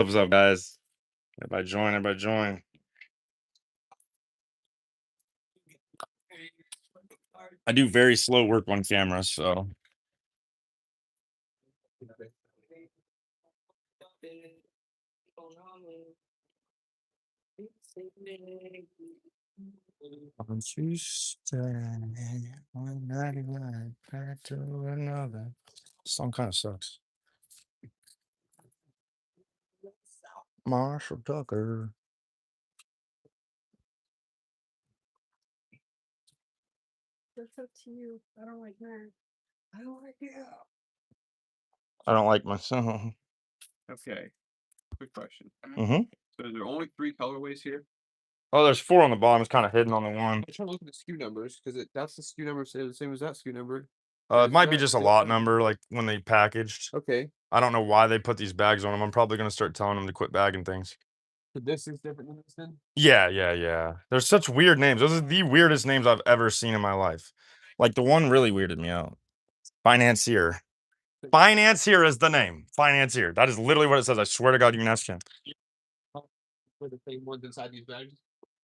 What's up, guys? Everybody join. I do very slow work on camera, so Don't you stay one night back to another. This song kind of sucks. Marshall Tucker. That's up to you. I don't like that. I don't like it. I don't like my song. Okay. Quick question. Mm-hmm. So is there only 3 colorways here? Oh, there's 4 on the bottom. It's kind of hidden on the one. I'm trying to look at the SKU numbers because that's the SKU number, the same as that SKU number. It might be just a lot number, like when they packaged. Okay. I don't know why they put these bags on them. I'm probably gonna start telling them to quit bagging things. So this is different than this then? Yeah. They're such weird names. Those are the weirdest names I've ever seen in my life. Like the one really weirded me out. Financier. Financier is the name. Financier. That is literally what it says. I swear to God, you can ask him. With the same ones inside these bags?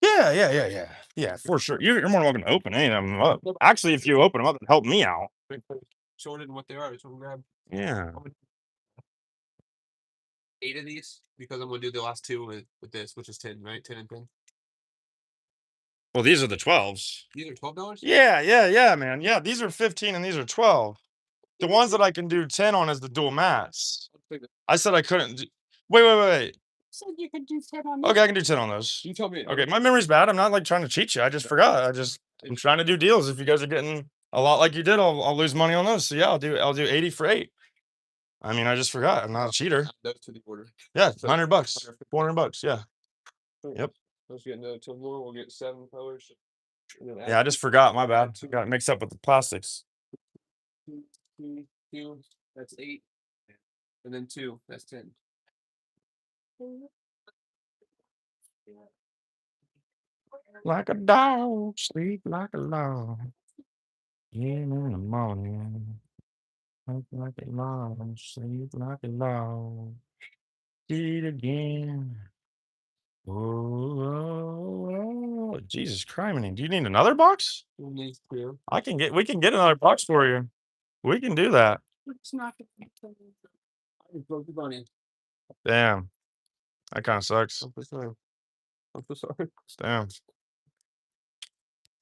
Yeah. Yeah, for sure. You're more than welcome to open any of them up. Actually, if you open them up, help me out. Sorted and what they are. Just want to grab Yeah. 8 of these because I'm gonna do the last 2 with this, which is 10, right? 10 and 10. Well, these are the 12s. These are $12? Yeah, man. Yeah, these are 15 and these are 12. The ones that I can do 10 on is the dual mats. I said I couldn't. Wait. So you could do 10 on Okay, I can do 10 on those. You tell me. Okay, my memory's bad. I'm not like trying to cheat you. I just forgot. I'm trying to do deals. If you guys are getting a lot like you did, I'll lose money on those. So yeah, I'll do 80 for 8. I mean, I just forgot. I'm not a cheater. Those to the order. Yeah, $100, $400. Yeah. Yep. Let's get another 2 more. We'll get 7 colors. Yeah, I just forgot. My bad. Got it mixed up with the plastics. 2, that's 8. And then 2, that's 10. Like a dog, sleep like a log. In the morning, wake like a log, sleep like a log. Eat again. Oh, Jesus Christ! Do you need another box? We can get another box for you. We can do that. It's not. Damn, that kind of sucks. I'm so sorry. Damn.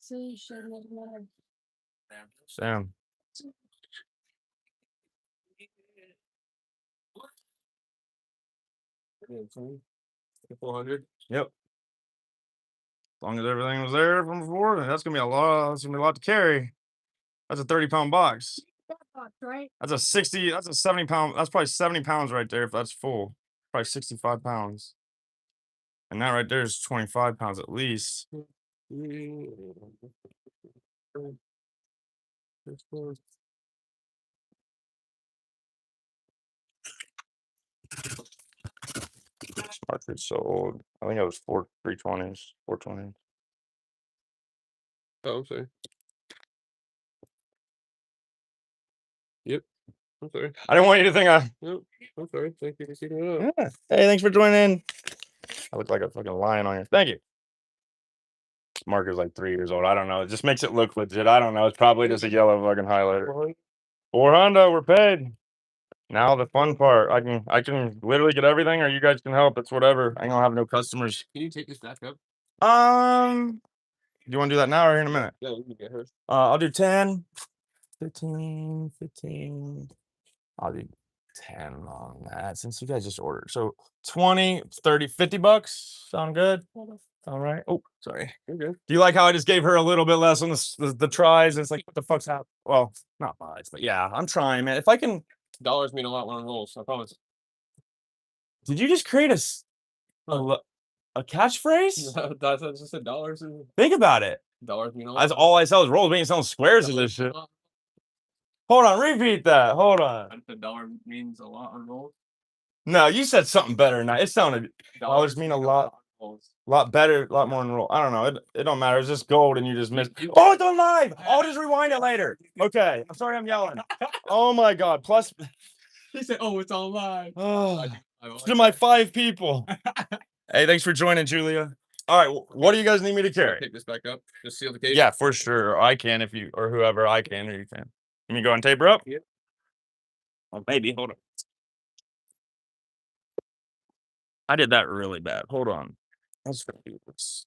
So you should have another. Damn. Yeah, 400. Yep. As long as everything was there from before, then that's gonna be a lot. That's gonna be a lot to carry. That's a 30-pound box. That box, right? That's a 60. That's a 70-pound. That's probably 70 pounds right there if that's full. Probably 65 pounds. And that right there is 25 pounds at least. Smart food's so old. I think it was 320s, 420s. Oh, I'm sorry. Yep. I'm sorry. I didn't want you to think I. Nope. I'm sorry. Thank you for keeping it up. Yeah. Hey, thanks for joining. I look like a fucking lion on here. Thank you. Marker's like 3 years old. I don't know. It just makes it look legit. I don't know. It's probably just a yellow fucking highlighter. 400. We're paid. Now the fun part. I can literally get everything, or you guys can help. It's whatever. I ain't gonna have no customers. Can you take this back up? Do you want to do that now or here in a minute? Yeah, we can get her. I'll do 10, 15. I'll do 10 on that since you guys just ordered. So 20, 30, $50. Sound good? All right. Oh, sorry. You're good. Do you like how I just gave her a little bit less on the tries? It's like, what the fuck's happening? Well, not much, but yeah, I'm trying, man. If I can. Dollars mean a lot when on rolls, I promise. Did you just create a catchphrase? That's just said dollars. Think about it. Dollars mean a lot. That's all I sell is rolls. We ain't selling squares of this shit. Hold on, repeat that. Hold on. I said dollar means a lot on rolls. No, you said something better than that. It sounded dollars mean a lot. Lot better, a lot more than roll. I don't know. It don't matter. It's just gold and you just missed. Oh, it's on live. I'll just rewind it later. Okay. I'm sorry I'm yelling. Oh my God. Plus he said, oh, it's on live. Oh, to my 5 people. Hey, thanks for joining, Julia. All right, what do you guys need me to carry? Take this back up. Just seal the cage. Yeah, for sure. I can if you or whoever I can or you can. Let me go and tape her up. Yeah. Oh, maybe. Hold on. I did that really bad. Hold on. I was gonna do this.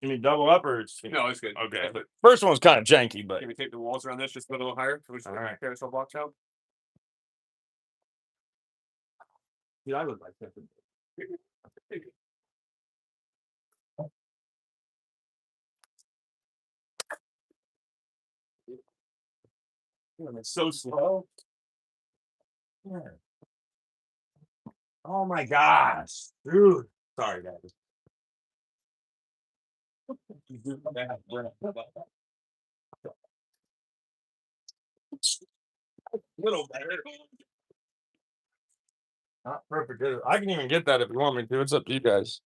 You mean double up or it's No, it's good. okay? First one was kind of janky, but Can we tape the walls around this just a little higher? all right. Carousel box out. Yeah, I would like that. It's so slow. Yeah. Oh my gosh, dude. Sorry, guys. Little better. Not perfect. I can even get that if you want me to. It's up to you guys.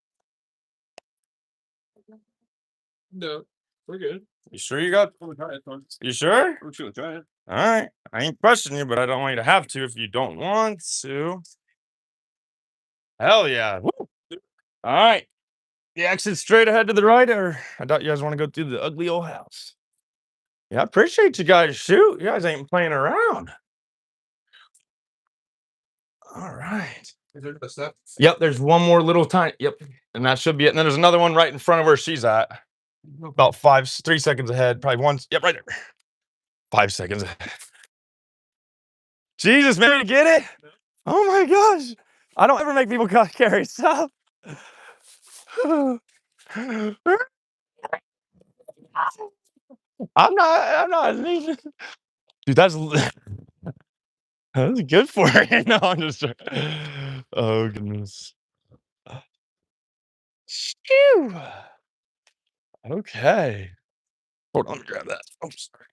No, we're good. You sure you got? We'll try it. You sure? We're sure try it. All right. I ain't questioning you, but I don't want you to have to if you don't want to. Hell yeah. Woo. All right. The exit straight ahead to the right, or I thought you guys want to go through the ugly old house. Yeah, I appreciate you guys. Shoot, you guys ain't playing around. All right. Is there a step? Yep, there's one more little tiny. Yep, and that should be it. And then there's another one right in front of where she's at. About 3 seconds ahead. Probably one. Yep, right there. 5 seconds ahead. Jesus, man, you get it? Oh my gosh. I don't ever make people carry stuff. I'm not. Dude, that's good for you. No, I'm just. Oh goodness. Phew. Okay. Hold on, let me grab that. Oh, sorry.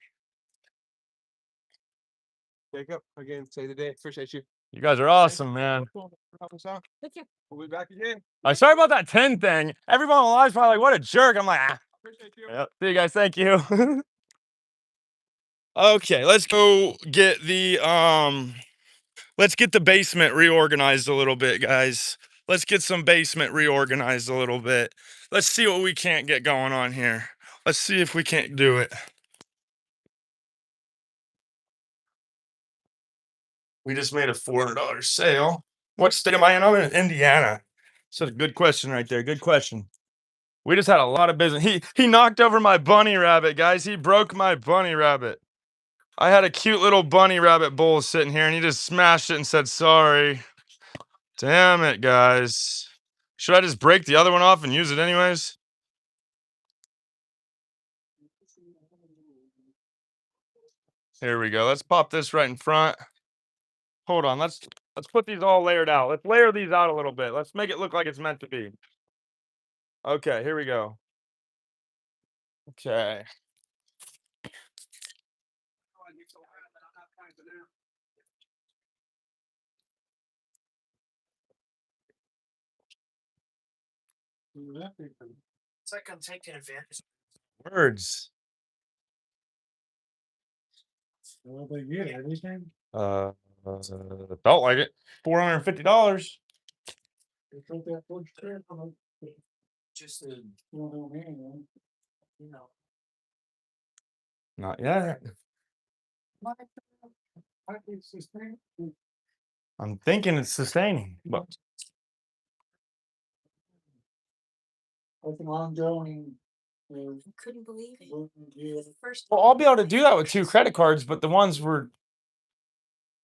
Jacob, again, say the day. Appreciate you. You guys are awesome, man. Thank you. We'll be back again. Sorry about that 10 thing. Everyone on the live's probably like, what a jerk. I'm like, Appreciate you. Yep. See you guys. Thank you. Okay, let's go get the basement reorganized a little bit, guys. Let's get some basement reorganized a little bit. Let's see what we can't get going on here. Let's see if we can't do it. We just made a $400 sale. What state am I in? I'm in Indiana. That's a good question right there. Good question. We just had a lot of business. He knocked over my bunny rabbit, guys. He broke my bunny rabbit. I had a cute little bunny rabbit bowl sitting here, and he just smashed it and said sorry. Damn it, guys. Should I just break the other one off and use it anyways? Here we go. Let's pop this right in front. Hold on. Let's put these all layered out. Let's layer these out a little bit. Let's make it look like it's meant to be. Okay, here we go. Okay. It's like I'm taking advantage. Words. Well, they get everything. Felt like it. $450. Just you know. Not yet. I'm thinking it's sustaining, but With an ongoing. Couldn't believe it. First. well, I'll be able to do that with 2 credit cards, but the ones were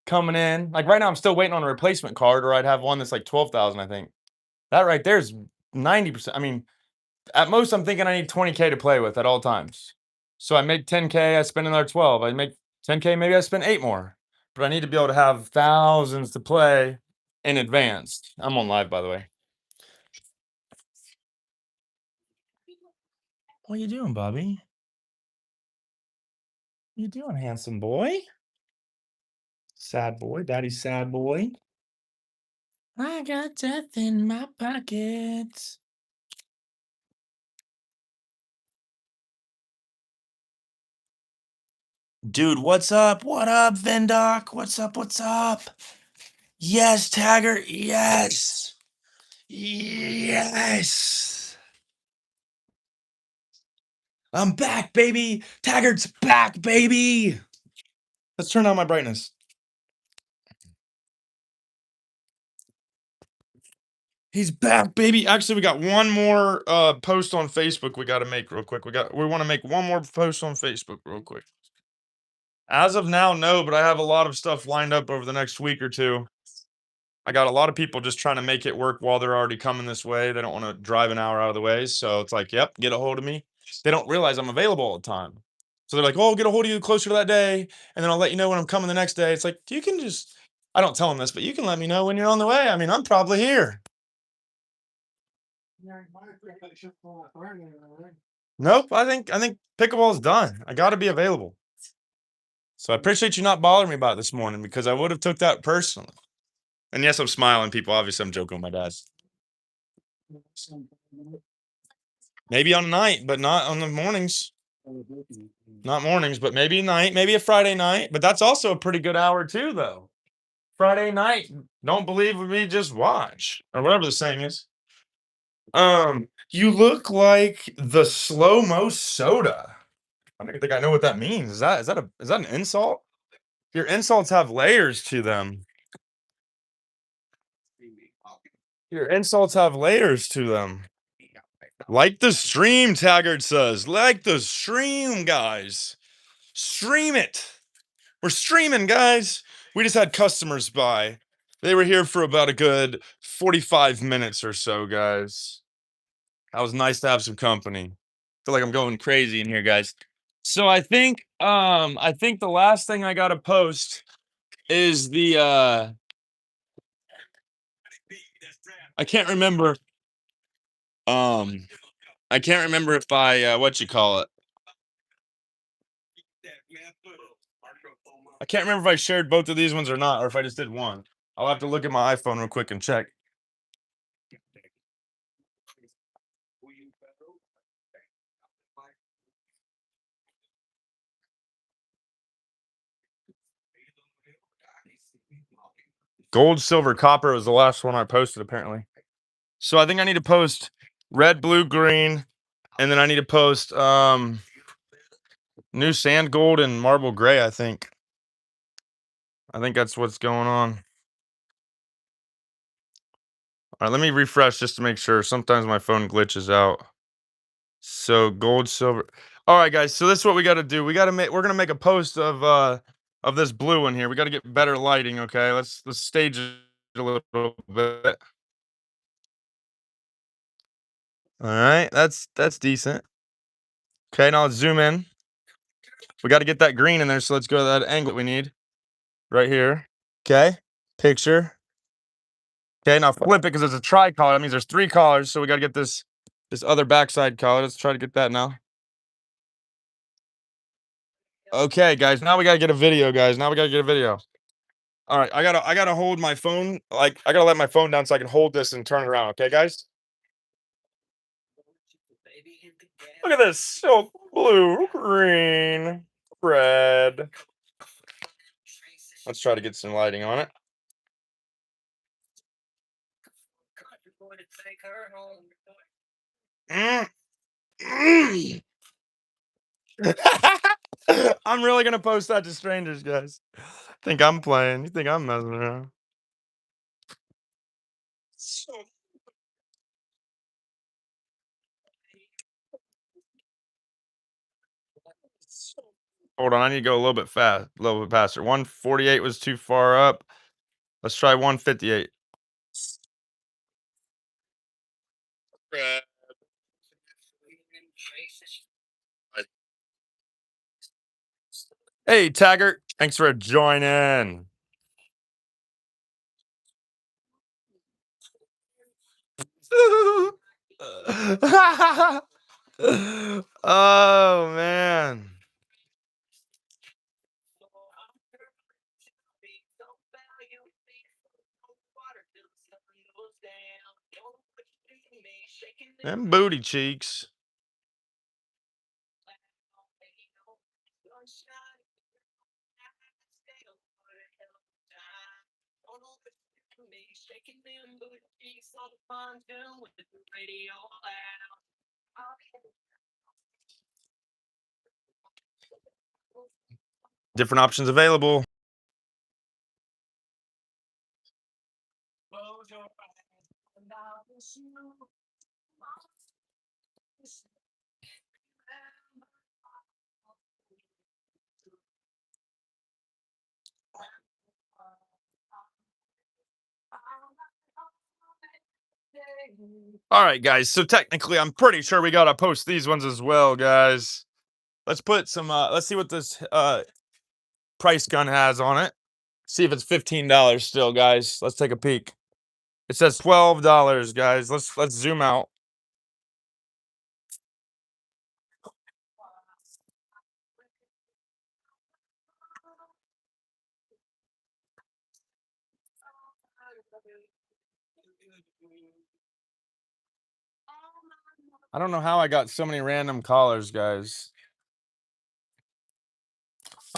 coming in. Like right now, I'm still waiting on a replacement card, or I'd have one that's like 12,000. I think that right there is 90%. I mean, at most, I'm thinking I need 20K to play with at all times. So I make 10K, I spend another 12. I make 10K, maybe I spend 8 more. But I need to be able to have thousands to play in advance. I'm on live, by the way. What you doing, Bobby? What you doing, handsome boy? Sad boy, daddy's sad boy. I got death in my pockets. Dude, what's up? What up, Vendoc? What's up? What's up? Yes, Taggart. Yes. Yes. I'm back, baby. Taggart's back, baby. Let's turn down my brightness. He's back, baby. Actually, we got one more post on Facebook we got to make real quick. We want to make one more post on Facebook real quick. As of now, no, but I have a lot of stuff lined up over the next week or two. I got a lot of people just trying to make it work while they're already coming this way. They don't want to drive an hour out of the way. So it's like, yep, get a hold of me. They don't realize I'm available all the time. So they're like, oh, I'll get a hold of you closer to that day. And then I'll let you know when I'm coming the next day. It's like, you can just, I don't tell them this, but you can let me know when you're on the way. I mean, I'm probably here. Nope. I think pickleball's done. I got to be available. So I appreciate you not bothering me about it this morning because I would have took that personally. And yes, I'm smiling, people. Obviously, I'm joking with my dad. Maybe on night, but not on the mornings. Not mornings, but maybe night, maybe a Friday night. But that's also a pretty good hour too, though. Friday night. Don't believe me, just watch. Or whatever the saying is. You look like the slow-mo soda. I don't think I know what that means. Is that an insult? Your insults have layers to them. Your insults have layers to them. Like the stream, Taggart says. Like the stream, guys. Stream it. We're streaming, guys. We just had customers by. They were here for about a good 45 minutes or so, guys. That was nice to have some company. Feel like I'm going crazy in here, guys. So I think the last thing I gotta post is the I can't remember. I can't remember if I what you call it. I can't remember if I shared both of these ones or not, or if I just did one. I'll have to look at my iPhone real quick and check. Gold, silver, copper was the last one I posted, apparently. So I think I need to post red, blue, green, and then I need to post new sand gold and marble gray, I think. I think that's what's going on. All right, let me refresh just to make sure. Sometimes my phone glitches out. So gold, silver. All right, guys. So this is what we got to do. We're gonna make a post of this blue one here. We got to get better lighting. Okay, let's stage it a little bit. All right, that's decent. Okay, now let's zoom in. We got to get that green in there, so let's go to that angle we need right here. Okay, picture. Okay, now flip it because there's a tricolor. That means there's 3 colors, so we got to get this other backside color. Let's try to get that now. Okay, guys, now we got to get a video, guys. Now we got to get a video. All right, I gotta hold my phone. Like, I gotta let my phone down so I can hold this and turn it around. Okay, guys. Look at this silk blue, green, red. Let's try to get some lighting on it. Mm. Mm. I'm really gonna post that to strangers, guys. Think I'm playing. You think I'm messing around? Hold on, I need to go a little bit faster. 148 was too far up. Let's try 158. Hey, Taggart. Thanks for joining. Oh, man. Them booty cheeks. Different options available. All right, guys. So technically, I'm pretty sure we gotta post these ones as well, guys. Let's put some. Let's see what this price gun has on it. See if it's $15 still, guys. Let's take a peek. It says $12, guys. Let's zoom out. I don't know how I got so many random callers, guys.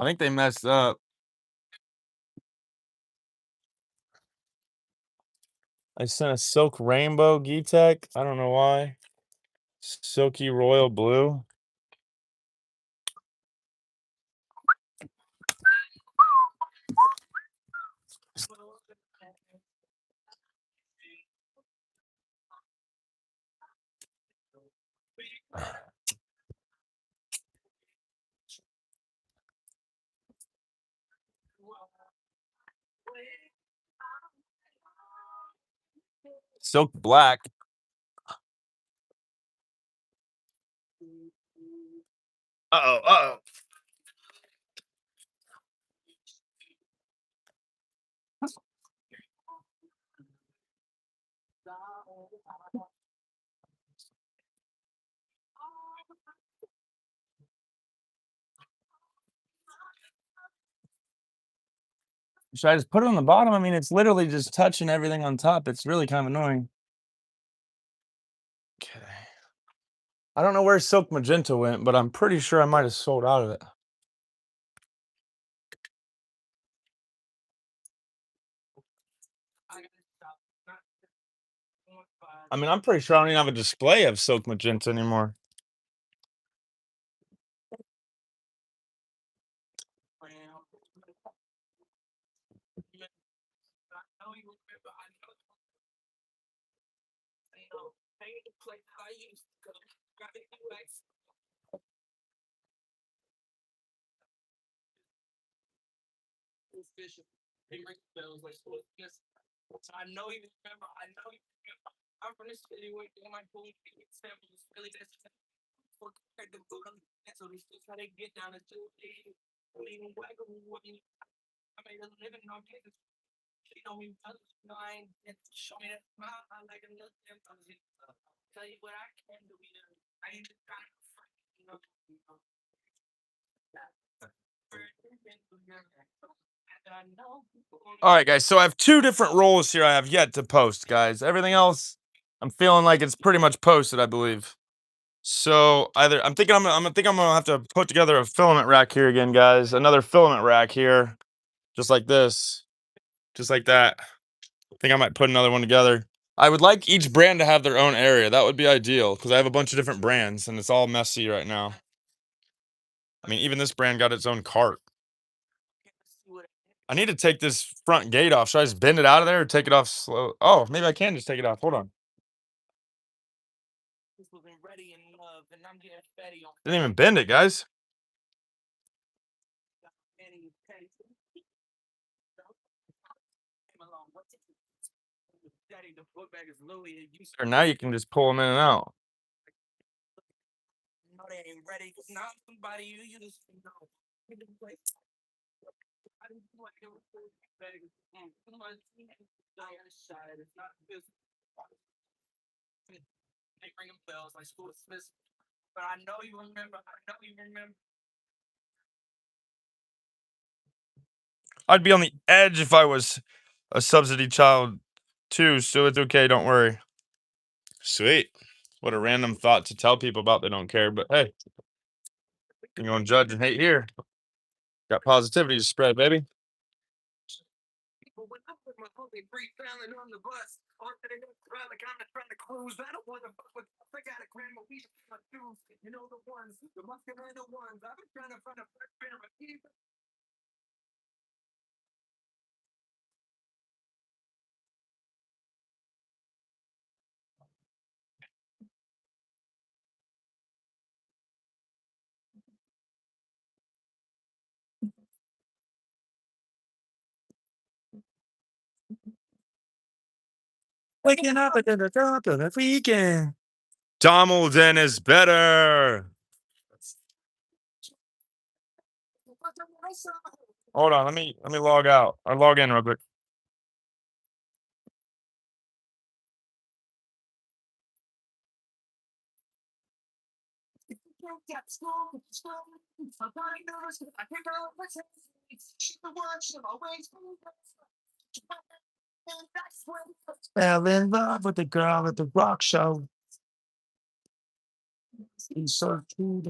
I think they messed up. I sent a silk rainbow G-Tech. I don't know why. Silky royal blue. Silk black. Uh-oh. Should I just put it on the bottom? I mean, it's literally just touching everything on top. It's really kind of annoying. Okay. I don't know where silk magenta went, but I'm pretty sure I might have sold out of it. I mean, I'm pretty sure I don't even have a display of silk magenta anymore. All right, guys. So I have two different roles here I have yet to post, guys. Everything else, I'm feeling like it's pretty much posted, I believe. So either I'm gonna have to put together a filament rack here again, guys. Another filament rack here, just like this, just like that. I think I might put another one together. I would like each brand to have their own area. That would be ideal because I have a bunch of different brands and it's all messy right now. I mean, even this brand got its own cart. I need to take this front gate off. Should I just bend it out of there or take it off slow? Oh, maybe I can just take it off. Hold on. Didn't even bend it, guys. Or now you can just pull them in and out. I'd be on the edge if I was a subsidy child too, so it's okay, don't worry. Sweet. What a random thought to tell people about they don't care, but hey, you're gonna judge and hate here. Got positivity to spread, baby. only freestyling on the bus. On to the next ride, like I'm not trying to cruise. I don't want to fuck with. I got a grandma, we my shoes. You know the ones, the muscular ones. I've been trying to find a fresh pair of keys. Waking up at the top of the weekend. Dumbledon is better. Hold on, let me log out or log in real quick. Fell in love with the girl at the rock show. He's so cute.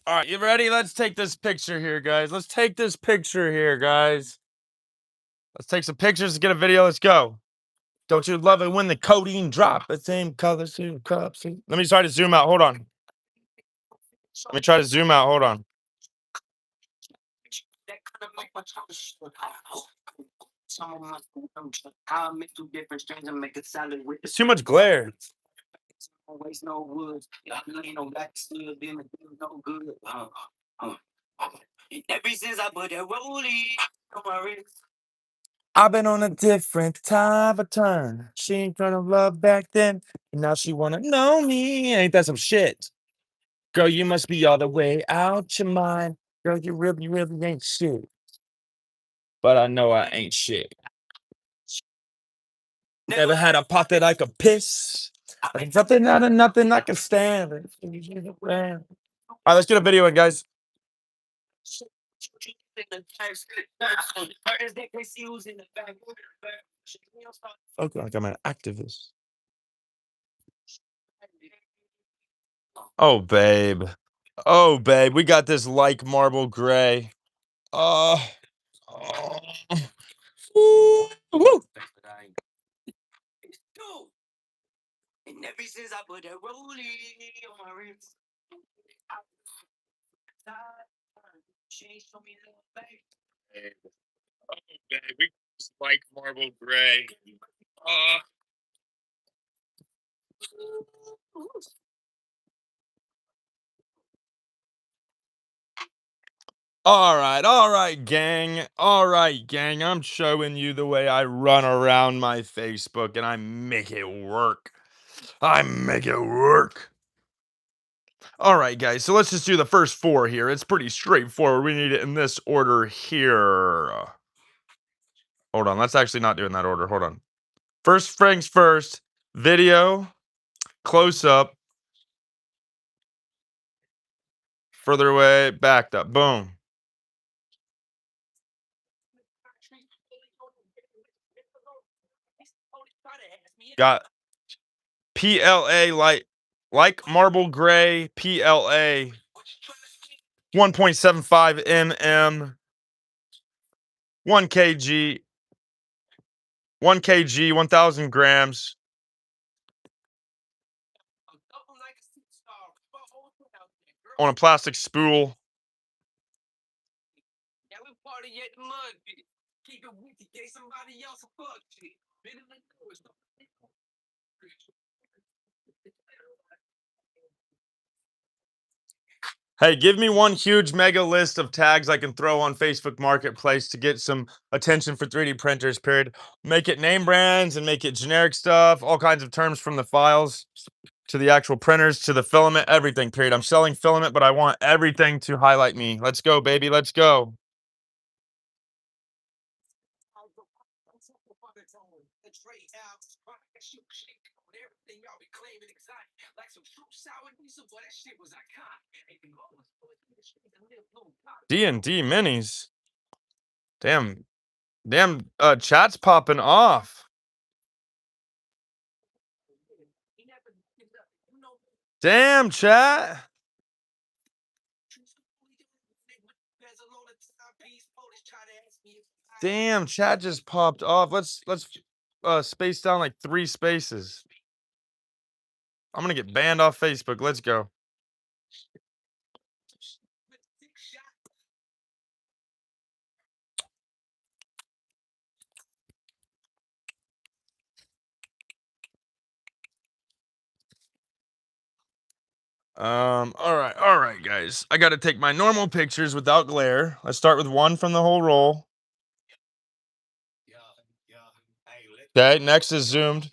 All right, you ready? Let's take this picture here, guys. Let's take this picture here, guys. Let's take some pictures, get a video. Let's go. Don't you love it when the codeine drop? The same color, same cups. Let me try to zoom out. Hold on. Let me try to zoom out. Hold on. It's too much glare. Always no woods. No good. Ever since I put that rollie on my wrist, I've been on a different type of turn. She ain't trying to love back then, and now she wanna know me. Ain't that some shit? Girl, you must be all the way out your mind. Girl, you really, really ain't shit. But I know I ain't shit. Never had a pot that I could piss. Like something out of nothing I can stand. All right, let's get a video in, guys. Okay, like I'm an activist. Oh, babe. Oh, babe. We got this like marble gray. Oh. Woo. Woo. And ever since I put that rollie on my wrist, she ain't show me love back. Oh, babe, we just like marble gray. All right, gang. All right, gang. I'm showing you the way I run around my Facebook and I make it work. I make it work. All right, guys. So let's just do the first 4 here. It's pretty straightforward. We need it in this order here. Hold on. Let's actually not do it in that order. Hold on. First things first. Video. Close up. Further away. Backed up. Boom. Got PLA like marble gray PLA 1.75 mm 1 kg 1000 grams on a plastic spool. Hey, give me one huge mega list of tags I can throw on Facebook Marketplace to get some attention for 3D printers, period. Make it name brands and make it generic stuff, all kinds of terms from the files. to the actual printers, to the filament, everything, period. I'm selling filament, but I want everything to highlight me. Let's go, baby. Let's go. D&D minis. Damn, chat's popping off. Damn, chat. Damn, chat just popped off. Let's space down like 3 spaces. I'm gonna get banned off Facebook. Let's go. All right, guys. I gotta take my normal pictures without glare. Let's start with 1 from the whole roll. Okay, next is zoomed.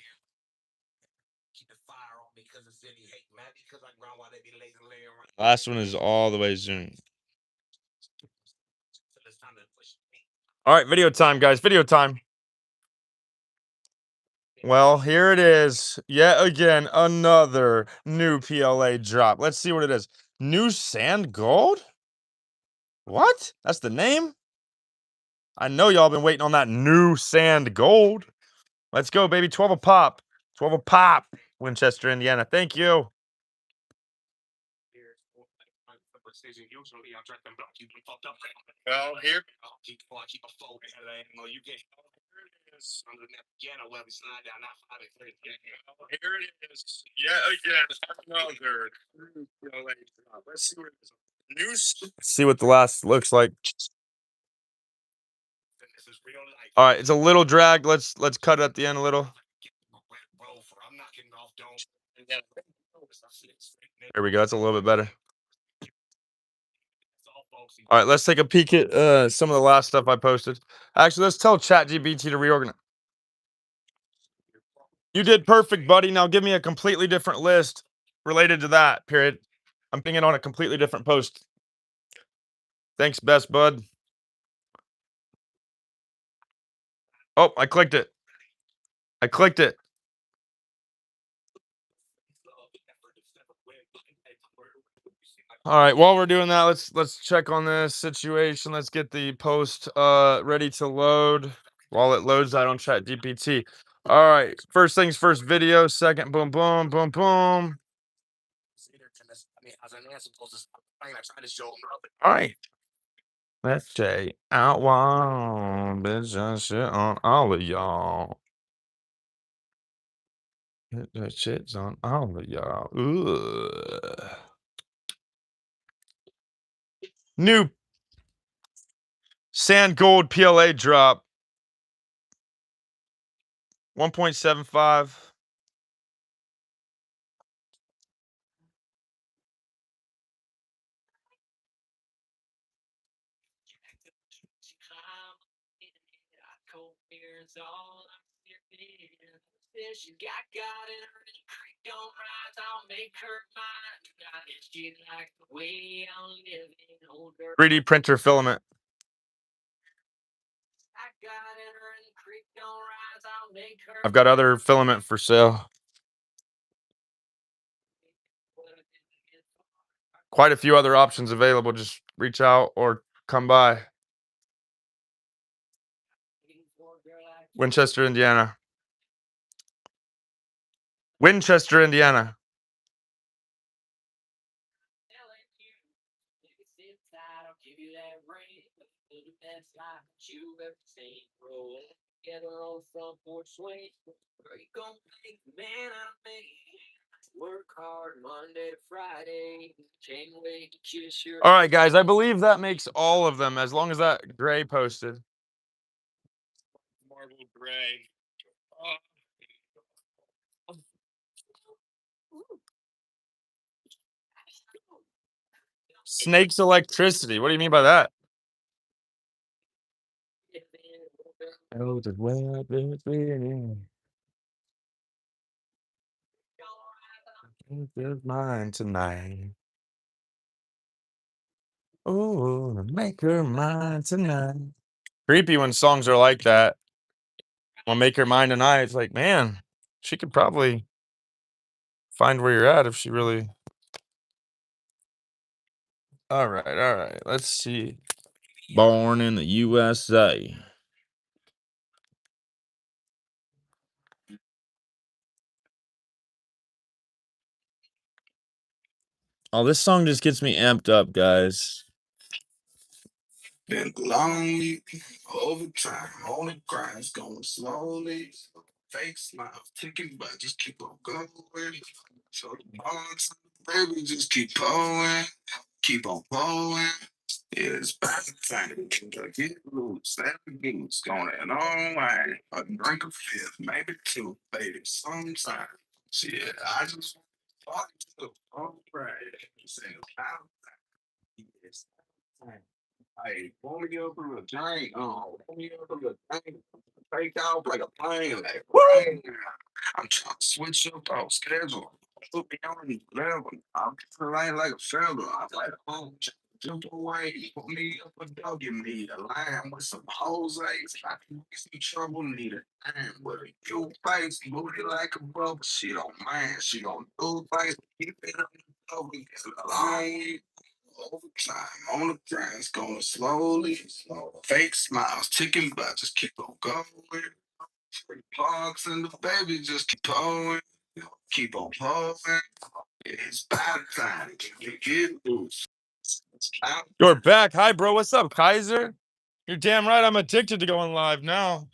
Last one is all the way zoomed. All right, video time, guys. Video time. Well, here it is. Yet again, another new PLA drop. Let's see what it is. New Sand Gold? What? That's the name? I know y'all been waiting on that New Sand Gold. Let's go, baby. 12 a pop. 12 a pop. Winchester, Indiana. Thank you. Well, here. Here it is. Yeah, again, another. Let's see what it is. See what the last looks like. All right, it's a little dragged. Let's cut it at the end a little. There we go. That's a little bit better. All right, let's take a peek at some of the last stuff I posted. Actually, let's tell ChatGPT to reorganize. You did perfect, buddy. Now give me a completely different list related to that, period. I'm pinging on a completely different post. Thanks, best bud. Oh, I clicked it. I clicked it. All right, while we're doing that, let's check on this situation. Let's get the post ready to load. While it loads, I don't chat GPT. All right, first things first, video. Second, boom, boom, boom, boom. All right. Let's say out one, bitch, and shit on all of y'all. That shit's on all of y'all. Ugh. New Sand Gold PLA drop. 1.75. "3D printer filament." I've got other filament for sale. Quite a few other options available. Just reach out or come by. Winchester, Indiana. Winchester, Indiana. All right, guys. I believe that makes all of them, as long as that gray posted. Marble gray. Snake's electricity. What do you mean by that? Oh, the web is spinning. Make her mine tonight. Oh, make her mine tonight. Creepy when songs are like that. Well, make her mine tonight. It's like, man, she could probably find where you're at if she really. All right. Let's see. Born in the USA. Oh, this song just gets me amped up, guys. Been a long week, overtime, on the grind's going slowly. Fake smile, ticking, but just keep on going. So the bonds, baby, just keep pulling, keep on pulling. Yeah, it's about time to get loose. That goose going on wine. A drink of fifth, maybe two, baby, sometime. Shit, I just want to all right. Say about time. Yes. Hey, pull me up in a tank. Oh, pull me up in a tank. Take off like a plane. Like, right now. I'm trying to switch up our schedule. Put me on the level. I'm flying like a feather. I'm like, oh, jump away. Put me up a dog. Give me a line with some Jose. I can get some trouble. Need a time with a cute face. Booty like a bubble. She don't mind. She don't do things. Keep it up. It's a long week. Overtime on the grind, going slowly. Fake smiles, ticking, but just keep on going. Free plugs and the baby just keep pulling. Keep on pulling. It's about time to get loose. You're back. Hi, bro. What's up, Kaiser? You're damn right. I'm addicted to going live now.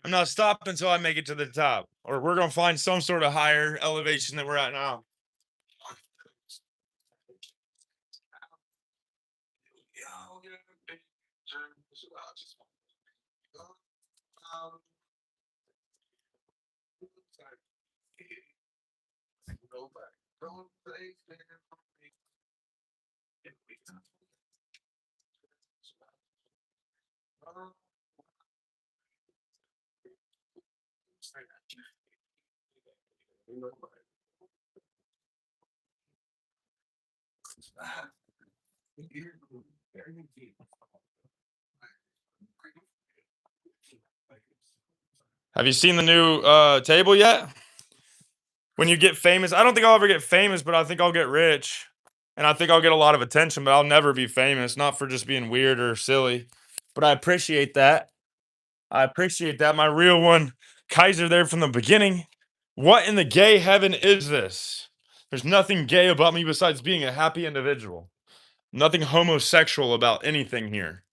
I'm not stopping until I make it to the top, or we're gonna find some sort of higher elevation than we're at now. Have you seen the new table yet? When you get famous, I don't think I'll ever get famous, but I think I'll get rich. And I think I'll get a lot of attention, but I'll never be famous, not for just being weird or silly. But I appreciate that. I appreciate that. My real one, Kaiser, there from the beginning. What in the gay heaven is this? There's nothing gay about me besides being a happy individual. Nothing homosexual about anything here.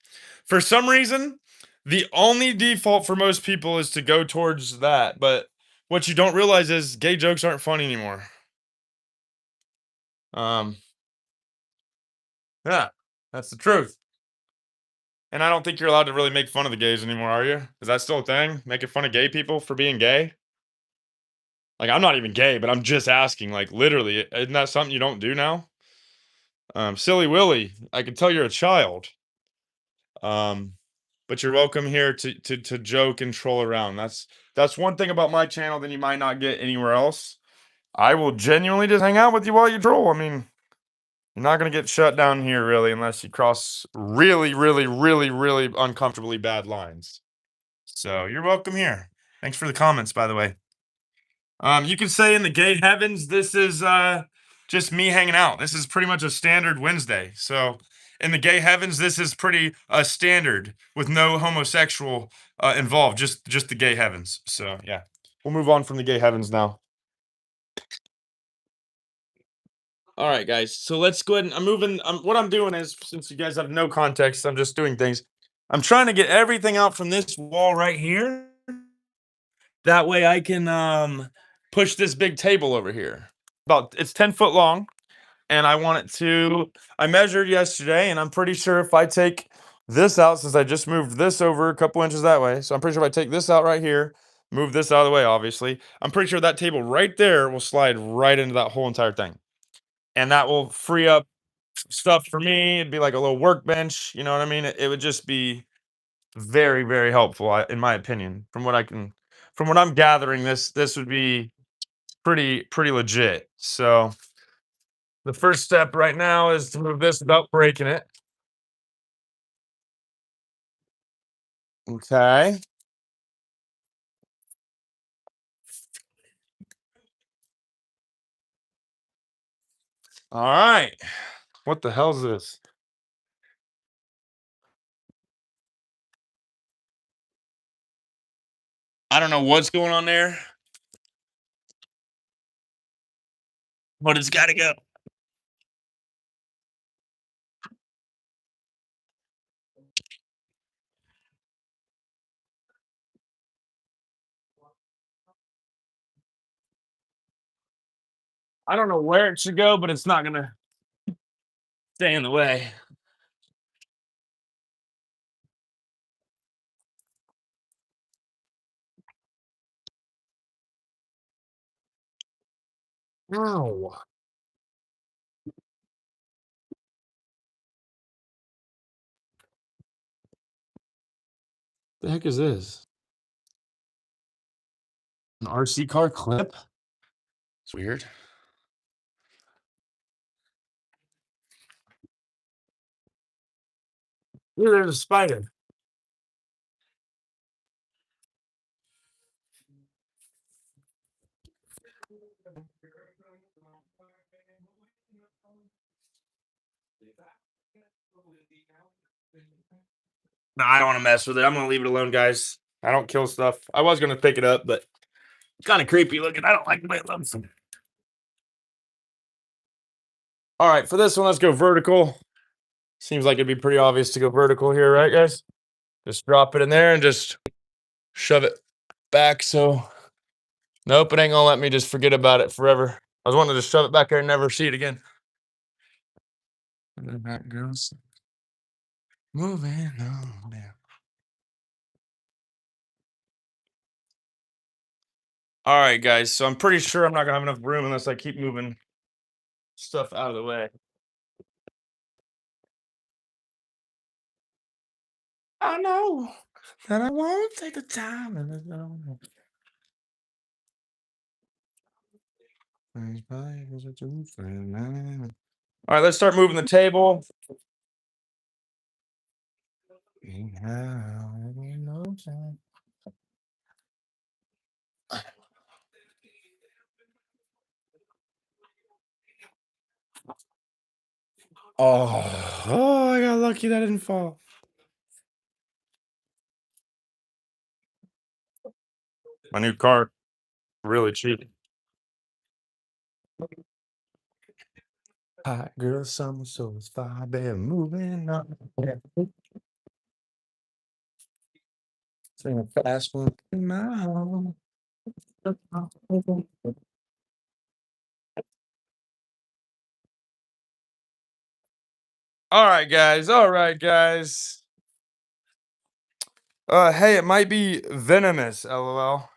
For some reason, the only default for most people is to go towards that. But what you don't realize is gay jokes aren't funny anymore. Um, yeah, that's the truth. And I don't think you're allowed to really make fun of the gays anymore, are you? Is that still a thing? Making fun of gay people for being gay? Like, I'm not even gay, but I'm just asking. Like, literally, isn't that something you don't do now? Silly Willy, I can tell you're a child. Um, but you're welcome here to joke and troll around. That's one thing about my channel that you might not get anywhere else. I will genuinely just hang out with you while you troll. I mean, you're not gonna get shut down here really unless you cross really uncomfortably bad lines. So you're welcome here. Thanks for the comments, by the way. You can say in the gay heavens, this is just me hanging out. This is pretty much a standard Wednesday. So in the gay heavens, this is pretty standard with no homosexual involved. Just the gay heavens. So yeah, we'll move on from the gay heavens now. All right, guys. So let's go ahead and I'm moving. What I'm doing is, since you guys have no context, I'm just doing things. I'm trying to get everything out from this wall right here. That way I can push this big table over here. It's 10 foot long, and I want it to. I measured yesterday, and I'm pretty sure if I take this out, since I just moved this over a couple inches that way, so I'm pretty sure if I take this out right here, move this out of the way, obviously, I'm pretty sure that table right there will slide right into that whole entire thing. And that will free up stuff for me. It'd be like a little workbench. You know what I mean? It would just be very helpful, in my opinion. From what I'm gathering, this would be pretty legit. So the first step right now is to move this without breaking it. Okay. All right. What the hell's this? I don't know what's going on there, but it's got to go. I don't know where it should go, but it's not going to stay in the way. Ow. The heck is this? An RC car clip? It's weird. Ooh, there's a spider. No, I don't want to mess with it. I'm going to leave it alone, guys. I don't kill stuff. I was going to pick it up, but it's kind of creepy looking. I don't like the way it looks. All right, for this one, let's go vertical. Seems like it'd be pretty obvious to go vertical here, right, guys? Just drop it in there and just shove it back. So, nope, it ain't gonna let me just forget about it forever. I was wanting to just shove it back there and never see it again. And then that goes moving on down. All right, guys. So I'm pretty sure I'm not gonna have enough room unless I keep moving stuff out of the way. I know that I won't take the time and all right, let's start moving the table. Oh, I got lucky that didn't fall. My new car, really cheap. Hot girl summer, so it's 5 a.m. moving on. Sing a fast one in my home. All right, guys. All right, guys. Hey, it might be venomous, lol.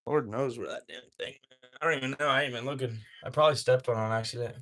Lord knows where that damn thing. I don't even know. I ain't even looking. I probably stepped on accident.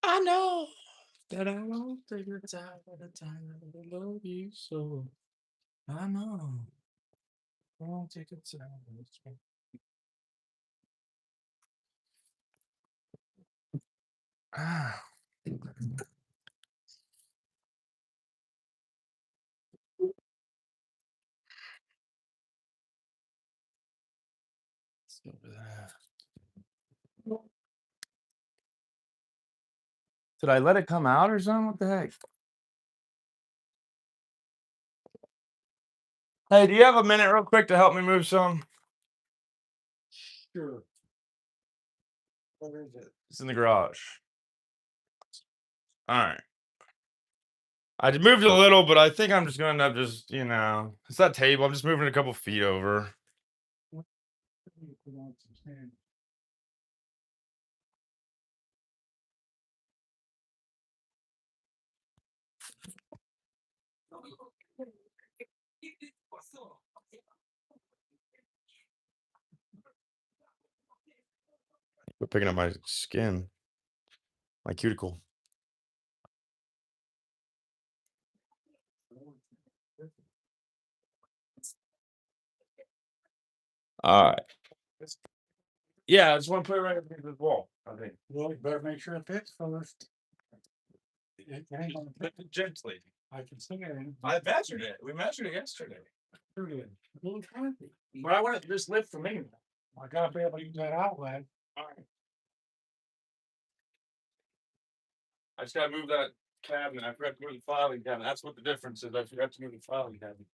I know that I won't take your time at the time I love you so. I know. I won't take your time. Ah. Let's go over that. Did I let it come out or something? What the heck? Hey, do you have a minute real quick to help me move some? Sure. Where is it? It's in the garage. All right. I just moved a little, but I think I'm just going to end up just, you know, it's that table. I'm just moving it a couple feet over. We're picking up my skin, my cuticle. All right. Yeah, I just want to put it right up against this wall. I think. Well, you better make sure it fits first. It ain't gonna fit. Gently. I can see it. I measured it. We measured it yesterday. But But I want it to just lift for me. I gotta be able to use that outlet. All right. I just gotta move that cabinet. I forgot to move the filing cabinet. That's what the difference is. I forgot to move the filing cabinet.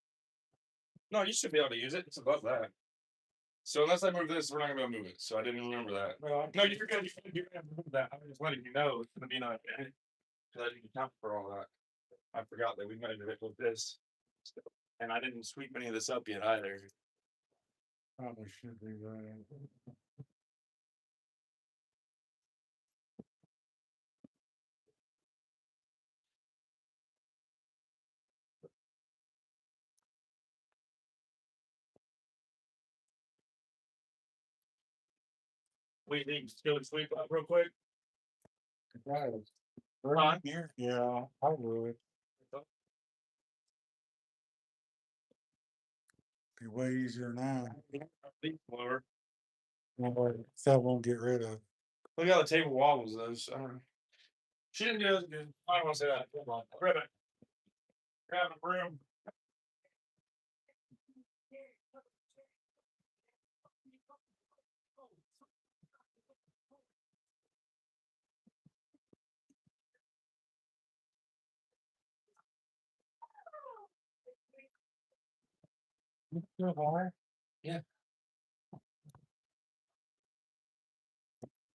No, you should be able to use it. It's above that. So unless I move this, we're not gonna be able to move it. So I didn't remember that. Well, No, you're gonna move that. I'm just letting you know it's gonna be not because I didn't account for all that. I forgot that we measured it with this. And I didn't sweep any of this up yet either. probably should be right. We need to go sweep up real quick. Right. Huh? Here, yeah, I would. Be way easier now. Lower. That won't get rid of. Look how the table wobbles those. I don't know. She didn't do it. I don't want to say that. Hold on. Grab it. Grab a broom. Still hard? Yeah.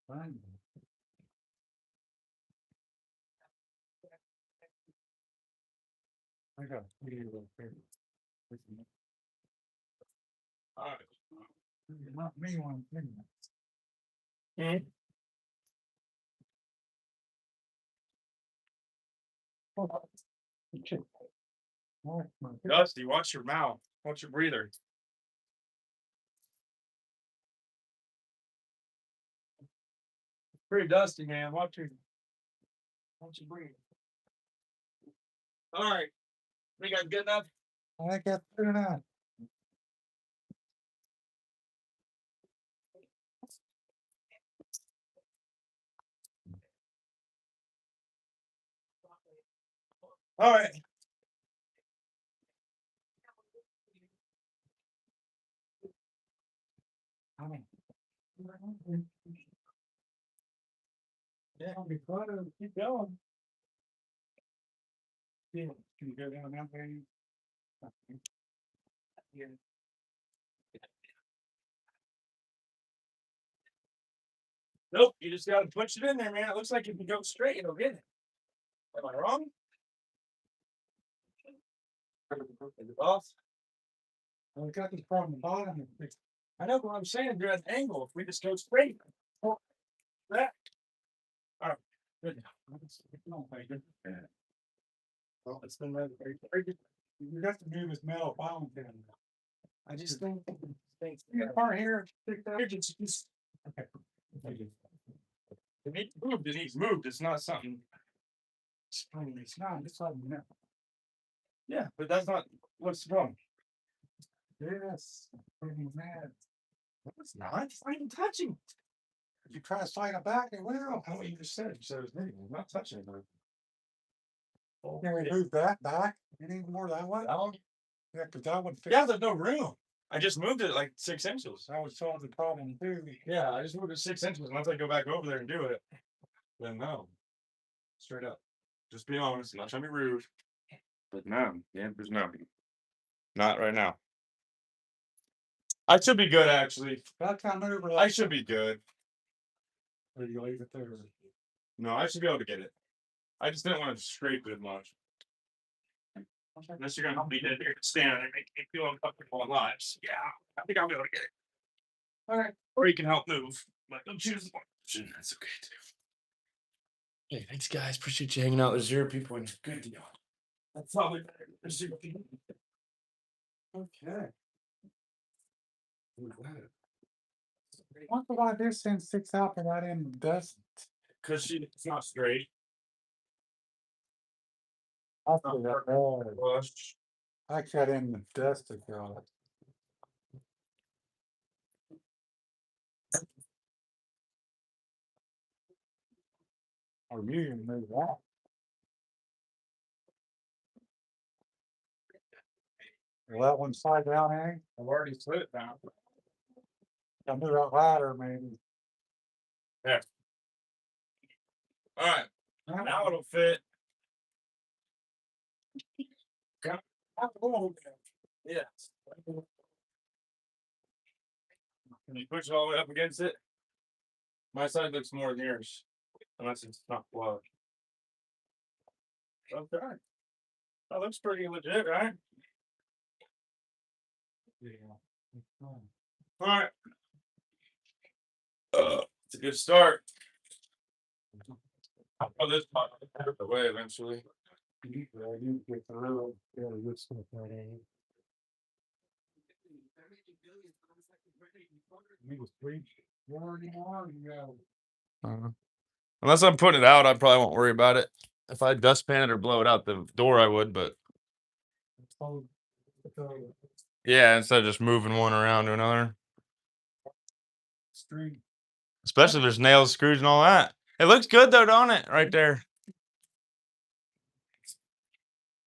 Fine. I got All right. not me one thing. Mm-hmm. Dusty, watch your mouth. Watch your breather. Pretty dusty, man. Watch your breathe. All right. We got good enough. I got through enough. All right. Yeah, I'll be glad to keep going. Yeah, can you go down that way? Yeah. Nope, you just gotta push it in there, man. It looks like if you go straight, it'll get it. Am I wrong? Is it off? Well, we got this problem bottom. I know what I'm saying. You're at an angle. If we just go straight, that. All right, good. Well, it's been rather very good. You got to do this metal filing cabinet. I just think. You got part here. Okay. It needs moved. It needs moved. It's not something. It's not. It's like that. Yeah, but that's not what's wrong. Yes. Pretty mad. It's not. It's not even touching. If you try to slide it back, it will. How what you just said? You said it was moving. It's not touching it. Can we move that back any more that way? That one? Yeah, because that would fit. Yeah, there's no room. I just moved it like 6 inches. That would solve the problem too. Yeah, I just moved it 6 inches. Once I go back over there and do it, then no. Straight up. Just be honest. Not trying to be rude. But no. The answer's no. Not right now. I should be good, actually. That kind of over. I should be good. Or you leave it there. No, I should be able to get it. I just didn't want to scrape it much. Unless you're gonna help me get here, stand and make me feel uncomfortable in lives. Yeah, I think I'll be able to get it. All right. Or you can help move. But don't choose one option. That's okay too. Hey, thanks guys. Appreciate you hanging out with 0 people and good deal. That's probably better than 0 people. Okay. What's about this thing sticks out and that in dust? Because it's not straight. I feel that bad. Flush. I cut in the dust to go. Or you can move that. Well, that one slide down, Hank. I've already slid it down. I'll move that ladder, maybe. There. All right. Now it'll fit. Yes. Can you push it all the way up against it? My side looks more than yours, unless it's not plugged. Okay. That looks pretty legit, right? Yeah. All right. It's a good start. Oh, this part away eventually. You get through it. Yeah, good stuff right in. You was three. You already know. You got. Unless I'm putting it out, I probably won't worry about it. If I dustpan it or blow it out the door, I would, but yeah, instead of just moving one around to another. Street. Especially if there's nails, screws, and all that. It looks good though, don't it? Right there.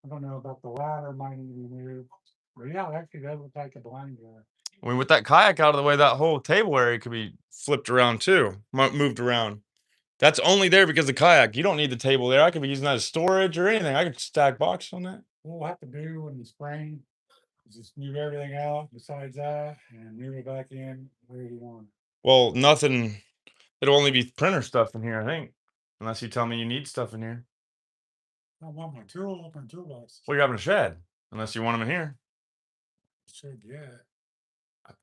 I don't know about the ladder, might need to be moved. But yeah, actually, that would take a blind guy. I mean, with that kayak out of the way, that whole table area could be flipped around too, moved around. That's only there because of the kayak. You don't need the table there. I could be using that as storage or anything. I could stack boxes on that. What we'll have to do in the spring is just move everything out besides that and move it back in where you want. Well, nothing. It'll only be printer stuff in here, I think. Unless you tell me you need stuff in here. I want my toolbox. Well, you're having a shed. Unless you want them in here. Shed, yeah.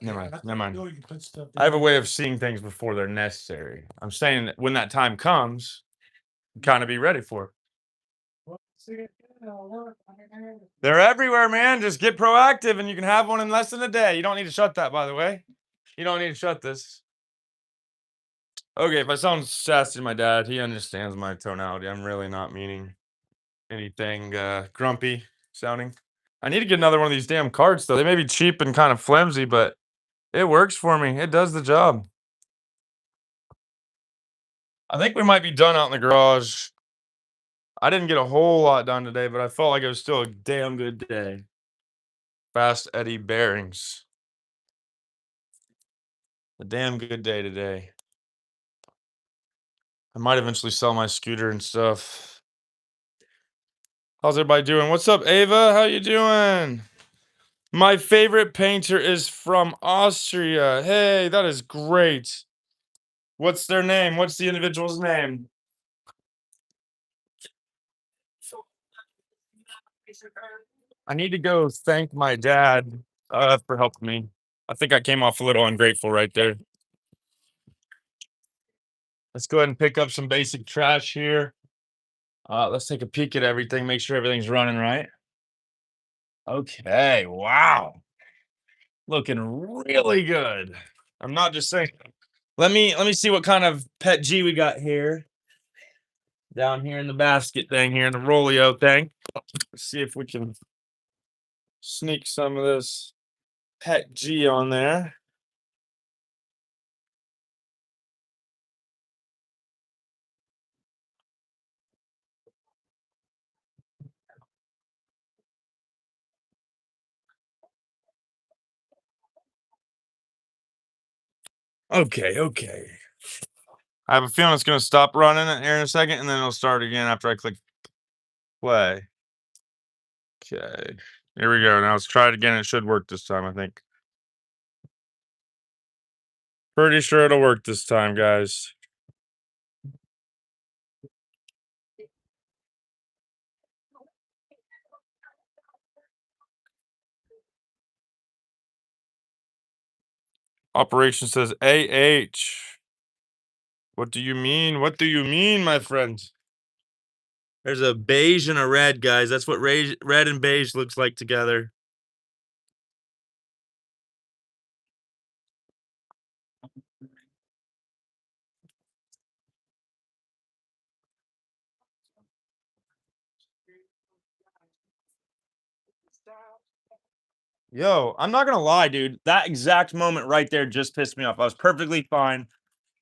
Never mind. Never mind. You can put stuff I have a in way there. of seeing things before they're necessary. I'm saying that when that time comes, kind of be ready for it. Well, see, it'll work. I mean, They're everywhere, man. Just get proactive and you can have one in less than a day. You don't need to shut that, by the way. You don't need to shut this. Okay, if I sound sassy to my dad, he understands my tonality. I'm really not meaning anything grumpy sounding. I need to get another one of these damn carts, though. They may be cheap and kind of flimsy, but it works for me. It does the job. I think we might be done out in the garage. I didn't get a whole lot done today, but I felt like it was still a damn good day. Fast Eddie bearings. A damn good day today. I might eventually sell my scooter and stuff. How's everybody doing? What's up, Ava? How you doing? My favorite painter is from Austria. Hey, that is great. What's their name? What's the individual's name? I need to go thank my dad for helping me. I think I came off a little ungrateful right there. Let's go ahead and pick up some basic trash here. Let's take a peek at everything, make sure everything's running right. Okay, wow. Looking really good. I'm not just saying. Let me see what kind of pet G we got here. Down here in the basket thing here in the Rolio thing. Let's see if we can sneak some of this pet G on there. Okay, okay. I have a feeling it's going to stop running here in a second, and then it'll start again after I click play. Okay, here we go. Now let's try it again. It should work this time, I think. Pretty sure it'll work this time, guys. Operation says AH. What do you mean? What do you mean, my friend? There's a beige and a red, guys. That's what red and beige looks like together. Yo, I'm not gonna lie, dude. That exact moment right there just pissed me off. I was perfectly fine.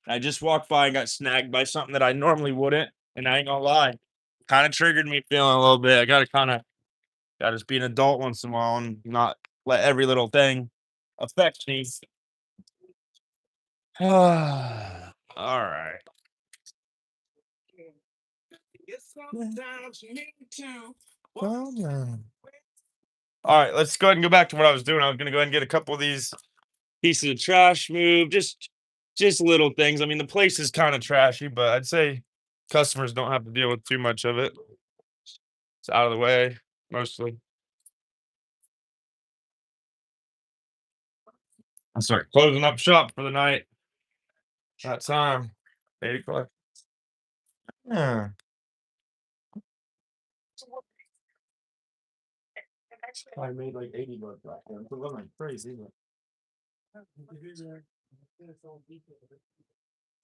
I just walked by and got snagged by something that I normally wouldn't. And I ain't gonna lie, kind of triggered me feeling a little bit. I gotta just be an adult once in a while and not let every little thing affect me. All right. All right, let's go ahead and go back to what I was doing. I was gonna go ahead and get a couple of these pieces of trash moved, just little things. I mean, the place is kind of trashy, but I'd say customers don't have to deal with too much of it. It's out of the way mostly. I start closing up shop for the night. That time, 8 o'clock. Yeah. I made like $80 back then. So I'm like crazy.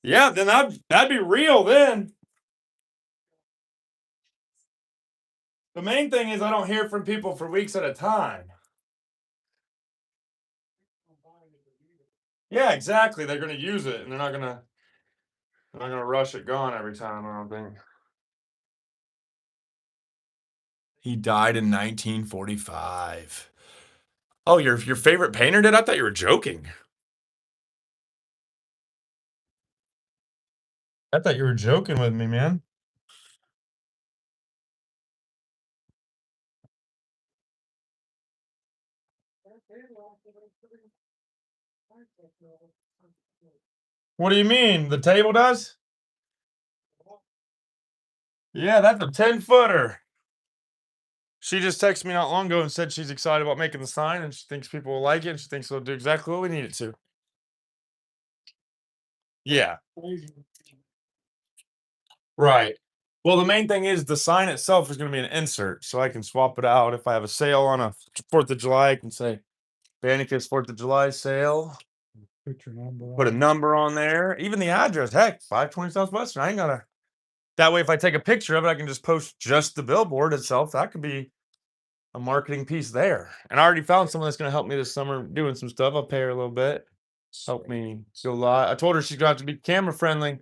Yeah, then that'd be real then. The main thing is I don't hear from people for weeks at a time. Yeah, exactly. They're gonna use it and they're not gonna rush it gone every time, I don't think. He died in 1945. Oh, your favorite painter did? I thought you were joking. I thought you were joking with me, man. What do you mean? The table does? Yeah, that's a 10-footer. She just texted me not long ago and said she's excited about making the sign and she thinks people will like it and she thinks it'll do exactly what we need it to. Yeah. Right. Well, the main thing is the sign itself is going to be an insert, so I can swap it out. If I have a sale on a 4th of July, I can say Banneker's 4th of July sale. Put a number on there. Even the address. Heck, 520 Southwestern. I ain't gotta. That way, if I take a picture of it, I can just post just the billboard itself. That could be a marketing piece there. And I already found someone that's going to help me this summer doing some stuff. I'll pay her a little bit. Help me go live. I told her she's going to have to be camera friendly.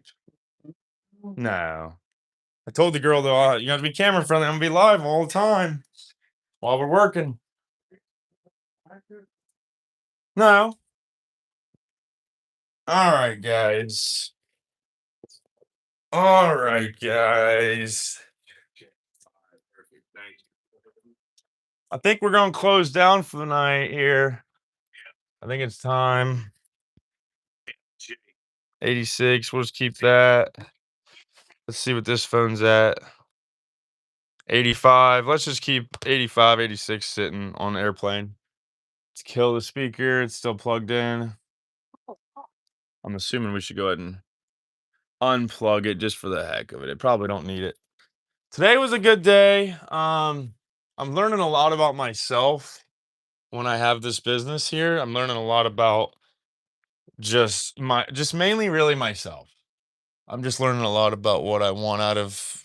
No. I told the girl, though, you have to be camera friendly. I'm going to be live all the time while we're working. No. All right, guys. All right, guys. I think we're going to close down for the night here. I think it's time. 86. We'll just keep that. Let's see what this phone's at. 85. Let's just keep 85, 86 sitting on airplane. Let's kill the speaker. It's still plugged in. I'm assuming we should go ahead and unplug it just for the heck of it. It probably don't need it. Today was a good day. I'm learning a lot about myself when I have this business here. I'm learning a lot about just mainly really myself. I'm just learning a lot about what I want out of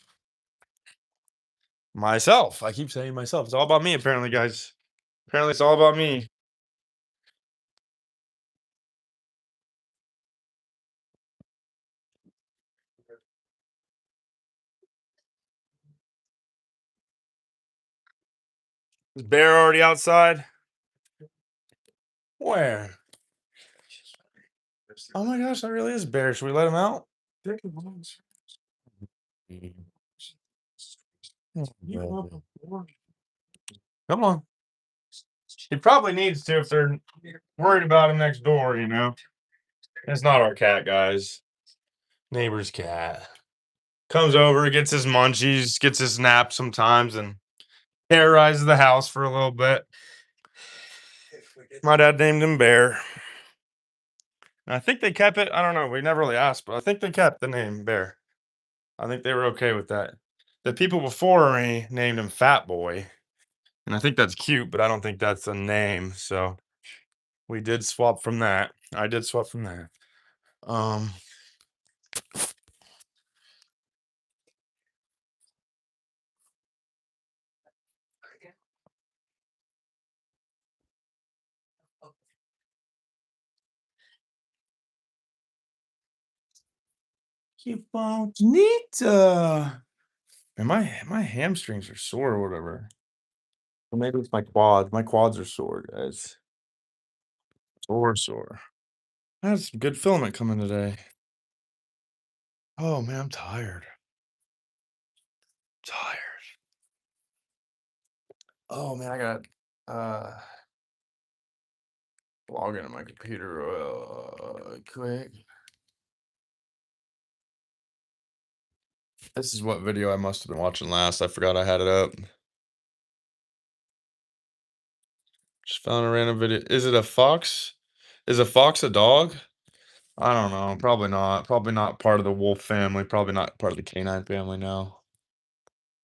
myself. I keep saying myself. It's all about me, apparently, guys. Apparently, it's all about me. Is Bear already outside? Where? Oh my gosh, that really is Bear. Should we let him out? Come on. He probably needs to if they're worried about him next door, you know. It's not our cat, guys. Neighbor's cat. Comes over, gets his munchies, gets his nap sometimes, and terrorizes the house for a little bit. My dad named him Bear. I think they kept it. I don't know. We never really asked, but I think they kept the name Bear. I think they were okay with that. The people before me named him Fat Boy, and I think that's cute, but I don't think that's a name. So we did swap from that. I did swap from that. Um, Que bonita. And my hamstrings are sore or whatever. Or maybe it's my quads. My quads are sore, guys. Sore. I had some good filament coming today. Oh man, I'm tired. Tired. Oh man, I got log into my computer quick. This is what video I must have been watching last. I forgot I had it up. Just found a random video. Is it a fox? Is a fox a dog? I don't know. Probably not. Probably not part of the wolf family. Probably not part of the canine family now.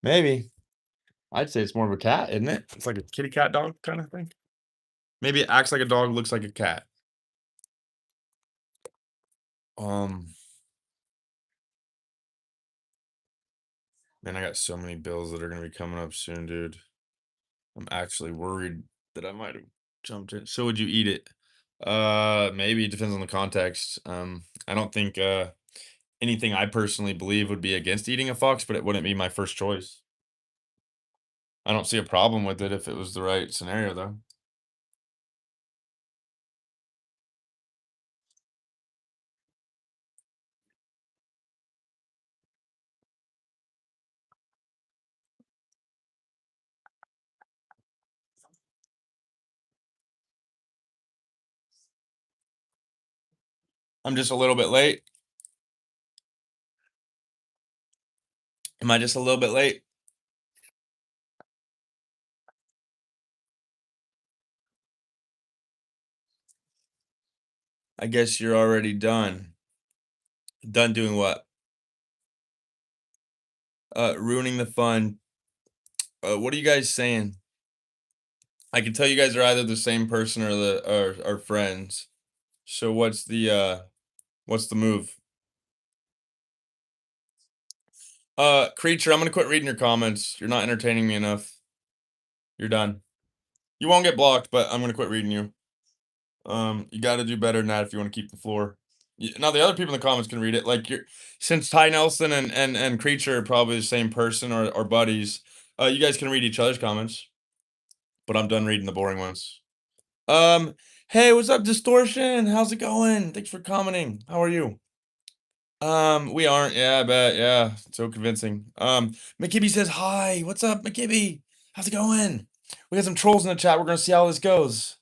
Maybe. I'd say it's more of a cat, isn't it? It's like a kitty cat dog kind of thing. Maybe it acts like a dog, looks like a cat. Um, man, I got so many bills that are gonna be coming up soon, dude. I'm actually worried that I might have jumped in. So would you eat it? Maybe it depends on the context. I don't think anything I personally believe would be against eating a fox, but it wouldn't be my first choice. I don't see a problem with it if it was the right scenario, though. I'm just a little bit late. Am I just a little bit late? I guess you're already done. Done doing what? Ruining the fun. What are you guys saying? I can tell you guys are either the same person or are friends. So what's the move? Creature, I'm gonna quit reading your comments. You're not entertaining me enough. You're done. You won't get blocked, but I'm gonna quit reading you. You got to do better than that if you want to keep the floor. Now the other people in the comments can read it. Like you're since Ty Nelson and Creature are probably the same person or buddies. You guys can read each other's comments, but I'm done reading the boring ones. Hey, what's up, Distortion? How's it going? Thanks for commenting. How are you? We aren't. Yeah, I bet. Yeah, so convincing. McKibby says hi. What's up, McKibby? How's it going? We got some trolls in the chat. We're gonna see how this goes.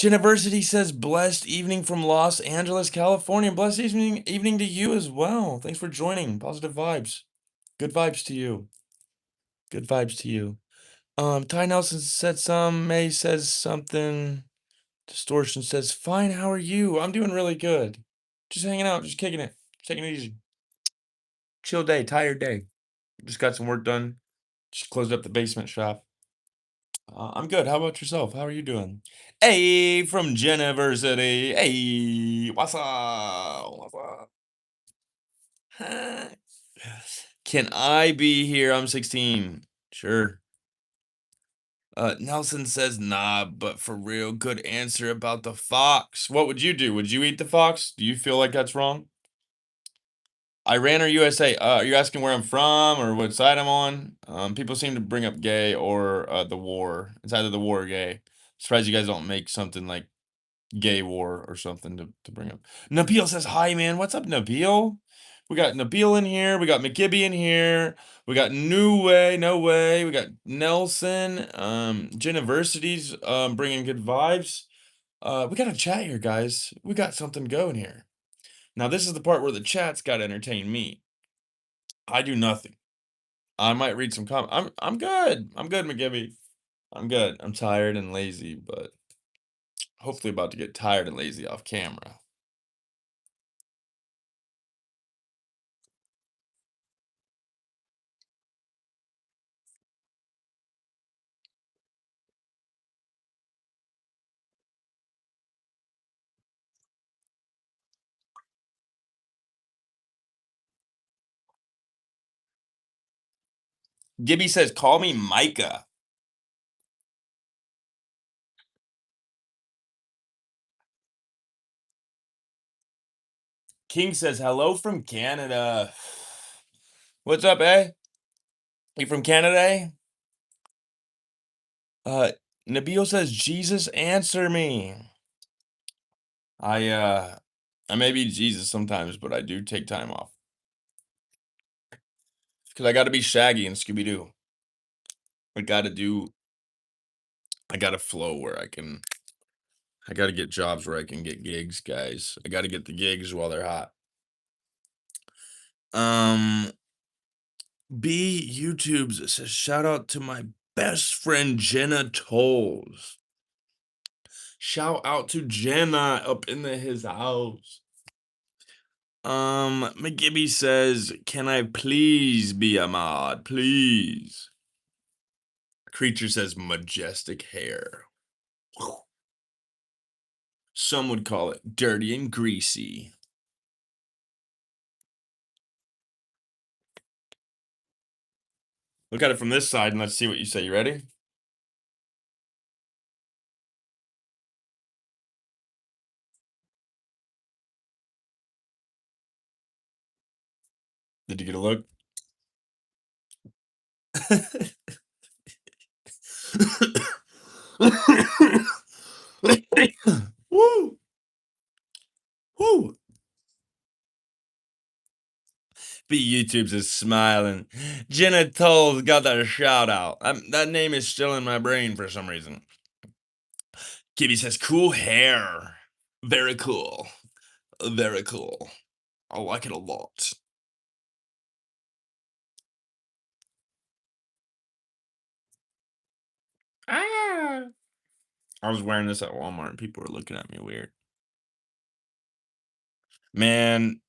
University says blessed evening from Los Angeles, California. Blessed evening to you as well. Thanks for joining. Positive vibes. Good vibes to you. Good vibes to you. Ty Nelson said some. May says something. Distortion says, fine, how are you? I'm doing really good. Just hanging out, just kicking it. Taking it easy. Chill day, tired day. Just got some work done. Just closed up the basement shop. I'm good. How about yourself? How are you doing? Hey, from University. Hey, what's up? What's up? Can I be here? I'm 16. Sure. Nelson says, nah, but for real, good answer about the fox. What would you do? Would you eat the fox? Do you feel like that's wrong? Iran or USA? Are you asking where I'm from or what side I'm on? People seem to bring up gay or the war. It's either the war or gay. Surprised you guys don't make something like gay war or something to bring up. Nabil says hi, man. What's up, Nabil? We got Nabil in here. We got McGibby in here. We got New Way, No Way. We got Nelson. University's bringing good vibes. We got a chat here, guys. We got something going here. Now, this is the part where the chat's got to entertain me. I do nothing. I might read some comments. I'm good. I'm good, McGibby. I'm good. I'm tired and lazy, but hopefully about to get tired and lazy off camera. Gibby says, call me Micah. King says, hello from Canada. What's up, eh? You from Canada, eh? Nabil says, Jesus, answer me. I may be Jesus sometimes, but I do take time off. Because I got to be Shaggy and Scooby-Doo. I got to flow where I got to get jobs where I can get gigs, guys. I got to get the gigs while they're hot. B YouTubes says, shout out to my best friend Jenna Tolls. Shout out to Jenna up in his house. McGibby says, can I please be a mod? Please. Creature says, majestic hair. Some would call it dirty and greasy. Look at it from this side and let's see what you say. You ready? Did you get a look? Woo! Woo! B YouTubes is smiling. Jenna Tolls got that shout out. That name is still in my brain for some reason. Gibby says, cool hair. Very cool. Very cool. I like it a lot. Ah. I was wearing this at Walmart and people were looking at me weird. Man,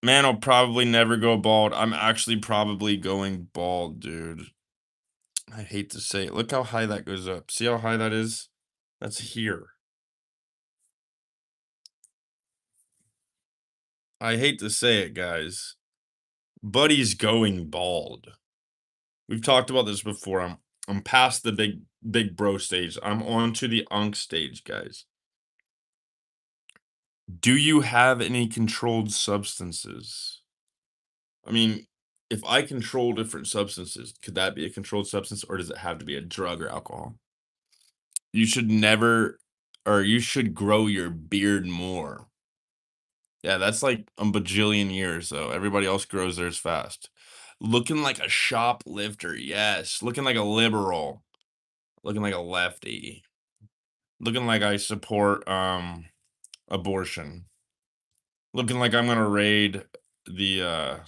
I'll probably never go bald. I'm actually probably going bald, dude. I hate to say it. Look how high that goes up. See how high that is? That's here. I hate to say it, guys. Buddy's going bald. We've talked about this before. I'm past the big bro stage. I'm on to the unk stage, guys. Do you have any controlled substances? I mean, if I control different substances, could that be a controlled substance or does it have to be a drug or alcohol? You should never, or you should grow your beard more. Yeah, that's like a bajillion years, though. Everybody else grows theirs fast. Looking like a shoplifter, yes. Looking like a liberal. Looking like a lefty. Looking like I support abortion. Looking like I'm gonna raid the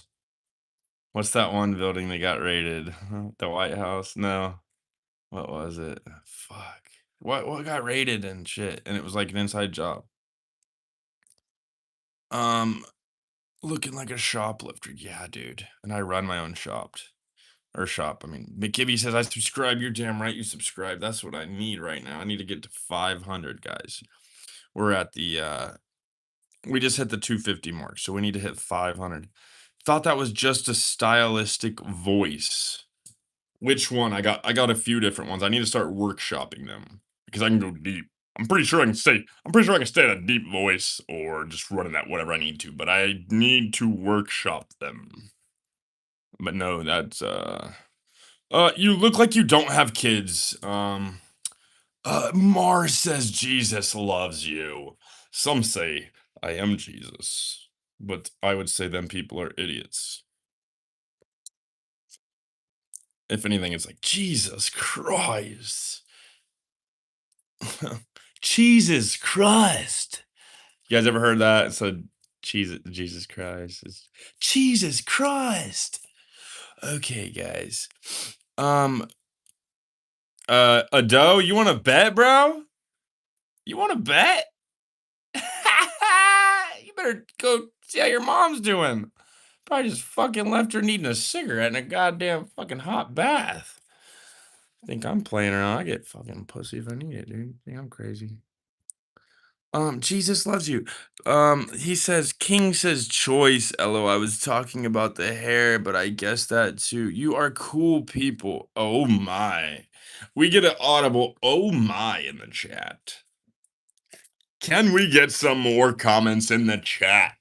what's that one building that got raided? The White House? No. What was it? Fuck. What got raided and shit? And it was like an inside job. Looking like a shoplifter. Yeah, dude. And I run my own shop. I mean, McKibby says, I subscribe. You're damn right you subscribe. That's what I need right now. I need to get to 500, guys. We're at the, we just hit the 250 mark, so we need to hit 500. Thought that was just a stylistic voice. Which one? I got a few different ones. I need to start workshopping them because I can go deep. I'm pretty sure I can stay at a deep voice or just running at whatever I need to, but I need to workshop them. But no, that's you look like you don't have kids. Mars says Jesus loves you. Some say I am Jesus, but I would say them people are idiots. If anything, it's like Jesus Christ. Jesus Christ. You guys ever heard that? So Jesus Christ. Jesus Christ. Okay, guys. Ado, you want to bet, bro? You want to bet? You better go see how your mom's doing. Probably just fucking left her needing a cigarette and a goddamn fucking hot bath. Think I'm playing around. I get fucking pussy if I need it, dude. Think I'm crazy. Jesus loves you. He says, King says choice. LO, I was talking about the hair, but I guess that too. You are cool people. Oh my. We get an audible oh my in the chat. Can we get some more comments in the chat?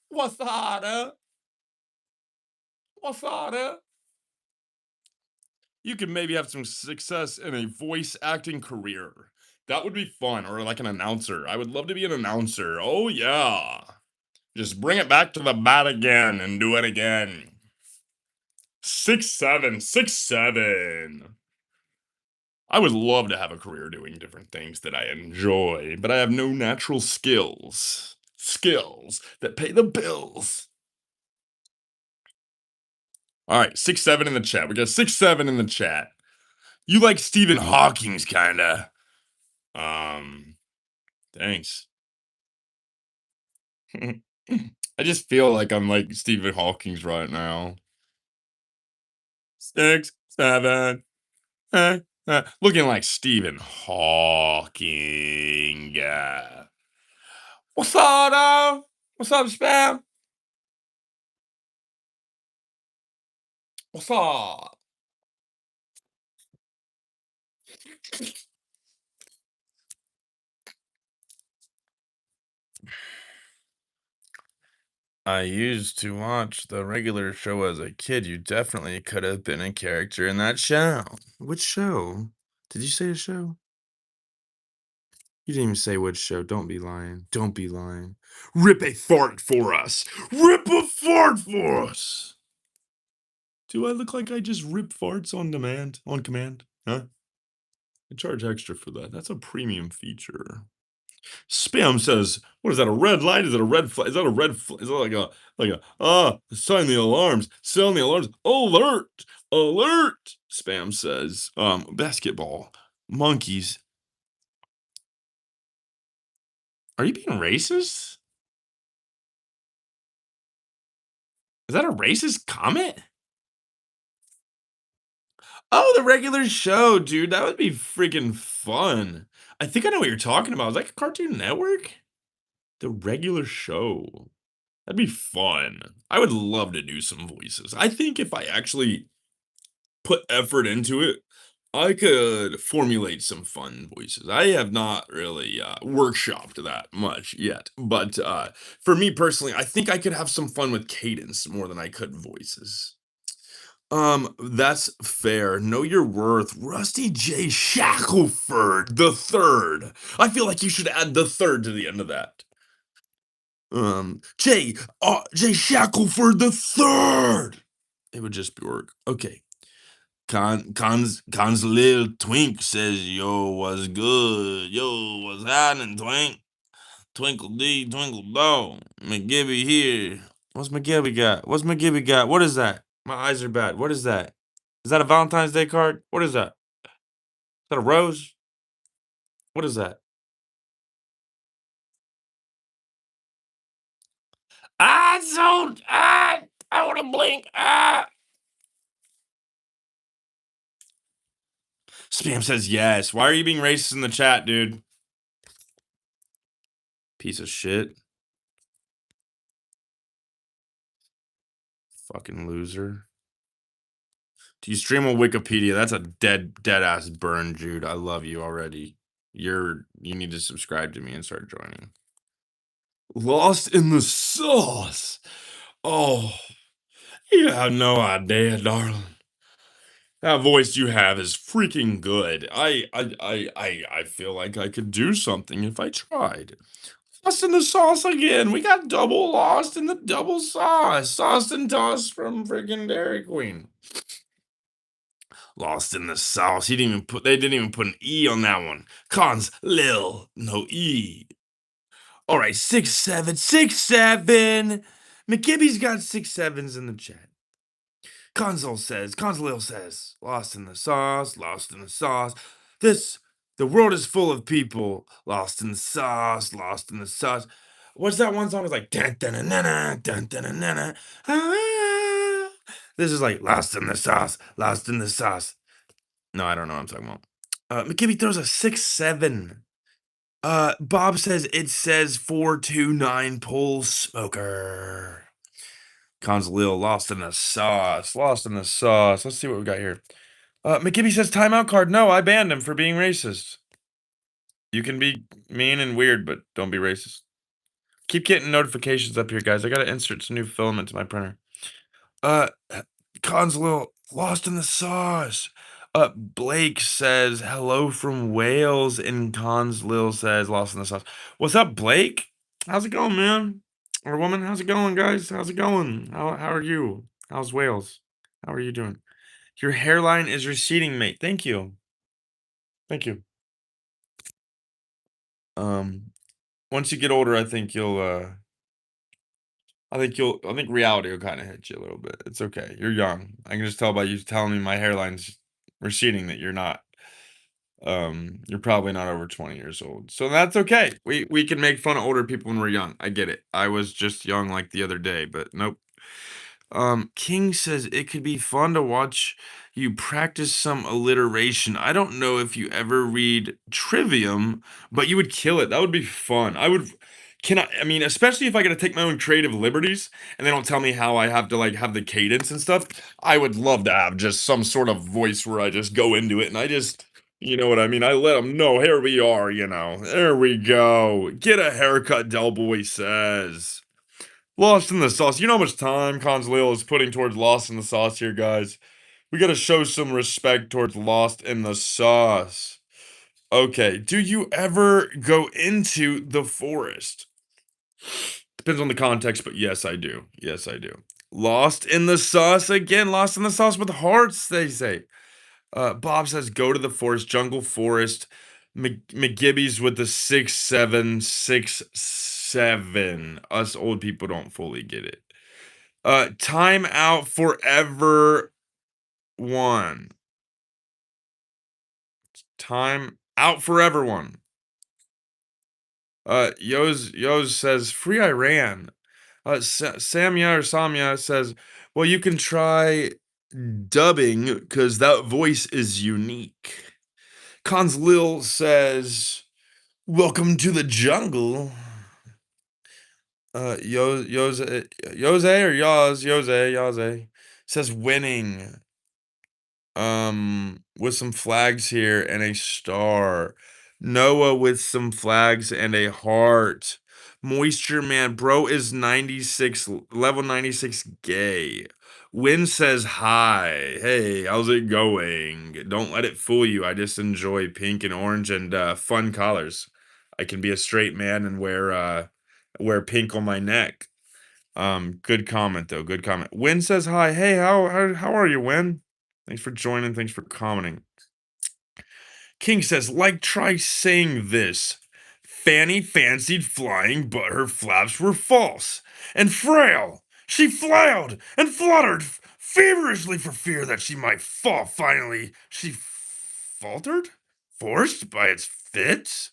What's up? What's up? You could maybe have some success in a voice acting career. That would be fun, or like an announcer. I would love to be an announcer. Oh yeah. Just bring it back to the bat again and do it again. 6'7", 6'7". I would love to have a career doing different things that I enjoy, but I have no natural skills. Skills that pay the bills. All right, 6'7" in the chat. We got 6'7" in the chat. You like Stephen Hawking's kinda. Thanks. I just feel like I'm like Stephen Hawking's right now. 6, 7. Looking like Stephen Hawking. What's up, What's up, Spam? What's up? I used to watch the regular show as a kid. You definitely could have been a character in that show. Which show? Did you say a show? You didn't even say which show. Don't be lying. Don't be lying. Rip a fart for us. Rip a fart for us. Do I look like I just rip farts on demand? On command? Huh? I charge extra for that. That's a premium feature. Spam says, what is that, a red light? Is it a red flag? Is that a red flag? Is that sign the alarms. Sound the alarms. Alert! Alert! Spam says, basketball. Monkeys. Are you being racist? Is that a racist comment? Oh, the regular show, dude. That would be freaking fun. I think I know what you're talking about. Is that Cartoon Network? The regular show. That'd be fun. I would love to do some voices. I think if I actually put effort into it, I could formulate some fun voices. I have not really workshopped that much yet, but for me personally, I think I could have some fun with cadence more than I could voices. That's fair. Know your worth. Rusty J. Shackelford the third. I feel like you should add the third to the end of that. J. Shackelford the third. It would just work. Okay. Con's Lil Twink says, yo, what's good? Yo, what's happening, Twink? Twinkle D, Twinkle Dog. McGibby here. What's McGibby got? What's McGibby got? What is that? My eyes are bad. What is that? Is that a Valentine's Day card? What is that? Is that a rose? What is that? I want to blink. Spam says yes. Why are you being racist in the chat, dude? Piece of shit. Fucking loser. Do you stream on Wikipedia? That's a dead ass burn, Jude. I love you already. You need to subscribe to me and start joining. Lost in the sauce. Oh, you have no idea, darling. That voice you have is freaking good. I feel like I could do something if I tried. Lost in the sauce again. We got double lost in the double sauce. Sauce and toss from freaking Dairy Queen. Lost in the sauce. They didn't even put an E on that one. Cons Lil. No E. All right, 6'7", 6'7". McKibby's got 6'7s in the chat. Consul says, lost in the sauce, lost in the sauce. The world is full of people, lost in the sauce, lost in the sauce. What's that one song? It's like dun dun dun dun dun dun dun. Ah. This is like lost in the sauce, lost in the sauce. No, I don't know what I'm talking about. McKibby throws a 6-7. Bob says it says 429 pull smoker. Consolil lost in the sauce. Lost in the sauce. Let's see what we got here. McKibby says timeout card. No, I banned him for being racist. You can be mean and weird, but don't be racist. Keep getting notifications up here, guys. I gotta insert some new filament to my printer. Consolil lost in the sauce. Blake says hello from Wales, and Consolil says lost in the sauce. What's up, Blake? How's it going, man? Or woman? How's it going, guys? How's it going? How are you? How's Wales? How are you doing? Your hairline is receding, mate. Thank you. Thank you. Once you get older, I think reality will kind of hit you a little bit. It's okay. You're young. I can just tell by you telling me my hairline's receding that you're not. You're probably not over 20 years old. So that's okay. We can make fun of older people when we're young. I get it. I was just young like the other day, but nope. King says it could be fun to watch you practice some alliteration. I don't know if you ever read Trivium, but you would kill it. That would be fun. I mean, especially if I got to take my own creative liberties and they don't tell me how I have to like have the cadence and stuff. I would love to have just some sort of voice where I just go into it and I just, you know what I mean? I let them know, here we are, there we go. Get a haircut, Del Boy says. Lost in the sauce. You know how much time Consolil is putting towards Lost in the Sauce here, guys. We gotta show some respect towards Lost in the Sauce. Okay, do you ever go into the forest? Depends on the context, but yes, I do. Yes, I do. Lost in the Sauce again. Lost in the Sauce with hearts, they say. Bob says go to the forest, jungle forest. McGibby's with the 6-7-6-7. Us old people don't fully get it. Time out forever one. Time out forever one. Yoz says free Iran. Samya says, well, you can try dubbing because that voice is unique. Conslil says, welcome to the jungle. Yose or Yose says winning. With some flags here and a star. Noah with some flags and a heart. Moisture Man, bro is 96, level 96 gay. Win says hi. Hey, how's it going? Don't let it fool you. I just enjoy pink and orange and fun colors. I can be a straight man and wear pink on my neck. Good comment though. Good comment. Win says hi. Hey, how are you, Win? Thanks for joining. Thanks for commenting. King says, try saying this. Fanny fancied flying, but her flaps were false and frail. She flailed and fluttered feverishly for fear that she might fall. Finally, she faltered, forced by its fits,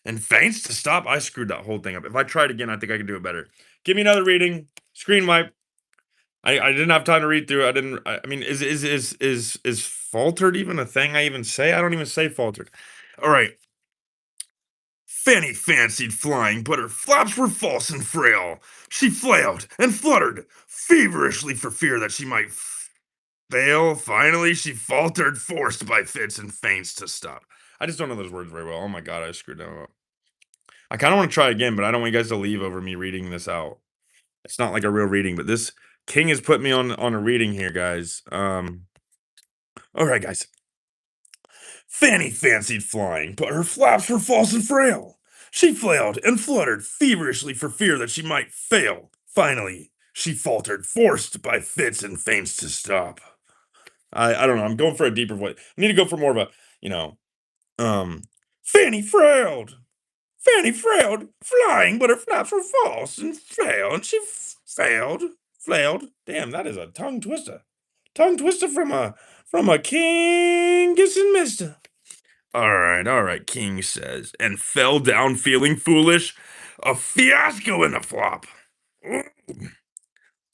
and feints to stop. I screwed that whole thing up. If I tried again, I think I can do it better. Give me another reading. Screen wipe. I didn't have time to read through. I mean, is faltered even a thing I even say? I don't even say faltered. All right. Fanny fancied flying, but her flaps were false and frail. She flailed and fluttered feverishly for fear that she might fail. Finally, she faltered, forced by fits and feints to stop. I just don't know those words very well. Oh my god, I screwed that up. I kind of want to try again, but I don't want you guys to leave over me reading this out. It's not like a real reading, but this King has put me on a reading here, guys. All right, guys. Fanny fancied flying, but her flaps were false and frail. She flailed and fluttered feverishly for fear that she might fail. Finally, she faltered, forced by fits and feints to stop. I don't know. I'm going for a deeper voice. I need to go for more of a, Fanny frailed. Fanny frailed, flying, but her flaps were false and failed, and she flailed. Damn, that is a tongue twister. Tongue twister from a king and mister. All right, King says, and fell down feeling foolish. A fiasco in the flop. Ooh.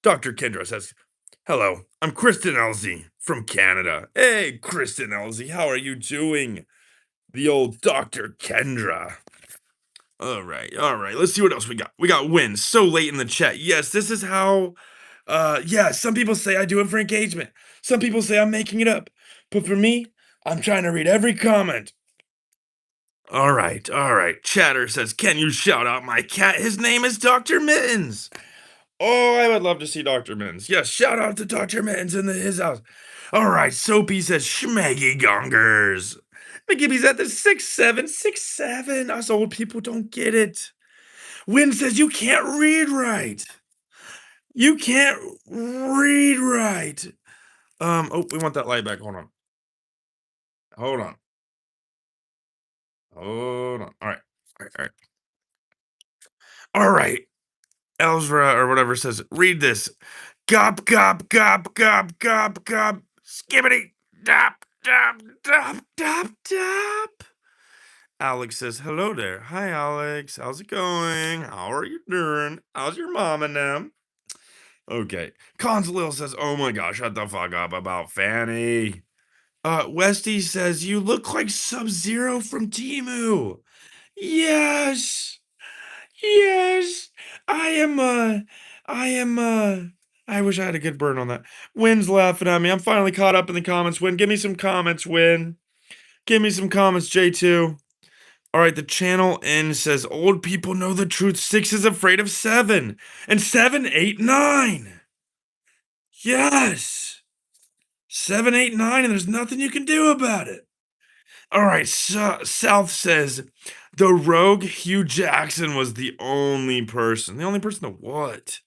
Dr. Kendra says, hello, I'm Kristen Elsie from Canada. Hey, Kristen Elsie, how are you doing? The old Dr. Kendra. All right, let's see what else we got. We got wins so late in the chat. Yes, this is how, some people say I do it for engagement. Some people say I'm making it up. But for me, I'm trying to read every comment. All right. Chatter says, can you shout out my cat? His name is Dr. Mittens. Oh, I would love to see Dr. Mittens. Yes, shout out to Dr. Mittens in his house. All right, Soapy says, schmeggy gongers. McGibby's at the 6'7", 6'7". Us old people don't get it. Win says, you can't read right. You can't read right. Oh, we want that light back. Hold on. All right. All right. Elzra or whatever says, read this. Gop, gop, gop, gop, gop, gop. Skibbity. Dop, dop, dop, dop, dop. Alex says, hello there. Hi, Alex. How's it going? How are you doing? How's your mom and them? Okay. Consolil says, oh my gosh, shut the fuck up about Fanny. Westy says, you look like Sub-Zero from Timu. Yes. Yes. I wish I had a good burn on that. Wynn's laughing at me. I'm finally caught up in the comments. Wynn, give me some comments, Wynn. Give me some comments, J2. All right, the channel N says, old people know the truth. 6 is afraid of 7. And 7, 8, 9. Yes. 7, 8, 9, and there's nothing you can do about it. All right, South says, the rogue Hugh Jackson was the only person. The only person to what?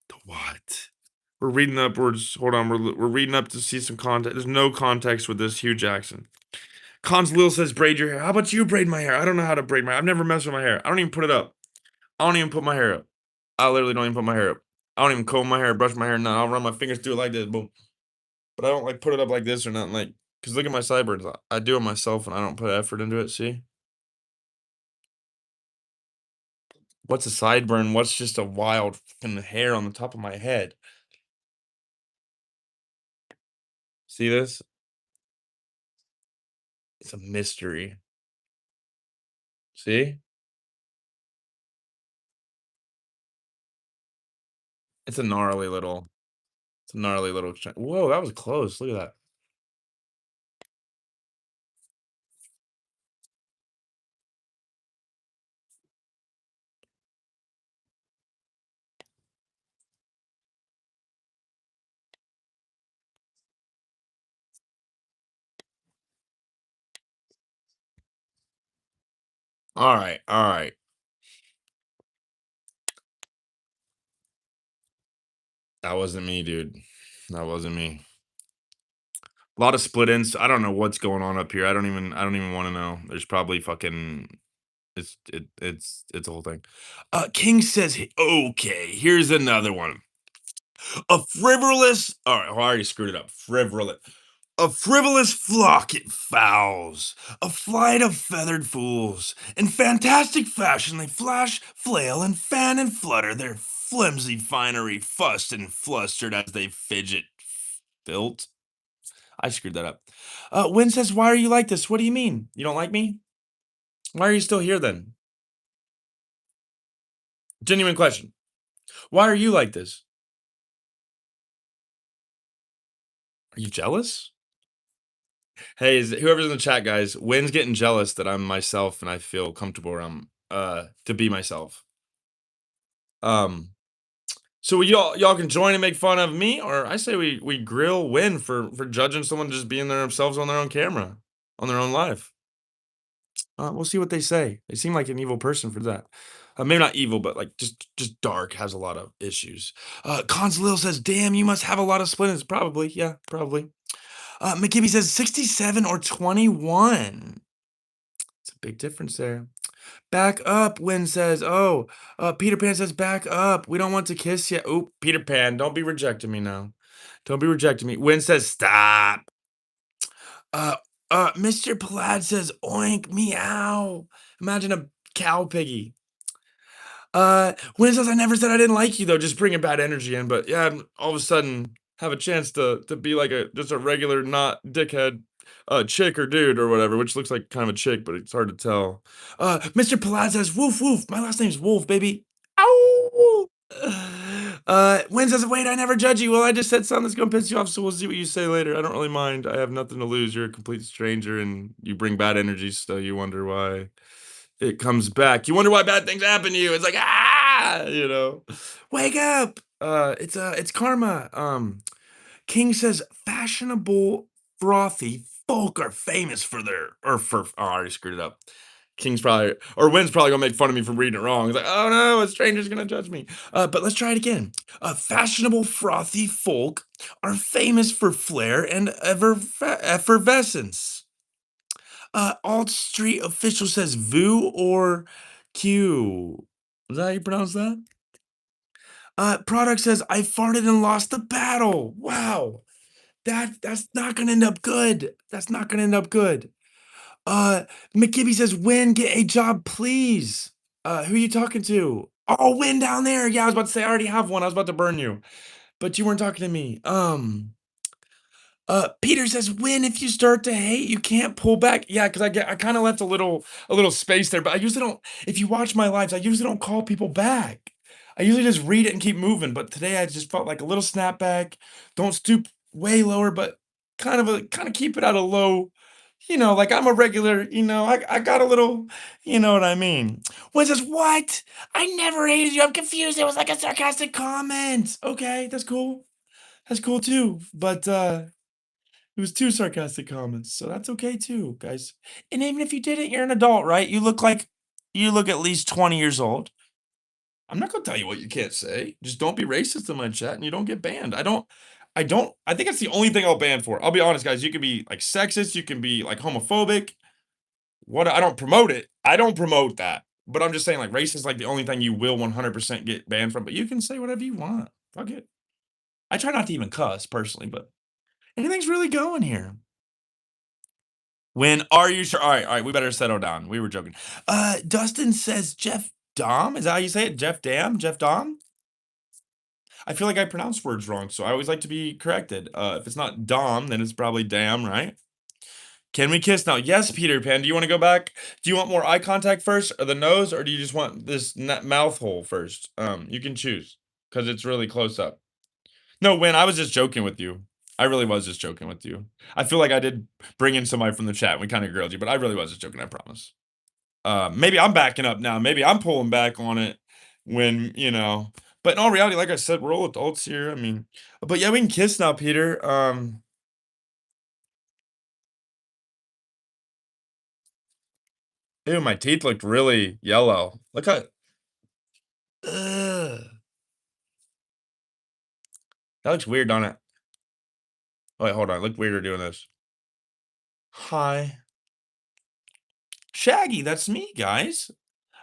The what? We're reading upwards. Hold on, we're reading up to see some context. There's no context with this Hugh Jackson. Cons Lil says, braid your hair. How about you braid my hair? I don't know how to braid my hair. I've never messed with my hair. I don't even put it up. I don't even put my hair up. I literally don't even put my hair up. I don't even comb my hair, brush my hair. No, I'll run my fingers through it like this, boom. But I don't like put it up like this or nothing like. Cause look at my sideburns. I do it myself and I don't put effort into it. See? What's a sideburn? What's just a wild fucking hair on the top of my head? See this? It's a mystery. See? It's a gnarly little. Whoa, that was close. Look at that. All right. That wasn't me, dude. That wasn't me. A lot of split ends. I don't know what's going on up here. I don't even want to know. There's probably fucking it's a whole thing. King says, okay, here's another one. A frivolous, all right, I already screwed it up. A frivolous flock it fouls, a flight of feathered fools. In fantastic fashion they flash, flail, and fan and flutter their flimsy finery, fussed and flustered as they fidget. Built? I screwed that up. Win says, why are you like this? What do you mean? You don't like me? Why are you still here then? Genuine question. Why are you like this? Are you jealous? Hey, whoever's in the chat, guys, Wynn's getting jealous that I'm myself and I feel comfortable around to be myself. So y'all can join and make fun of me, or I say we grill Wynn for judging someone just being themselves on their own camera, on their own live. We'll see what they say. They seem like an evil person for that. Maybe not evil, but like just dark, has a lot of issues. Consolil says, damn, you must have a lot of splinters. Probably, yeah, probably. McKibby says 67 or 21. It's a big difference there. Back up, Wynn says. Peter Pan says, back up. We don't want to kiss you. Oh, Peter Pan, don't be rejecting me now. Don't be rejecting me. Win says stop. Uh, Mr. Plaid says oink meow. Imagine a cow piggy. When it says I never said I didn't like you though, just bringing bad energy in. But yeah, all of a sudden have a chance to be like just a regular not dickhead chick or dude or whatever, which looks like kind of a chick, but it's hard to tell. Mr. Palaz says woof woof. My last name's Wolf, baby. Ow! Win says, wait, I never judge you. Well, I just said something that's gonna piss you off, so we'll see what you say later. I don't really mind. I have nothing to lose. You're a complete stranger and you bring bad energy, so you wonder why it comes back. You wonder why bad things happen to you. It's like, wake up. It's karma. King says fashionable frothy folk are famous for their I already screwed it up. King's probably or Wynn's probably gonna make fun of me for reading it wrong. He's like, oh no, a stranger's gonna judge me. But let's try it again. Fashionable frothy folk are famous for flair and effervescence. Alt Street official says Vu or Q. Is that how you pronounce that? Product says I farted and lost the battle. Wow. That's not gonna end up good. That's not gonna end up good. Uh McKibby says Win, get a job, please. Who are you talking to? Oh, Win down there. Yeah, I was about to say I already have one. I was about to burn you. But you weren't talking to me. Peter says, "Win if you start to hate, you can't pull back." Yeah, because I kind of left a little space there, but I usually don't. If you watch my lives, I usually don't call people back. I usually just read it and keep moving. But today I just felt like a little snapback. Don't stoop way lower, but kind of keep it at a low. Like I'm a regular. I got a little. You know what I mean? Win says, "What? I never hated you. I'm confused. It was like a sarcastic comment." Okay, that's cool. That's cool too. But it was 2 sarcastic comments, so that's okay too, guys. And even if you did it, you're an adult, right? You look at least 20 years old. I'm not gonna tell you what you can't say. Just don't be racist in my chat and you don't get banned. I think it's the only thing I'll ban for. I'll be honest, guys. You can be like sexist, you can be like homophobic. What I don't promote it. I don't promote that. But I'm just saying, like, race is like the only thing you will 100% get banned from. But you can say whatever you want. Fuck it. I try not to even cuss personally, but anything's really going here. When are you sure? All right, we better settle down. We were joking. Dustin says Jeff Dom. Is that how you say it? Jeff Dam? Jeff Dom? I feel like I pronounce words wrong, so I always like to be corrected. If it's not Dom, then it's probably Dam, right? Can we kiss now? Yes, Peter Pan. Do you want to go back? Do you want more eye contact first, or the nose, or do you just want this mouth hole first? You can choose because it's really close up. No, Win, I was just joking with you. I really was just joking with you. I feel like I did bring in somebody from the chat. We kind of grilled you, but I really was just joking, I promise. Maybe I'm backing up now. Maybe I'm pulling back on it when. But in all reality, like I said, we're all adults here. I mean, but yeah, we can kiss now, Peter. Ew, my teeth looked really yellow. Look how. Ugh. That looks weird on it. Oh, wait, hold on. It looked weirder doing this. Hi. Shaggy, that's me, guys.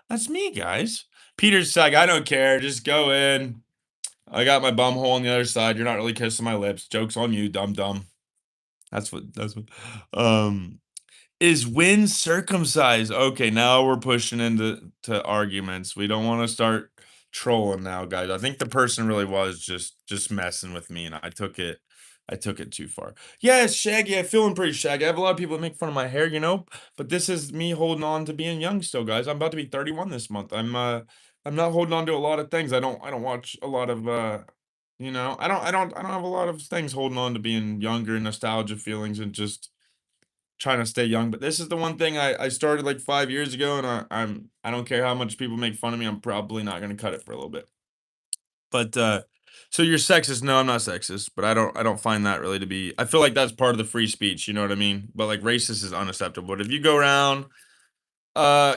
That's me, guys. Peter's like, I don't care. Just go in. I got my bum hole on the other side. You're not really kissing my lips. Joke's on you, dumb dumb. That's what is Win circumcised? Okay, now we're pushing into arguments. We don't want to start trolling now, guys. I think the person really was just messing with me, and I took it too far. Yeah, it's Shaggy. I'm feeling pretty shaggy. I have a lot of people that make fun of my hair, but this is me holding on to being young still, guys. I'm about to be 31 this month. I'm not holding on to a lot of things. I don't watch a lot of I don't have a lot of things holding on to being younger and nostalgia feelings and just trying to stay young. But this is the one thing I started like 5 years ago, and I don't care how much people make fun of me. I'm probably not gonna cut it for a little bit. But so you're sexist? No, I'm not sexist, but I don't find that really to be. I feel like that's part of the free speech. You know what I mean? But like racist is unacceptable. But if you go around uh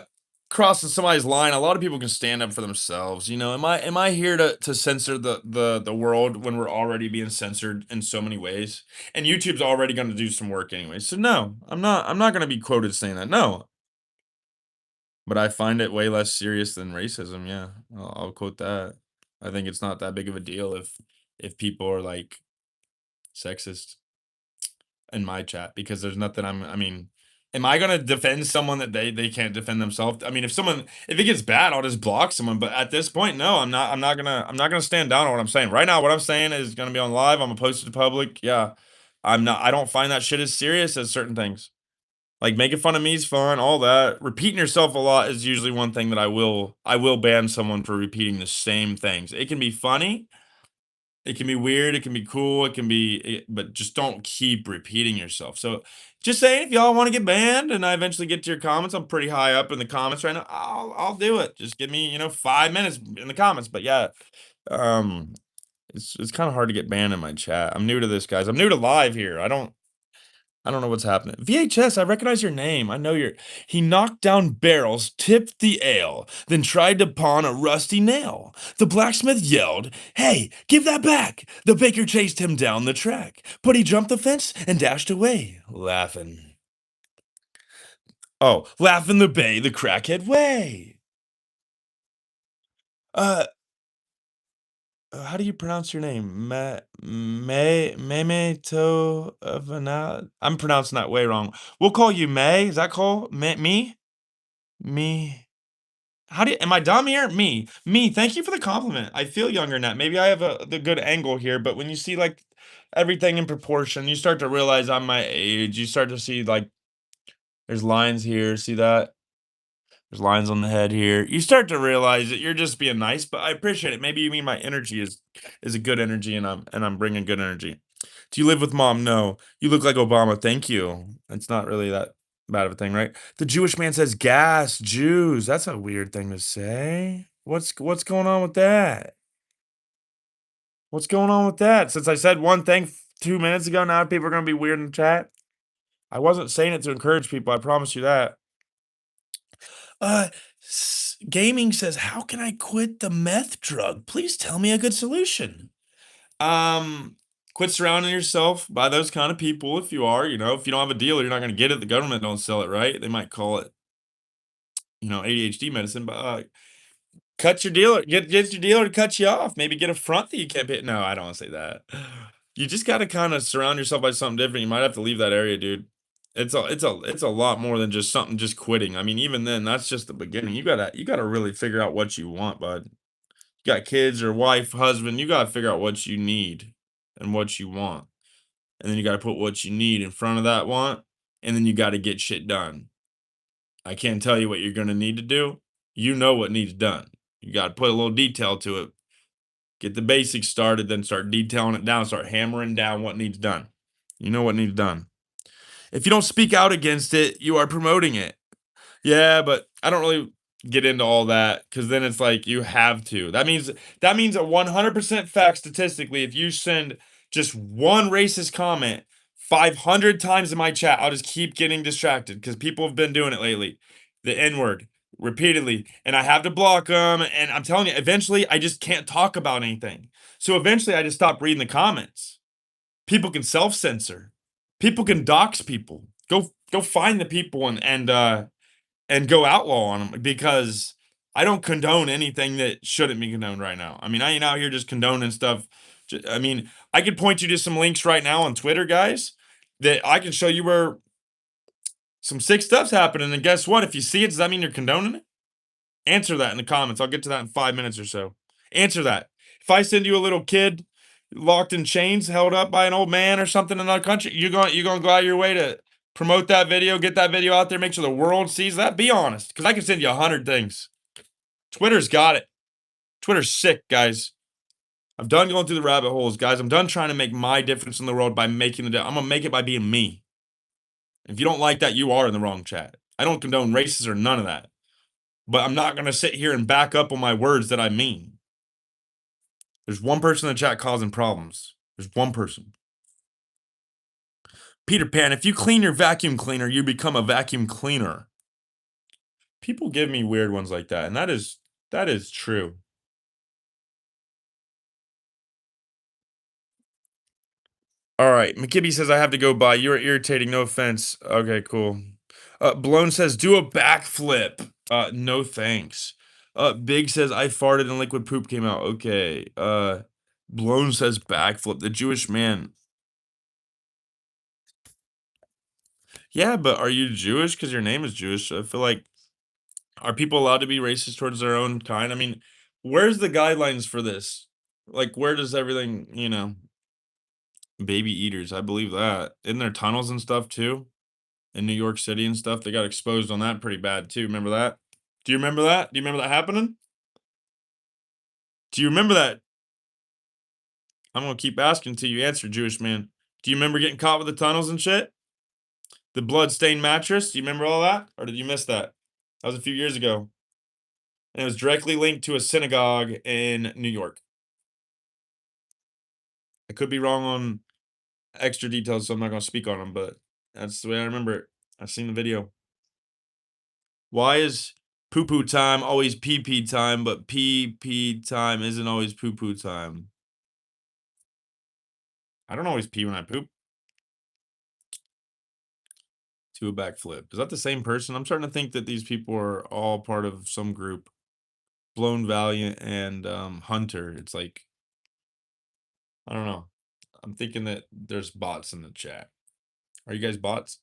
crossing somebody's line, a lot of people can stand up for themselves. Am I here to censor the world when we're already being censored in so many ways? And YouTube's already going to do some work anyway. So no, I'm not going to be quoted saying that. No. But I find it way less serious than racism. Yeah. I'll quote that. I think it's not that big of a deal if people are like sexist in my chat because there's nothing I mean, am I gonna defend someone that they can't defend themselves? I mean, if it gets bad, I'll just block someone. But at this point, no, I'm not gonna stand down on what I'm saying. Right now, what I'm saying is gonna be on live. I'm gonna post it to public. Yeah. I don't find that shit as serious as certain things. Like making fun of me is fun, all that. Repeating yourself a lot is usually one thing that I will ban someone for repeating the same things. It can be funny, it can be weird, it can be cool, but just don't keep repeating yourself. So just saying, if y'all want to get banned and I eventually get to your comments, I'm pretty high up in the comments right now. I'll do it. Just give me 5 minutes in the comments. But yeah, it's kind of hard to get banned in my chat. I'm new to this, guys. I'm new to live here. I don't know what's happening. VHS, I recognize your name. I know He knocked down barrels, tipped the ale, then tried to pawn a rusty nail. The blacksmith yelled, "Hey, give that back!" The baker chased him down the track, but he jumped the fence and dashed away, laughing. Oh, laugh in the bay, the crackhead way. How do you pronounce your name? Meme to Vanal. I'm pronouncing that way wrong. We'll call you May. Is that cool? Me? Am I dumb here? Me. Thank you for the compliment. I feel younger than that. Maybe I have the good angle here, but when you see like everything in proportion, you start to realize I'm my age. You start to see like there's lines here. See that? There's lines on the head here. You start to realize that you're just being nice, but I appreciate it. Maybe you mean my energy is a good energy and I'm bringing good energy. Do you live with mom? No. You look like Obama. Thank you. It's not really that bad of a thing, right? The Jewish man says gas, Jews. That's a weird thing to say. What's going on with that? What's going on with that? Since I said one thing 2 minutes ago, now people are going to be weird in the chat. I wasn't saying it to encourage people. I promise you that. Gaming says, "How can I quit the meth drug? Please tell me a good solution." Quit surrounding yourself by those kind of people. If you don't have a dealer, you're not going to get it. The government don't sell it, right? They might call it, ADHD medicine, but cut your dealer. Get your dealer to cut you off. Maybe get a front that you can't hit. No, I don't want to say that. You just got to kind of surround yourself by something different. You might have to leave that area, dude. It's a lot more than just something just quitting. I mean, even then, that's just the beginning. You gotta really figure out what you want, bud. You got kids or wife, husband. You gotta figure out what you need and what you want, and then you gotta put what you need in front of that want, and then you gotta get shit done. I can't tell you what you're gonna need to do. You know what needs done. You gotta put a little detail to it. Get the basics started, then start detailing it down. Start hammering down what needs done. You know what needs done. If you don't speak out against it, you are promoting it. Yeah, but I don't really get into all that because then it's like you have to. That means a 100% fact statistically. If you send just one racist comment 500 times in my chat, I'll just keep getting distracted because people have been doing it lately. The N word repeatedly, and I have to block them. And I'm telling you, eventually, I just can't talk about anything. So eventually, I just stop reading the comments. People can self censor. People can dox people. Go find the people and go outlaw on them because I don't condone anything that shouldn't be condoned right now. I mean, I ain't out here just condoning stuff. I mean, I could point you to some links right now on Twitter, guys, that I can show you where some sick stuff's happening. And guess what? If you see it, does that mean you're condoning it? Answer that in the comments. I'll get to that in 5 minutes or so. Answer that. If I send you a little kid locked in chains, held up by an old man or something in another country, you're gonna go out of your way to promote that video, get that video out there, make sure the world sees that. Be honest, because I can send you 100 things. Twitter's got it. Twitter's sick, guys. I'm done going through the rabbit holes, guys. I'm done trying to make my difference in the world by making I'm gonna make it by being me. If you don't like that, you are in the wrong chat. I don't condone races or none of that. But I'm not gonna sit here and back up on my words that I mean. There's one person in the chat causing problems. There's one person. Peter Pan, if you clean your vacuum cleaner, you become a vacuum cleaner. People give me weird ones like that, and that is true. All right, McKibby says I have to go by. You're irritating. No offense. Okay, cool. Blown says do a backflip. No thanks. Big says I farted and liquid poop came out. Okay. Blown says backflip. The Jewish man. Yeah, but are you Jewish? Because your name is Jewish. I feel like, are people allowed to be racist towards their own kind? I mean, where's the guidelines for this? Like, where does everything, baby eaters? I believe that. In their tunnels and stuff too, in New York City and stuff, they got exposed on that pretty bad too. Remember that? Do you remember that? Do you remember that happening? Do you remember that? I'm gonna keep asking until you answer, Jewish man. Do you remember getting caught with the tunnels and shit? The blood-stained mattress? Do you remember all that? Or did you miss that? That was a few years ago. And it was directly linked to a synagogue in New York. I could be wrong on extra details, so I'm not gonna speak on them, but that's the way I remember it. I've seen the video. Why is poo-poo time always pee-pee time, but pee-pee time isn't always poo-poo time? I don't always pee when I poop. To a backflip. Is that the same person? I'm starting to think that these people are all part of some group. Blown Valiant and Hunter. It's like, I don't know. I'm thinking that there's bots in the chat. Are you guys bots?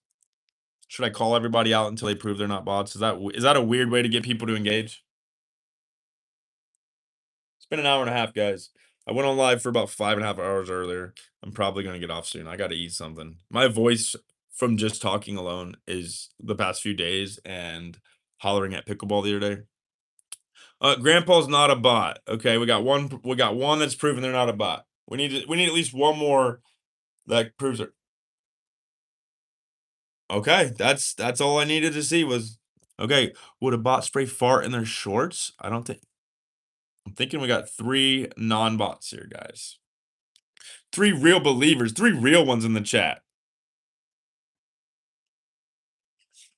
Should I call everybody out until they prove they're not bots? Is that a weird way to get people to engage? It's been an hour and a half, guys. I went on live for about 5.5 hours earlier. I'm probably gonna get off soon. I gotta eat something. My voice from just talking alone is the past few days and hollering at pickleball the other day. Grandpa's not a bot. Okay, we got one that's proven they're not a bot. We need at least one more that proves it. Okay, that's all I needed to see was okay. Would a bot spray fart in their shorts? I don't think. I'm thinking we got 3 non-bots here, guys. 3 real believers, 3 real ones in the chat.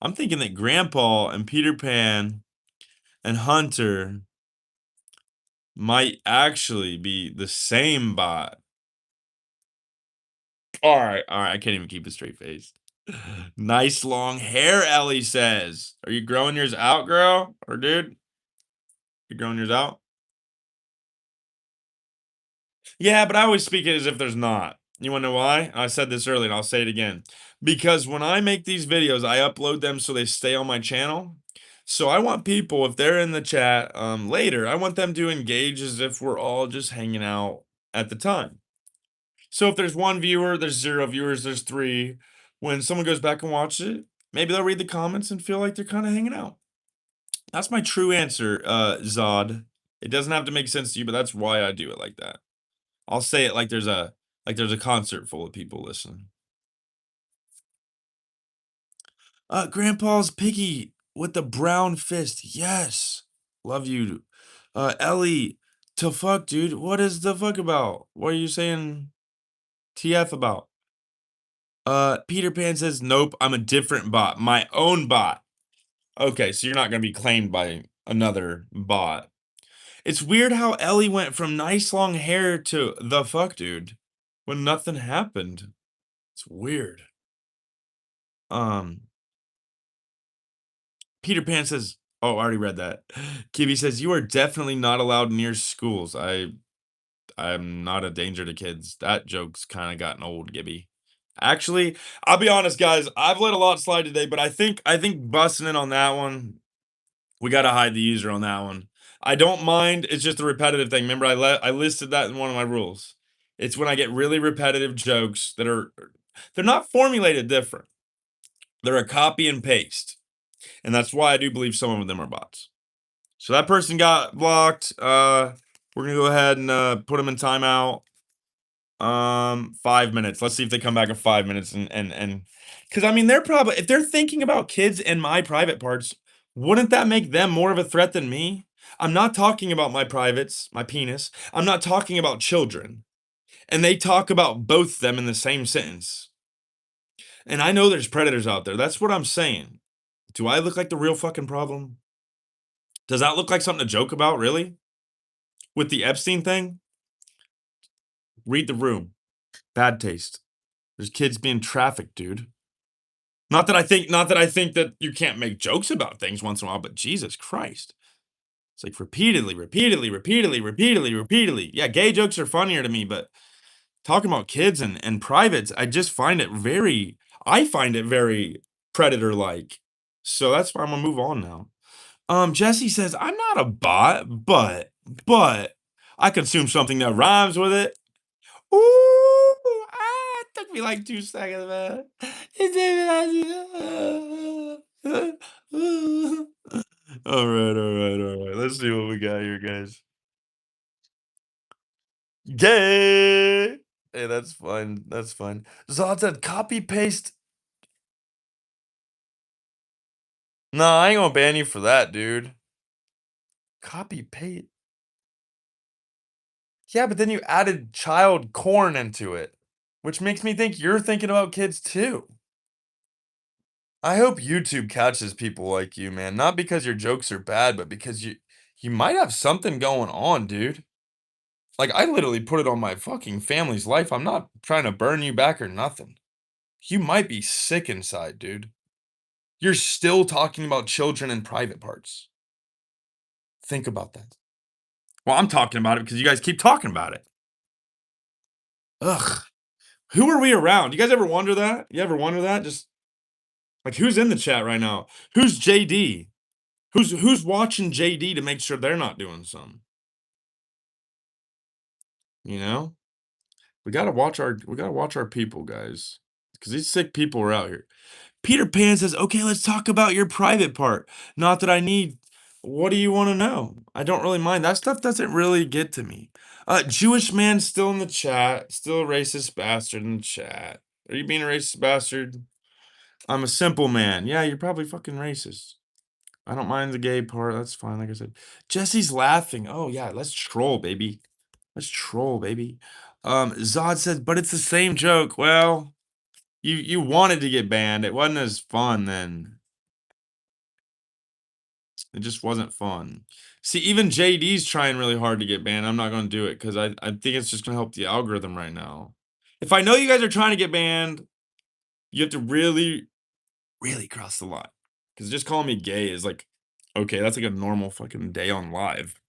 I'm thinking that Grandpa and Peter Pan and Hunter might actually be the same bot. All right, I can't even keep a straight face. Nice long hair, Ellie says. Are you growing yours out, girl? Or dude? You growing yours out? Yeah, but I always speak it as if there's not. You wanna know why? I said this earlier and I'll say it again. Because when I make these videos, I upload them so they stay on my channel. So I want people, if they're in the chat later, I want them to engage as if we're all just hanging out at the time. So if there's 1 viewer, there's 0 viewers, there's 3. When someone goes back and watches it, maybe they'll read the comments and feel like they're kind of hanging out. That's my true answer, Zod. It doesn't have to make sense to you, but that's why I do it like that. I'll say it like there's a concert full of people listening. Grandpa's piggy with the brown fist. Yes. Love you. Ellie, to fuck, dude. What is the fuck about? What are you saying TF about? Peter Pan says, nope, I'm a different bot. My own bot. Okay, so you're not gonna be claimed by another bot. It's weird how Ellie went from nice long hair to the fuck, dude, when nothing happened. It's weird. Peter Pan says, oh, I already read that. Kibby says, you are definitely not allowed near schools. I'm not a danger to kids. That joke's kind of gotten old, Gibby. Actually, I'll be honest, guys. I've let a lot slide today, but I think busting in on that one, we got to hide the user on that one. I don't mind. It's just a repetitive thing. Remember, I listed that in one of my rules. It's when I get really repetitive jokes that they're not formulated different. They're a copy and paste. And that's why I do believe some of them are bots. So that person got blocked. We're gonna go ahead and put them in timeout. 5 minutes. Let's see if they come back in 5 minutes and because I mean they're probably, if they're thinking about kids and my private parts, wouldn't that make them more of a threat than me? I'm not talking about my privates, my penis. I'm not talking about children. And they talk about both them in the same sentence. And I know there's predators out there. That's what I'm saying. Do I look like the real fucking problem? Does that look like something to joke about, really? With the Epstein thing? Read the room. Bad taste. There's kids being trafficked, dude. Not that I think that you can't make jokes about things once in a while, but Jesus Christ. It's like repeatedly. Yeah, gay jokes are funnier to me, but talking about kids and privates, I find it very predator-like. So that's why I'm gonna move on now. Jesse says, I'm not a bot, but I consume something that rhymes with it. Ooh, it took me like 2 seconds, man. All right. Let's see what we got here, guys. Gay. Hey, that's fun. That's fun. Zod said, copy paste. No, I ain't gonna ban you for that, dude. Copy paste. Yeah, but then you added child corn into it, which makes me think you're thinking about kids too. I hope YouTube catches people like you, man. Not because your jokes are bad, but because you might have something going on, dude. Like, I literally put it on my fucking family's life. I'm not trying to burn you back or nothing. You might be sick inside, dude. You're still talking about children in private parts. Think about that. Well, I'm talking about it because you guys keep talking about it. Ugh. Who are we around? You guys ever wonder that? You ever wonder that? Just like, who's in the chat right now? Who's JD? Who's watching JD to make sure they're not doing something? You know? We gotta watch our people, guys. Because these sick people are out here. Peter Pan says, okay, let's talk about your private part. Not that I need. What do you want to know? I don't really mind. That stuff doesn't really get to me. Jewish man still in the chat. Still a racist bastard in the chat. Are you being a racist bastard? I'm a simple man. Yeah, you're probably fucking racist. I don't mind the gay part. That's fine. Like I said, Jesse's laughing. Oh yeah, let's troll, baby. Let's troll, baby. Zod says, but it's the same joke. Well, you wanted to get banned. It wasn't as fun then. It just wasn't fun. See, even JD's trying really hard to get banned. I'm not going to do it because I think it's just going to help the algorithm right now. If I know you guys are trying to get banned, you have to really, really cross the line. Because just calling me gay is like, okay, that's like a normal fucking day on live.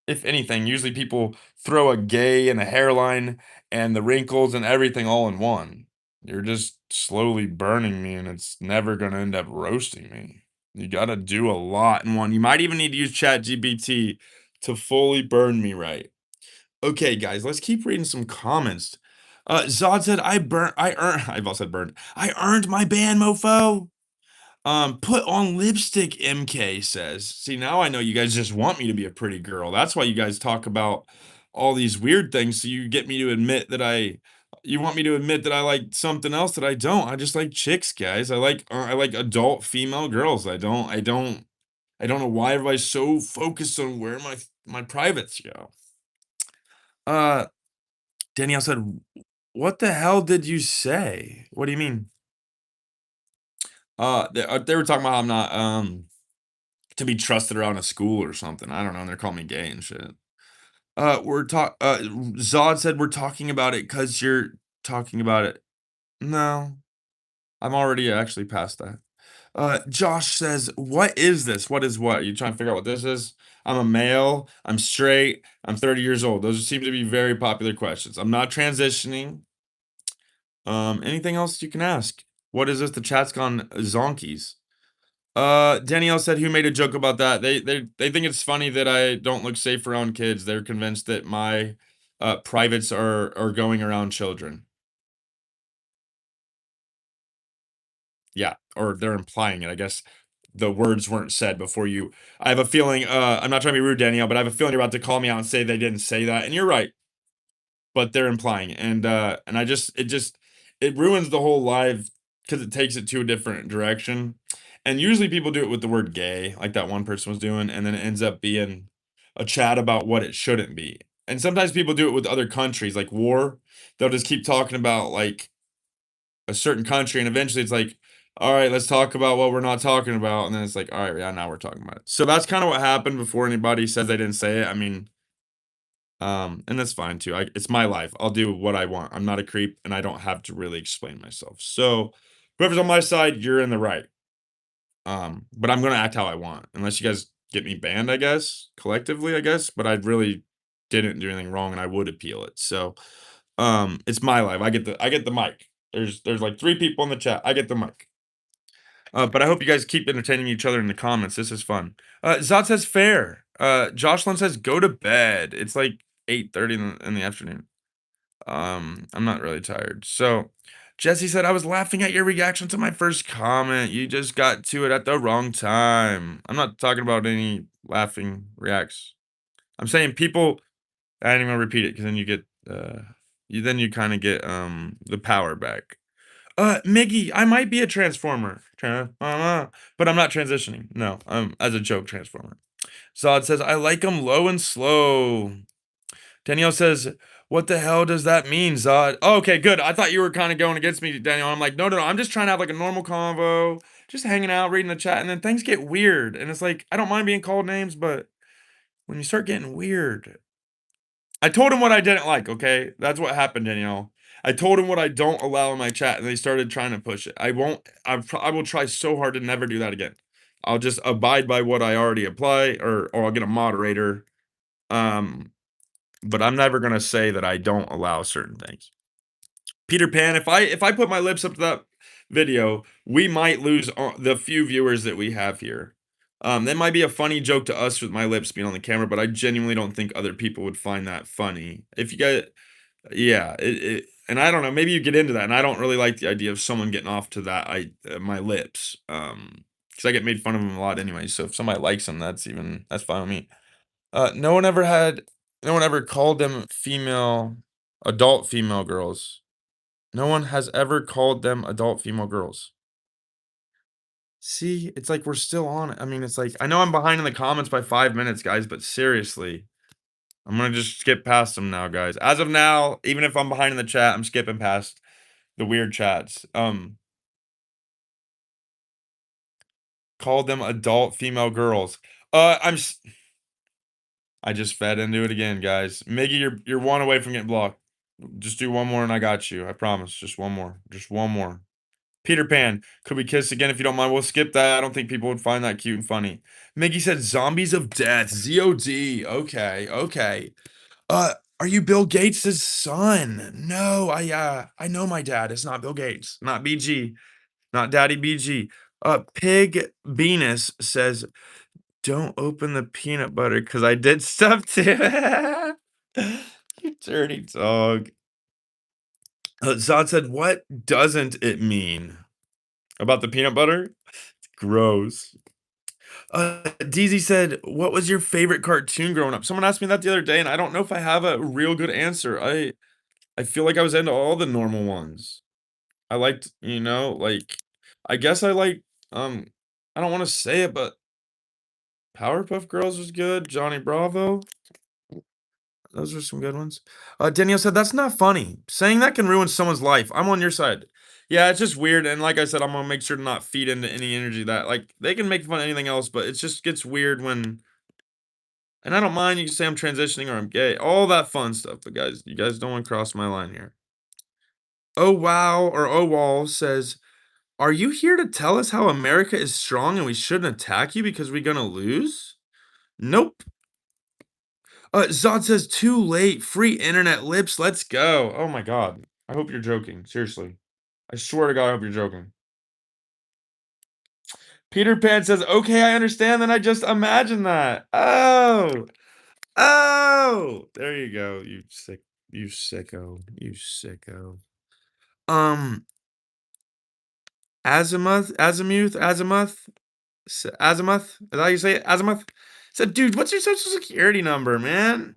If anything, usually people throw a gay and a hairline and the wrinkles and everything all in one. You're just slowly burning me and it's never going to end up roasting me. You got to do a lot in one. You might even need to use ChatGPT to fully burn me right. Okay, guys, let's keep reading some comments. Zod said, I've also said burned. I earned my ban, mofo. Put on lipstick, MK says. See, now I know you guys just want me to be a pretty girl. That's why you guys talk about all these weird things. So you get me to admit that you want me to admit that I like something else that I don't. I just like chicks, guys. I like adult female girls. I don't know why everybody's so focused on where my privates go. Danielle said, what the hell did you say? What do you mean? They were talking about how I'm not, to be trusted around a school or something. I don't know. And they're calling me gay and shit. Zod said we're talking about it because you're talking about it. No, I'm already actually past that. Josh says, what is this? What is what? Are you trying to figure out what this is? I'm a male. I'm straight. I'm 30 years old. Those seem to be very popular questions. I'm not transitioning. Anything else you can ask? What is this? The chat's gone zonkies. Danielle said, who made a joke about that? They think it's funny that I don't look safe around kids. They're convinced that my privates are going around children. Yeah, or they're implying it. I guess the words weren't said before you. I have a feeling, I'm not trying to be rude, Danielle, but I have a feeling you're about to call me out and say they didn't say that. And you're right. But they're implying it. And it ruins the whole live because it takes it to a different direction. And usually people do it with the word gay, like that one person was doing, and then it ends up being a chat about what it shouldn't be. And sometimes people do it with other countries, like war. They'll just keep talking about like a certain country, and eventually it's like, all right, let's talk about what we're not talking about. And then it's like, all right, yeah, now we're talking about it. So that's kind of what happened before anybody says they didn't say it. I mean, and that's fine too. It's my life. I'll do what I want. I'm not a creep, and I don't have to really explain myself. So, whoever's on my side, you're in the right. But I'm gonna act how I want, unless you guys get me banned, I guess, collectively, I guess. But I really didn't do anything wrong, and I would appeal it. So, it's my life. I get the mic. There's like 3 people in the chat. I get the mic. But I hope you guys keep entertaining each other in the comments. This is fun. Zod says fair. Jocelyn says go to bed. It's like 8:30 in the afternoon. I'm not really tired. So Jesse said I was laughing at your reaction to my first comment. You just got to it at the wrong time. I'm not talking about any laughing reacts. I'm saying people. I didn't even repeat it because then you get you kind of get the power back. Miggy, I might be a transformer. But I'm not transitioning. No, as a joke transformer. Zod says, I like them low and slow. Danielle says, what the hell does that mean, Zod? Oh, okay, good. I thought you were kind of going against me, Danielle. I'm like, no. I'm just trying to have like a normal convo, just hanging out, reading the chat, and then things get weird. And it's like, I don't mind being called names, but when you start getting weird, I told him what I didn't like, okay? That's what happened, Danielle. I told him what I don't allow in my chat, and they started trying to push it. I will try so hard to never do that again. I'll just abide by what I already apply, or I'll get a moderator. But I'm never gonna say that I don't allow certain things. Peter Pan, if I put my lips up to that video, we might lose the few viewers that we have here. That might be a funny joke to us with my lips being on the camera, but I genuinely don't think other people would find that funny. If you guys, yeah, and I don't know, maybe you get into that, and I don't really like the idea of someone getting off to that. My lips, because I get made fun of them a lot anyway. So if somebody likes them, that's fine with me. No one ever called them adult female girls. No one has ever called them adult female girls. See, it's like we're still on it. I mean, it's like I know I'm behind in the comments by 5 minutes, guys, but seriously, I'm gonna just skip past them now, guys. As of now, even if I'm behind in the chat, I'm skipping past the weird chats. Called them adult female girls. I just fed into it again, guys. Miggy, you're one away from getting blocked. Just do one more and I got you. I promise. Just one more. Just one more. Peter Pan, could we kiss again if you don't mind? We'll skip that. I don't think people would find that cute and funny. Miggy said zombies of death. ZOD. Okay. Are you Bill Gates' son? No, I know my dad. It's not Bill Gates. Not BG. Not Daddy BG. Pig Venus says, don't open the peanut butter because I did stuff to it. You dirty dog. Zod said, what doesn't it mean? About the peanut butter? Gross. DZ said, what was your favorite cartoon growing up? Someone asked me that the other day, and I don't know if I have a real good answer. I feel like I was into all the normal ones. I liked, like, I guess I like, I don't want to say it, but Powerpuff Girls was good. Johnny Bravo. Those are some good ones. Danielle said, that's not funny. Saying that can ruin someone's life. I'm on your side. Yeah, it's just weird. And like I said, I'm going to make sure to not feed into any energy that, like, they can make fun of anything else, but it just gets weird when. And I don't mind. You can say I'm transitioning or I'm gay. All that fun stuff. But guys, you guys don't want to cross my line here. Oh, wow. Or oh, wall says, are you here to tell us how America is strong and we shouldn't attack you because we're going to lose? Nope. Zod says, too late. Free internet lips. Let's go. Oh my God. I hope you're joking. Seriously. I swear to God, I hope you're joking. Peter Pan says, okay, I understand. Then I just imagine that. Oh. There you go. You sicko. Azimuth. Is that how you say it? Azimuth? Said, dude, what's your social security number, man?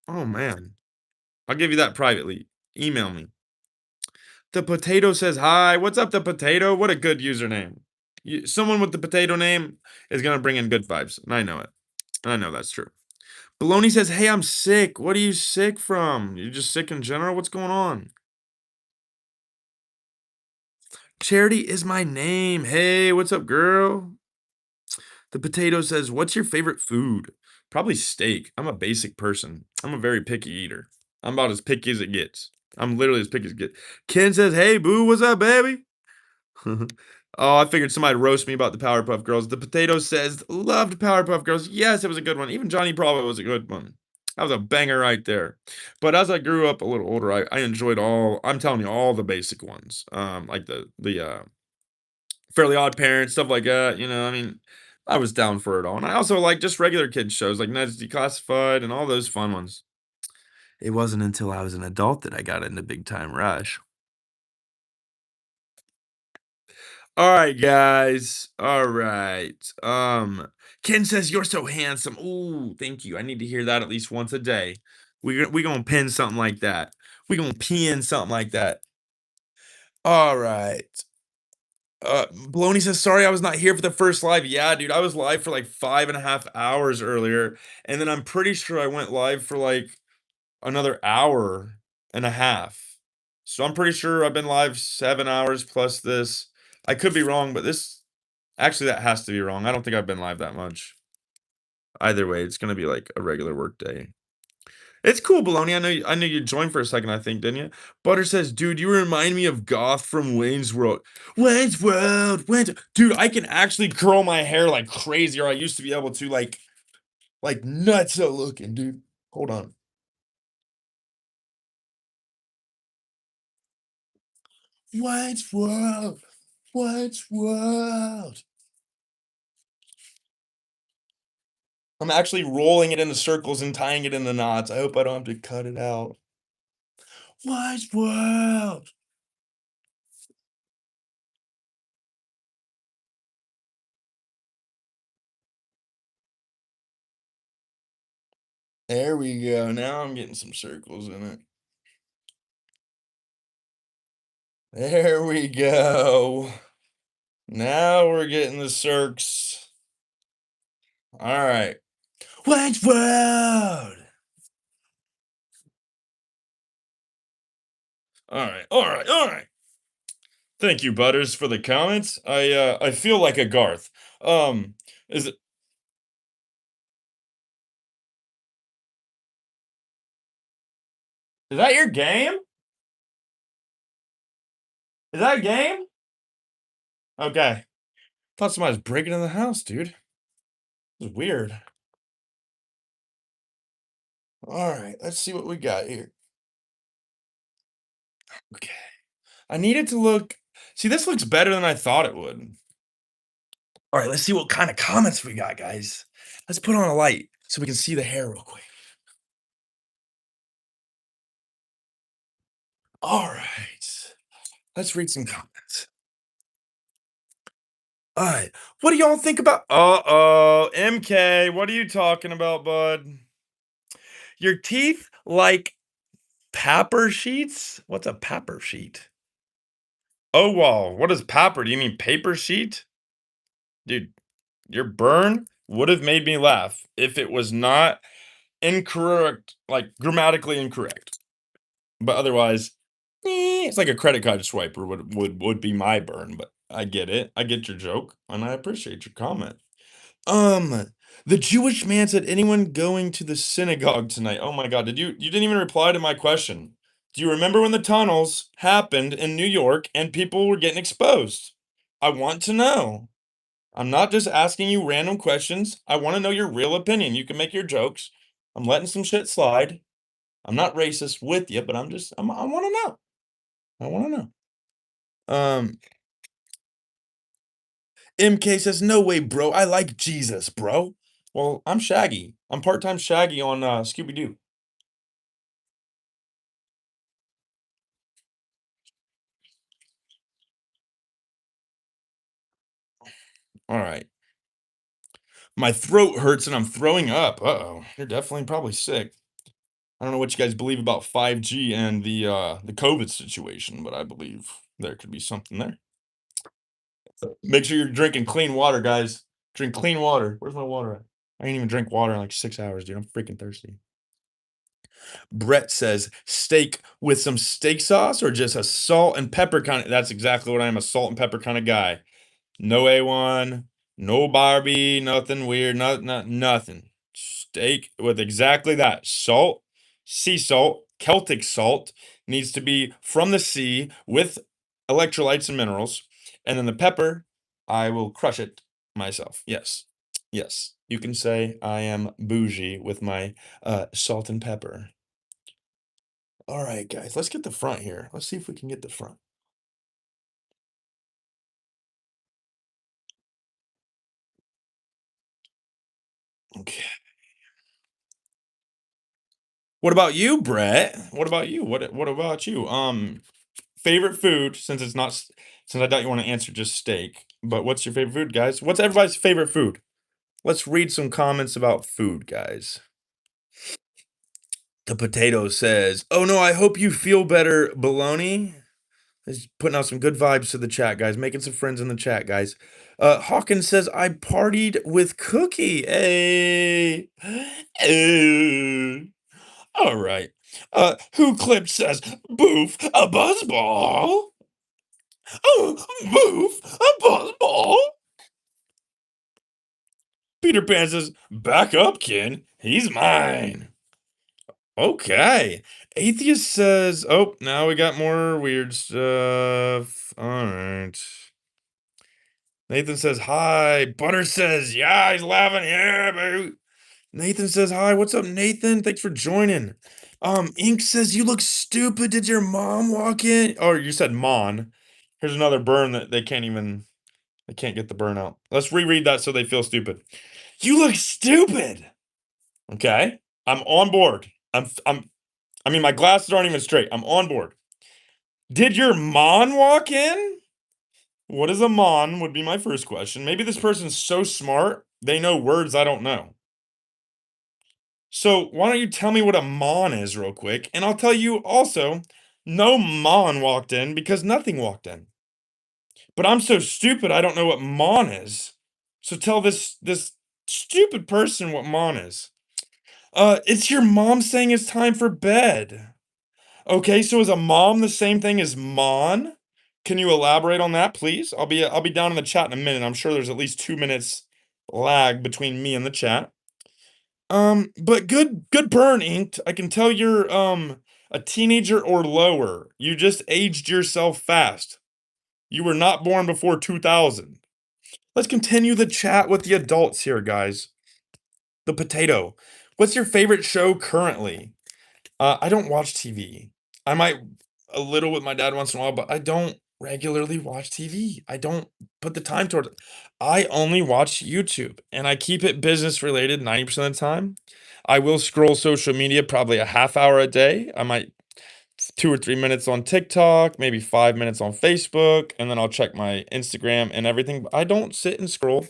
Oh, man. I'll give you that privately. Email me. The Potato says, hi. What's up, The Potato? What a good username. Someone with the potato name is going to bring in good vibes. And I know it. I know that's true. Baloney says, hey, I'm sick. What are you sick from? You're just sick in general? What's going on? Charity is my name. Hey, what's up, girl? The Potato says, what's your favorite food? Probably steak. I'm a basic person. I'm a very picky eater. I'm about as picky as it gets. I'm literally as picky as it gets. Ken says, hey, boo, what's up, baby? Oh, I figured somebody'd roast me about the Powerpuff Girls. The Potato says, loved Powerpuff Girls. Yes, it was a good one. Even Johnny Bravo was a good one. That was a banger right there. But as I grew up a little older, I enjoyed I'm telling you, all the basic ones. Like the Fairly Odd Parents, stuff like that. I mean, I was down for it all, and I also like just regular kids shows like Ned's Declassified and all those fun ones. It wasn't until I was an adult that I got into Big Time Rush. All right, guys. All right. Ken says you're so handsome. Ooh, thank you. I need to hear that at least once a day. We gonna pin something like that. We gonna pin something like that. All right. Baloney says, sorry, I was not here for the first live. Yeah, dude, I was live for like 5.5 hours earlier, and then I'm pretty sure I went live for like another hour and a half. So I'm pretty sure I've been live 7 hours plus this. I could be wrong, but this actually that has to be wrong. I don't think I've been live that much. Either way, it's gonna be like a regular work day. It's cool, Baloney. I know you joined for a second, I think, didn't you? Butter says, dude, you remind me of Goth from Wayne's World. Wayne's World, dude, I can actually curl my hair like crazy, or I used to be able to like nuts looking, dude. Hold on. Wayne's World, Wayne's World. I'm actually rolling it into circles and tying it into knots. I hope I don't have to cut it out. Wayne's World. There we go. Now I'm getting some circles in it. There we go. Now we're getting the circs. All right. Wayne's World. All right. All right. All right. Thank you, Butters, for the comments. I feel like a Garth. Is it is that your game? Is that a game? Okay. Thought somebody was breaking in the house, dude. This is weird. All right, let's see what we got here. Okay. I need it to look. See, this looks better than I thought it would. All right, let's see what kind of comments we got, guys. Let's put on a light so we can see the hair real quick. All right. Let's read some comments. All right. What do y'all think about? Uh-oh, MK, what are you talking about, bud? Your teeth like papper sheets? What's a papper sheet? Oh, wow. What is papper? Do you mean paper sheet? Dude, your burn would have made me laugh if it was not incorrect, like grammatically incorrect. But otherwise, it's like a credit card swiper would be my burn, but I get it. I get your joke, and I appreciate your comment. The Jewish man said, anyone going to the synagogue tonight? Oh my God, you didn't even reply to my question. Do you remember when the tunnels happened in New York and people were getting exposed? I want to know. I'm not just asking you random questions. I want to know your real opinion. You can make your jokes. I'm letting some shit slide. I'm not racist with you, but I want to know. I want to know. MK says, no way, bro. I like Jesus, bro. Well, I'm Shaggy. I'm part-time Shaggy on Scooby-Doo. All right. My throat hurts and I'm throwing up. Uh-oh. You're definitely probably sick. I don't know what you guys believe about 5G and the COVID situation, but I believe there could be something there. Make sure you're drinking clean water, guys. Drink clean water. Where's my water at? I ain't even drink water in like 6 hours, dude. I'm freaking thirsty. Brett says steak with some steak sauce or just a salt and pepper kind of. That's exactly what I am, a salt and pepper kind of guy. No A1, no Barbie, nothing weird, nothing. Steak with exactly that. Salt, sea salt, Celtic salt needs to be from the sea with electrolytes and minerals. And then the pepper, I will crush it myself. Yes. Yes. You can say I am bougie with my salt and pepper. All right, guys, let's get the front here. Let's see if we can get the front. Okay. What about you, Brett? What about you? What about you? Favorite food, since it's not since I doubt you want to answer just steak, but what's your favorite food, guys? What's everybody's favorite food? Let's read some comments about food, guys. The potato says, "Oh no, I hope you feel better, baloney." He's putting out some good vibes to the chat, guys. Making some friends in the chat, guys. Hawkins says, "I partied with Cookie." Hey. All right. Who clipped says, "Boof, a buzzball." Oh, boof, a buzzball. Peter Pan says, "Back up, Ken. He's mine." Okay. Atheist says, "Oh, now we got more weird stuff." All right. Nathan says, "Hi." Butter says, "Yeah, he's laughing. Yeah, baby." Nathan says, "Hi. What's up, Nathan? Thanks for joining." Ink says, "You look stupid. Did your mom walk in?" Or you said Mon. Here's another burn that they can't get the burn out. Let's reread that so they feel stupid. You look stupid. Okay. I'm on board. I mean, my glasses aren't even straight. I'm on board. Did your Mon walk in? What is a Mon would be my first question. Maybe this person's so smart, they know words I don't know. So why don't you tell me what a Mon is real quick? And I'll tell you also, no Mon walked in because nothing walked in. But I'm so stupid I don't know what Mon is. So tell this stupid person what Mon is. It's your mom saying it's time for bed. Okay, so is a mom the same thing as Mon? Can you elaborate on that, please? I'll be down in the chat in a minute. I'm sure there's at least 2 minutes lag between me and the chat. But good burn, Inked. I can tell you're a teenager or lower. You just aged yourself fast. You were not born before 2000. Let's continue the chat with the adults here, guys. The potato. What's your favorite show currently? I don't watch TV. I might a little with my dad once in a while, but I don't regularly watch TV. I don't put the time towards it. I only watch YouTube and I keep it business related 90% of the time. I will scroll social media probably a half hour a day. I might 2 or 3 minutes on TikTok, maybe 5 minutes on Facebook, and then I'll check my Instagram and everything. But I don't sit and scroll,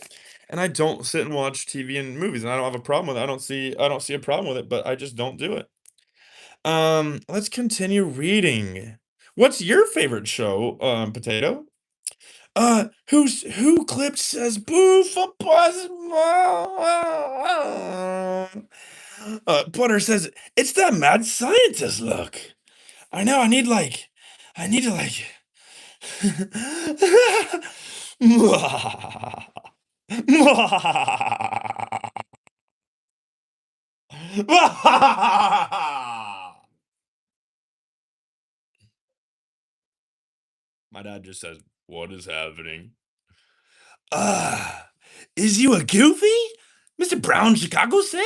and I don't sit and watch TV and movies, and I don't have a problem with it. I don't see a problem with it, but I just don't do it. Let's continue reading. What's your favorite show, Potato? Who clipped says boo for buzz? Butter says it's that mad scientist look. I know. I need to like. My dad just says, "What is happening?" Uh, is you a goofy? Mr. Brown Chicago said?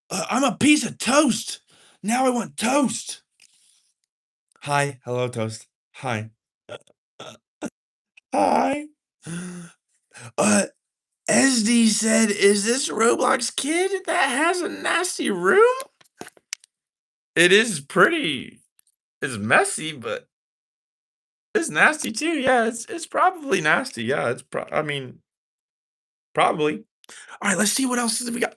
I'm a piece of toast. Now I want toast. Hi. Hello, toast. Hi. Hi. Uh, SD said, "Is this Roblox kid that has a nasty room?" It is pretty. It's messy, but it's nasty too. Yeah, it's probably nasty. Yeah, I mean, probably. All right, let's see what else we got.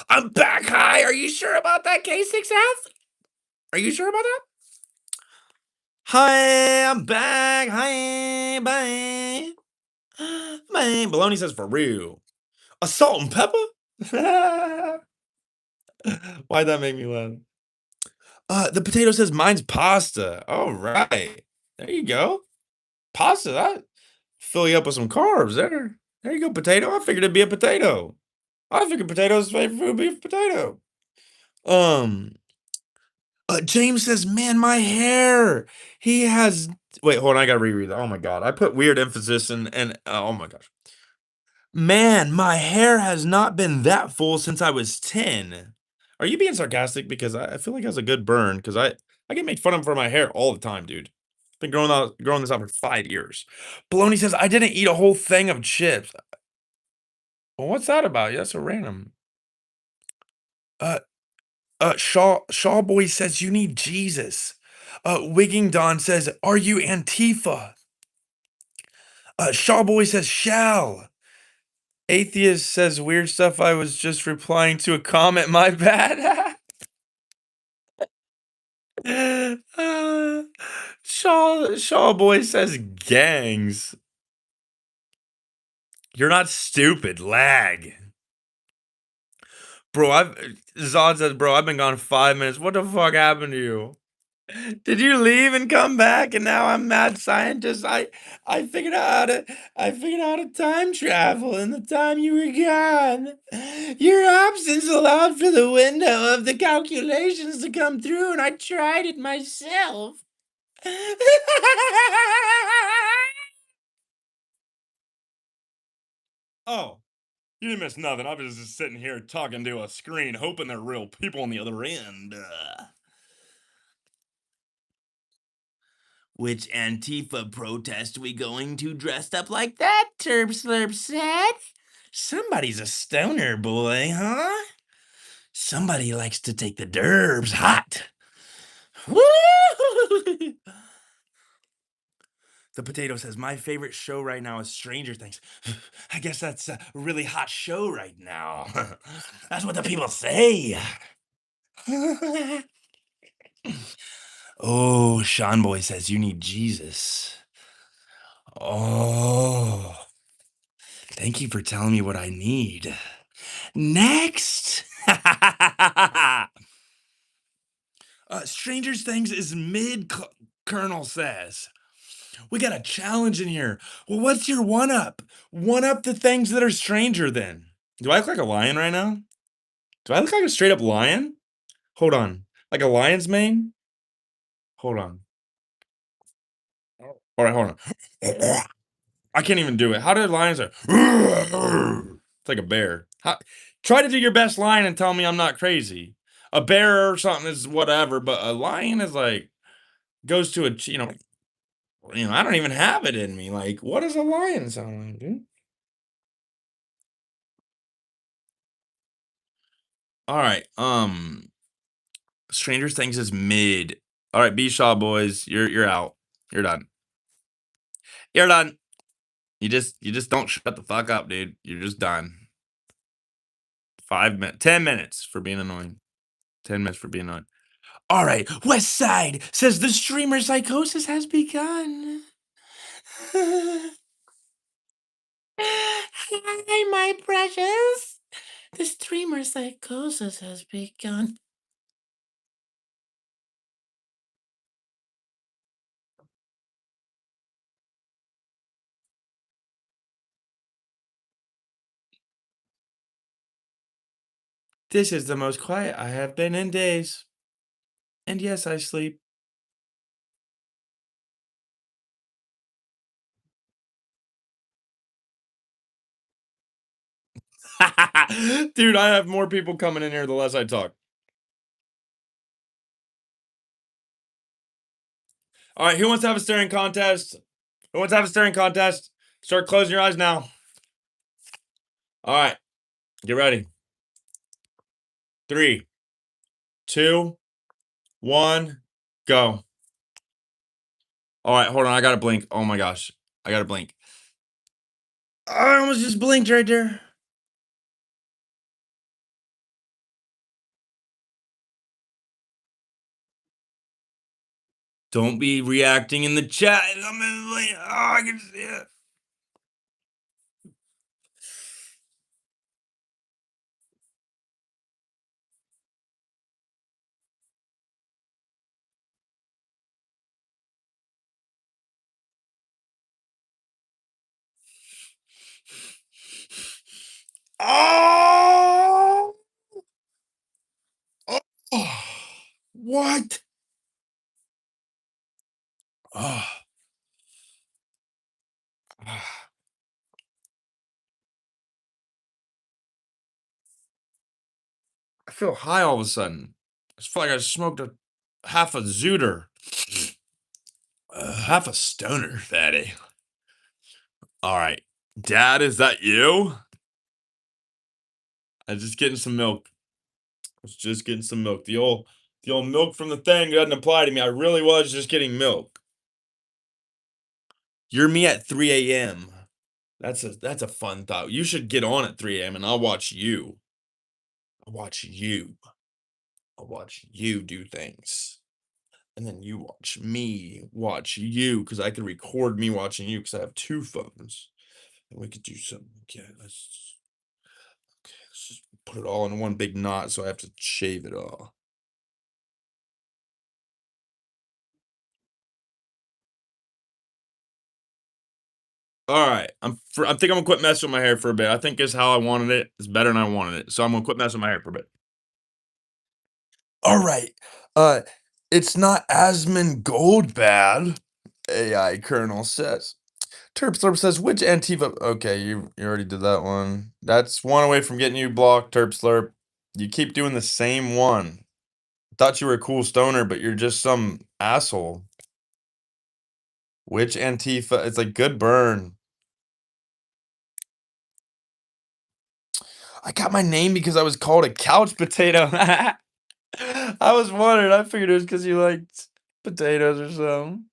I'm back high. Are you sure about that, K6F? Are you sure about that? Hi, I'm back. Hi, bye. Man, Baloney says for real. A salt and pepper? Why'd that make me laugh? The potato says mine's pasta. All right. There you go. Pasta, that fill you up with some carbs there. There you go, potato. I figured it'd be a potato. I figured potatoes' favorite food would be a potato. Um, James says, "Man, my hair." He has. Wait, hold on. I gotta reread that. Oh my god, I put weird emphasis and oh my gosh. Man, my hair has not been that full since I was 10. Are you being sarcastic? Because I feel like it has a good burn. Because I get made fun of for my hair all the time, dude. Been growing this out for 5 years. Baloney says I didn't eat a whole thing of chips. Well, what's that about? That's so random. Uh, Shaw Boy says you need Jesus. Wigging Don says, are you Antifa? Shaw Boy says shall. Atheist says weird stuff. I was just replying to a comment. My bad. Shaw Boy says gangs. You're not stupid. Lag. Bro, Zod says, bro, I've been gone 5 minutes. What the fuck happened to you? Did you leave and come back and now I'm mad scientist? I figured out I figured out how to time travel in the time you were gone. Your absence allowed for the window of the calculations to come through and I tried it myself. Oh, you didn't miss nothing. I was just sitting here talking to a screen, hoping there are real people on the other end. Which Antifa protest we going to dressed up like that? Terp Slurp said. Somebody's a stoner boy, huh? Somebody likes to take the derbs hot. Woo! The potato says, my favorite show right now is Stranger Things. I guess that's a really hot show right now. That's what the people say. Oh, Sean Boy says, you need Jesus. Oh, thank you for telling me what I need. Next. Stranger Things is mid, Colonel says. We got a challenge in here. Well, what's your one up? One up the things that are stranger then. Do I look like a lion right now? Do I look like a straight up lion? Hold on. Like a lion's mane? Hold on. All right, hold on. I can't even do it. How do lions are? It's like a bear. Try to do your best lion and tell me I'm not crazy. A bear or something is whatever, but a lion is like goes to I don't even have it in me. Like, what does a lion sound like, dude? All right. Stranger Things is mid. All right, B Shaw boys, you're out. You're done. You're done. You just don't shut the fuck up, dude. You're just done. 5 minutes, 10 minutes for being annoying. 10 minutes for being annoying. All right, West Side says the streamer psychosis has begun. Hi, my precious. The streamer psychosis has begun. This is the most quiet I have been in days. And yes, I sleep. Dude, I have more people coming in here the less I talk. All right, who wants to have a staring contest? Who wants to have a staring contest? Start closing your eyes now. All right, get ready. 3, 2, 1, go. All right, hold on. I gotta blink. Oh my gosh, I gotta blink. I almost just blinked right there. Don't be reacting in the chat. I can see it. Oh! Oh! What? Oh. feel high all of a sudden. I just feel like I smoked half a zooter. Half a stoner, fatty. All right. Dad, is that you? I was just getting some milk. The old milk from the thing doesn't apply to me. I really was just getting milk. You're me at 3 a.m. That's a fun thought. You should get on at 3 a.m. and I'll watch you. I'll watch you do things. And then you watch you, because I can record me watching you because I have two phones. And we could do something. Okay, let's just put it all in one big knot so I have to shave it all. All right, I think I'm gonna quit messing with my hair for a bit. I think it's how I wanted it. It's better than I wanted it. So I'm gonna quit messing with my hair for a bit. All right. Uh, it's not Asmongold bad, AI Colonel says. Terpslurp says, which Antifa? Okay, you already did that one. That's one away from getting you blocked, Terpslurp. You keep doing the same one. Thought you were a cool stoner, but you're just some asshole. Which Antifa? It's like good burn. I got my name because I was called a couch potato. I was wondering. I figured it was because you liked potatoes or something.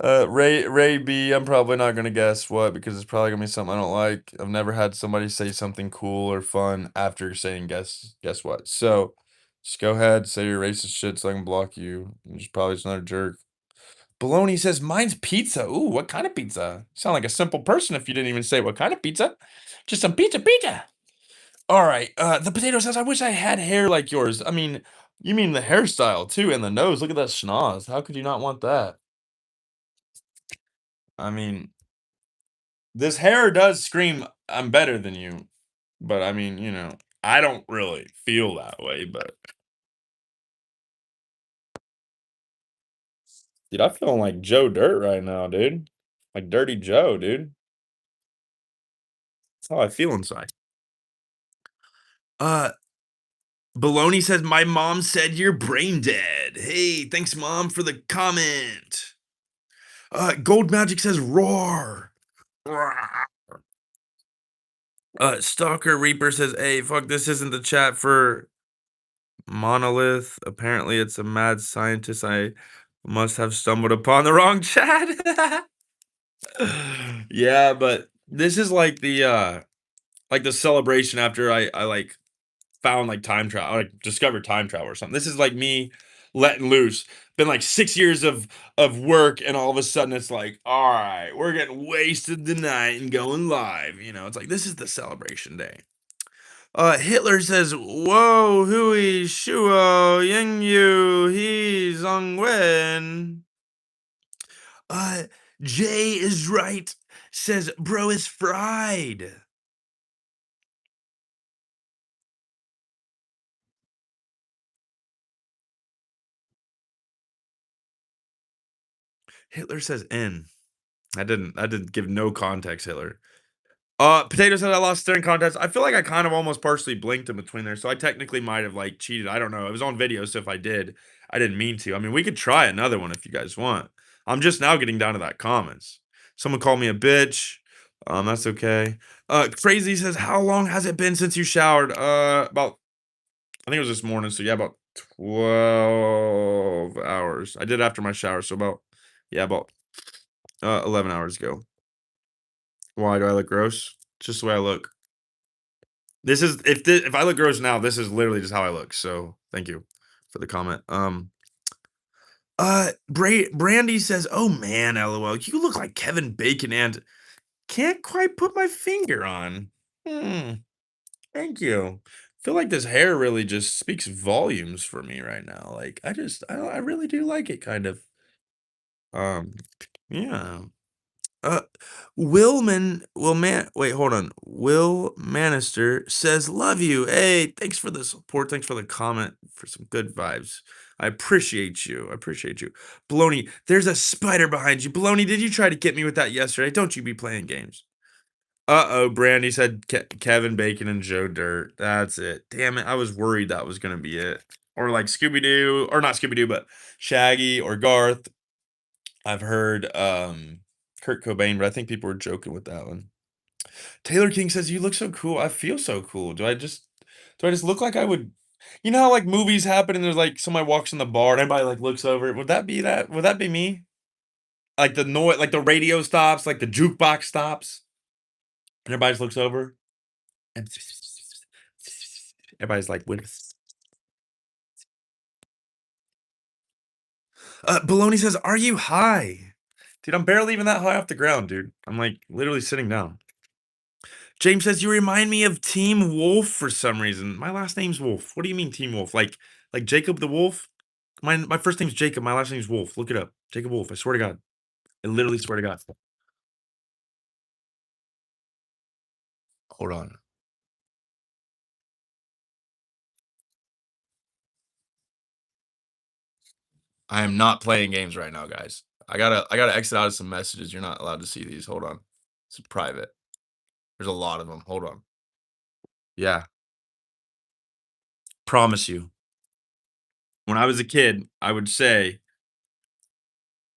Ray B, I'm probably not gonna guess what, because it's probably gonna be something I don't like. I've never had somebody say something cool or fun after saying guess what. So just go ahead, say your racist shit so I can block you. You're just probably just not a jerk. Baloney says mine's pizza. Ooh, what kind of pizza? You sound like a simple person if you didn't even say what kind of pizza. Just some pizza. All right. The potato says, I wish I had hair like yours. I mean, you mean the hairstyle too, and the nose. Look at that schnoz. How could you not want that? I mean, this hair does scream, I'm better than you. But I mean, I don't really feel that way, but dude, I'm feeling like Joe Dirt right now, dude. Like Dirty Joe, dude. That's how I feel inside. Uh Baloney says, my mom said you're brain dead. Hey, thanks, Mom, for the comment. Gold Magic says roar. Stalker Reaper says, hey, fuck, this isn't the chat for Monolith. Apparently, it's a mad scientist. I must have stumbled upon the wrong chat. Yeah, but this is like the celebration after I like found like time travel, like discovered time travel or something. This is like me letting loose. Been like 6 years of work, and all of a sudden it's like, all right, we're getting wasted tonight and going live. It's like this is the celebration day. Hitler says, whoa, hui, shuo, ying yu, he, zong wen. Jay is right, says, bro is fried. Hitler says N. I didn't give no context, Hitler. Potato said I lost staring contest. I feel like I kind of almost partially blinked in between there, so I technically might have like cheated. I don't know. It was on video, so if I did, I didn't mean to. I mean, we could try another one if you guys want. I'm just now getting down to that comments. Someone called me a bitch. That's okay. Crazy says, how long has it been since you showered? About, I think it was this morning, so yeah, about 12 hours. I did after my shower, so about 11 hours ago. Why do I look gross? Just the way I look. This is if I look gross now, this is literally just how I look. So thank you for the comment. Brandy says, "Oh man, LOL, you look like Kevin Bacon and can't quite put my finger on." Thank you. Feel like this hair really just speaks volumes for me right now. Like I really do like it, kind of. Yeah. Uh, wait, hold on. Will Manister says, love you. Hey, thanks for the support. Thanks for the comment, for some good vibes. I appreciate you. Baloney, there's a spider behind you. Baloney, did you try to get me with that yesterday? Don't you be playing games. Brandy said Kevin Bacon and Joe Dirt. That's it. Damn it. I was worried that was going to be it. Or like Scooby-Doo, or not Scooby-Doo, but Shaggy or Garth. I've heard Kurt Cobain, but I think people were joking with that one. Taylor King says, "You look so cool. I feel so cool. Do I just look like I would, you know how like movies happen and there's like somebody walks in the bar and everybody like looks over. Would that be that? Would that be me? Like the noise, like the radio stops, like the jukebox stops, and everybody just looks over and everybody's like, "What?" Baloney says, "Are you high?" Dude, I'm barely even that high off the ground, dude. I'm like literally sitting down. James says, "You remind me of Team Wolf for some reason." My last name's Wolf. What do you mean Team Wolf? Like Jacob the Wolf? My first name's Jacob. My last name's Wolf. Look it up. Jacob Wolf. I swear to God. I literally swear to God. Hold on. I am not playing games right now, guys. I gotta exit out of some messages. You're not allowed to see these. Hold on. It's private. There's a lot of them. Hold on. Yeah. Promise you. When I was a kid, I would say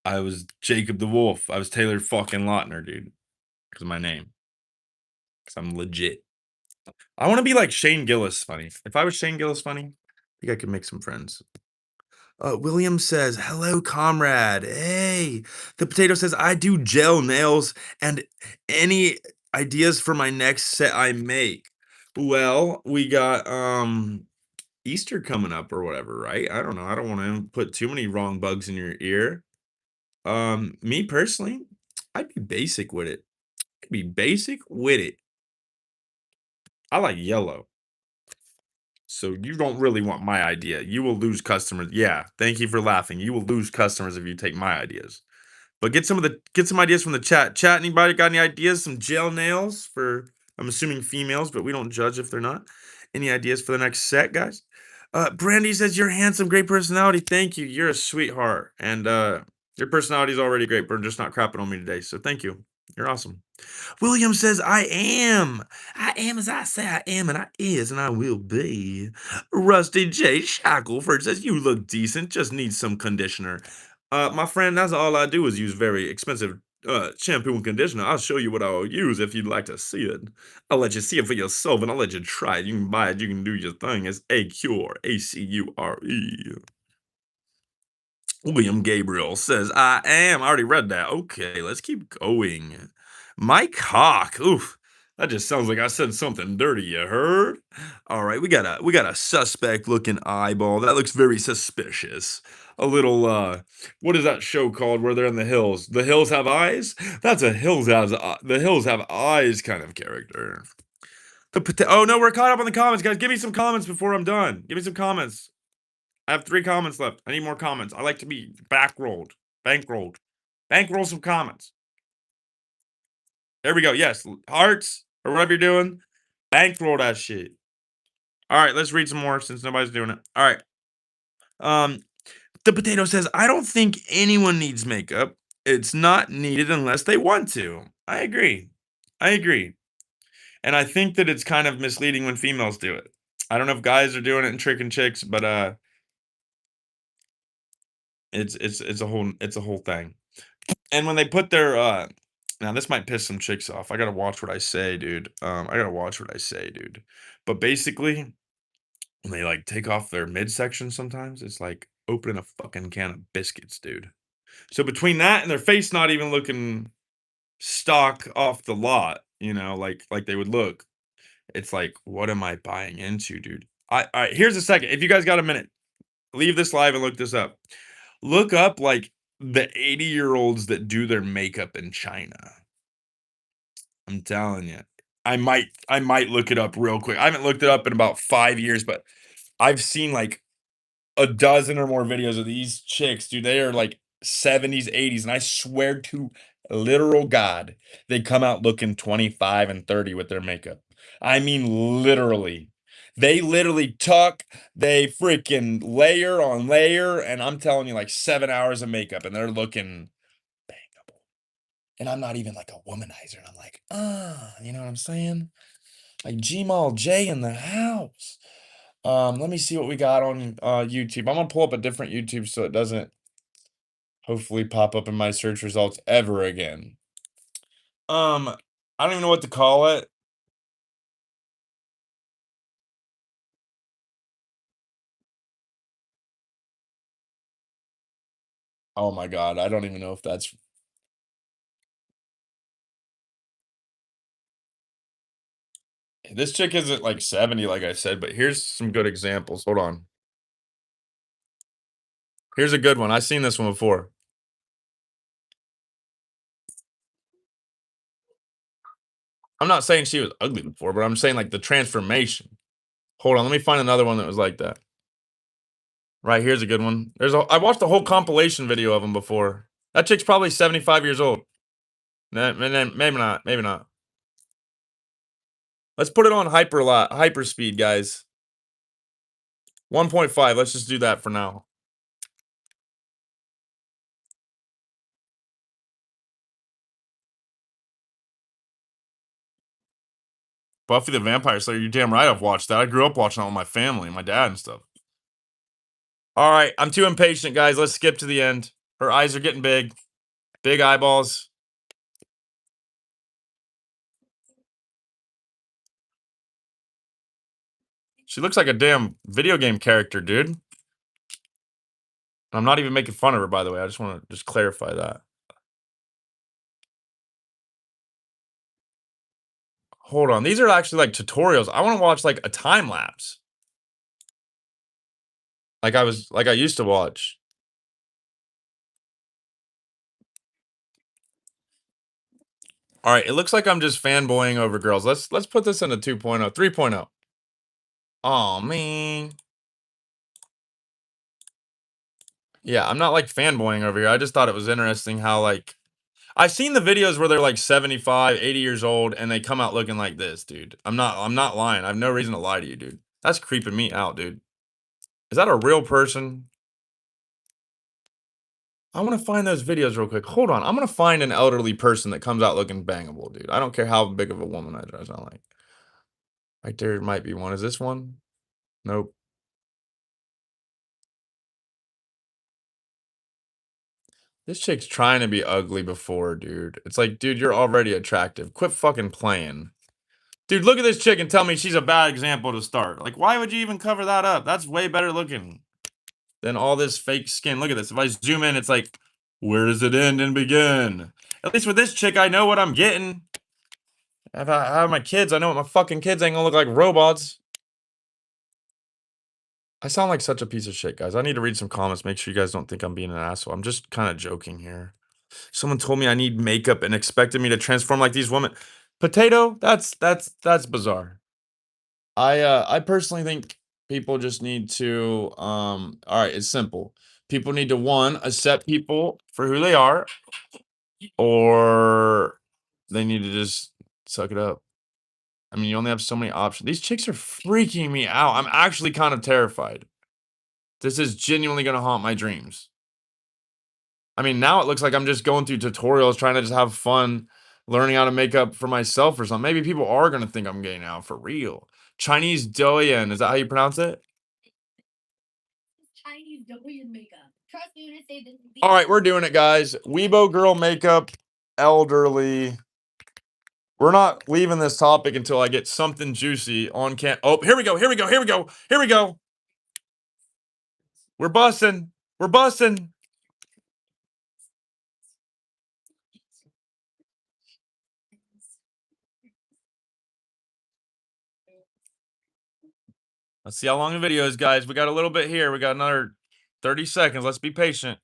I was Jacob the Wolf. I was Taylor fucking Lautner, dude. Because of my name. Because I'm legit. I want to be like Shane Gillis funny. If I was Shane Gillis funny, I think I could make some friends. William says, "Hello, comrade. Hey." The potato says, "I do gel nails and any ideas for my next set I make?" Well, we got Easter coming up or whatever, right? I don't know. I don't want to put too many wrong bugs in your ear. Me personally, I'd be basic with it. I'd be basic with it. I like yellow. So you don't really want my idea. You will lose customers. Yeah, thank you for laughing. You will lose customers if you take my ideas. But get some ideas from the chat. Chat, anybody got any ideas? Some gel nails for, I'm assuming, females, but we don't judge if they're not. Any ideas for the next set, guys? Brandy says, "You're handsome, great personality." Thank you. You're a sweetheart. And your personality is already great, but just not crapping on me today. So thank you. You're awesome. William says, "I am. I am as I say I am, and I is, and I will be." Rusty J. Shackleford says, "You look decent, just need some conditioner." My friend, that's all I do is use very expensive shampoo and conditioner. I'll show you what I'll use if you'd like to see it. I'll let you see it for yourself, and I'll let you try it. You can buy it, you can do your thing. It's Acure, Acure. William Gabriel says, "I am." I already read that. Okay, let's keep going. Mike Hawk. Oof. That just sounds like I said something dirty, you heard? All right, we got a suspect looking eyeball. That looks very suspicious. A little what is that show called where they're in the hills? The Hills Have Eyes? That's a The Hills Have Eyes kind of character. Oh no, we're caught up on the comments, guys. Give me some comments before I'm done. Give me some comments. I have 3 comments left. I need more comments. I like to be bankrolled. Bankroll some comments. There we go. Yes, hearts or whatever you're doing. Bankroll that shit. All right, let's read some more since nobody's doing it. All right. The potato says, "I don't think anyone needs makeup. It's not needed unless they want to." I agree. I agree. And I think that it's kind of misleading when females do it. I don't know if guys are doing it and tricking chicks, but it's a whole thing. And when they put their now this might piss some chicks off. I gotta watch what I say, dude. I gotta watch what I say, dude. But basically, when they like take off their midsection sometimes, it's like opening a fucking can of biscuits, dude. So between that and their face not even looking stock off the lot, you know, like they would look, it's like, what am I buying into, dude? All right, here's a second. If you guys got a minute, leave this live and look this up. Look up like the 80-year-olds that do their makeup in China. I'm telling you. I might look it up real quick. I haven't looked it up in about 5 years, but I've seen like a dozen or more videos of these chicks, dude. They are like 70s, 80s, and I swear to literal God, they come out looking 25 and 30 with their makeup. I mean, literally. They literally tuck, they freaking layer on layer, and I'm telling you, like 7 hours of makeup, and they're looking bangable. And I'm not even like a womanizer. And I'm like, you know what I'm saying? Like Gmal J in the house. Let me see what we got on YouTube. I'm gonna pull up a different YouTube so it doesn't hopefully pop up in my search results ever again. I don't even know what to call it. Oh my god, I don't even know if that's this chick isn't like 70, like I said, but here's some good examples. Hold on. Here's a good one. I've seen this one before. I'm not saying she was ugly before, but I'm saying like the transformation. Hold on, let me find another one that was like that. Right, here's a good one. I watched a whole compilation video of him before. That chick's probably 75 years old. Maybe not. Maybe not. Let's put it on hyper speed, guys. 1.5. Let's just do that for now. Buffy the Vampire Slayer. You're damn right. I've watched that. I grew up watching that with my family, my dad and stuff. All right, I'm too impatient, guys. Let's skip to the end. Her eyes are getting big, big eyeballs. She looks like a damn video game character, dude. I'm not even making fun of her, by the way. I just want to clarify that. Hold on. These are actually like tutorials. I want to watch like a time lapse. Like I used to watch. All right, it looks like I'm just fanboying over girls. Let's put this in a 2.0, 3.0. Oh, man. Yeah, I'm not like fanboying over here. I just thought it was interesting how like I've seen the videos where they're like 75, 80 years old and they come out looking like this, dude. I'm not lying. I have no reason to lie to you, dude. That's creeping me out, dude. Is that a real person? I want to find those videos real quick. Hold on. I'm going to find an elderly person that comes out looking bangable, dude. I don't care how big of a womanizer I sound like. Right there might be one. Is this one? Nope. This chick's trying to be ugly before, dude. It's like, dude, you're already attractive. Quit fucking playing. Dude, look at this chick and tell me she's a bad example to start. Like, why would you even cover that up? That's way better looking than all this fake skin. Look at this. If I zoom in, it's like, where does it end and begin? At least with this chick, I know what I'm getting. If I have my kids, I know what my fucking kids ain't gonna look like robots. I sound like such a piece of shit, guys. I need to read some comments. Make sure you guys don't think I'm being an asshole. I'm just kind of joking here. Someone told me I need makeup and expected me to transform like these women. Potato? That's bizarre. I personally think people just need to all right, it's simple. People need to one, accept people for who they are, or they need to just suck it up. I mean, you only have so many options. These chicks are freaking me out. I'm actually kind of terrified. This is genuinely gonna haunt my dreams. I mean, now it looks like I'm just going through tutorials trying to just have fun learning how to make up for myself or something. Maybe people are gonna think I'm gay now for real. Chinese Douyin, is that how you pronounce it? Chinese Douyin makeup. Trust me when I say this. All right, we're doing it, guys. Weibo girl makeup, elderly. We're not leaving this topic until I get something juicy on cam. Oh, here we go. Here we go. Here we go. Here we go. We're busting. We're busting. Let's see how long the video is, guys. We got a little bit here. We got another 30 seconds. Let's be patient.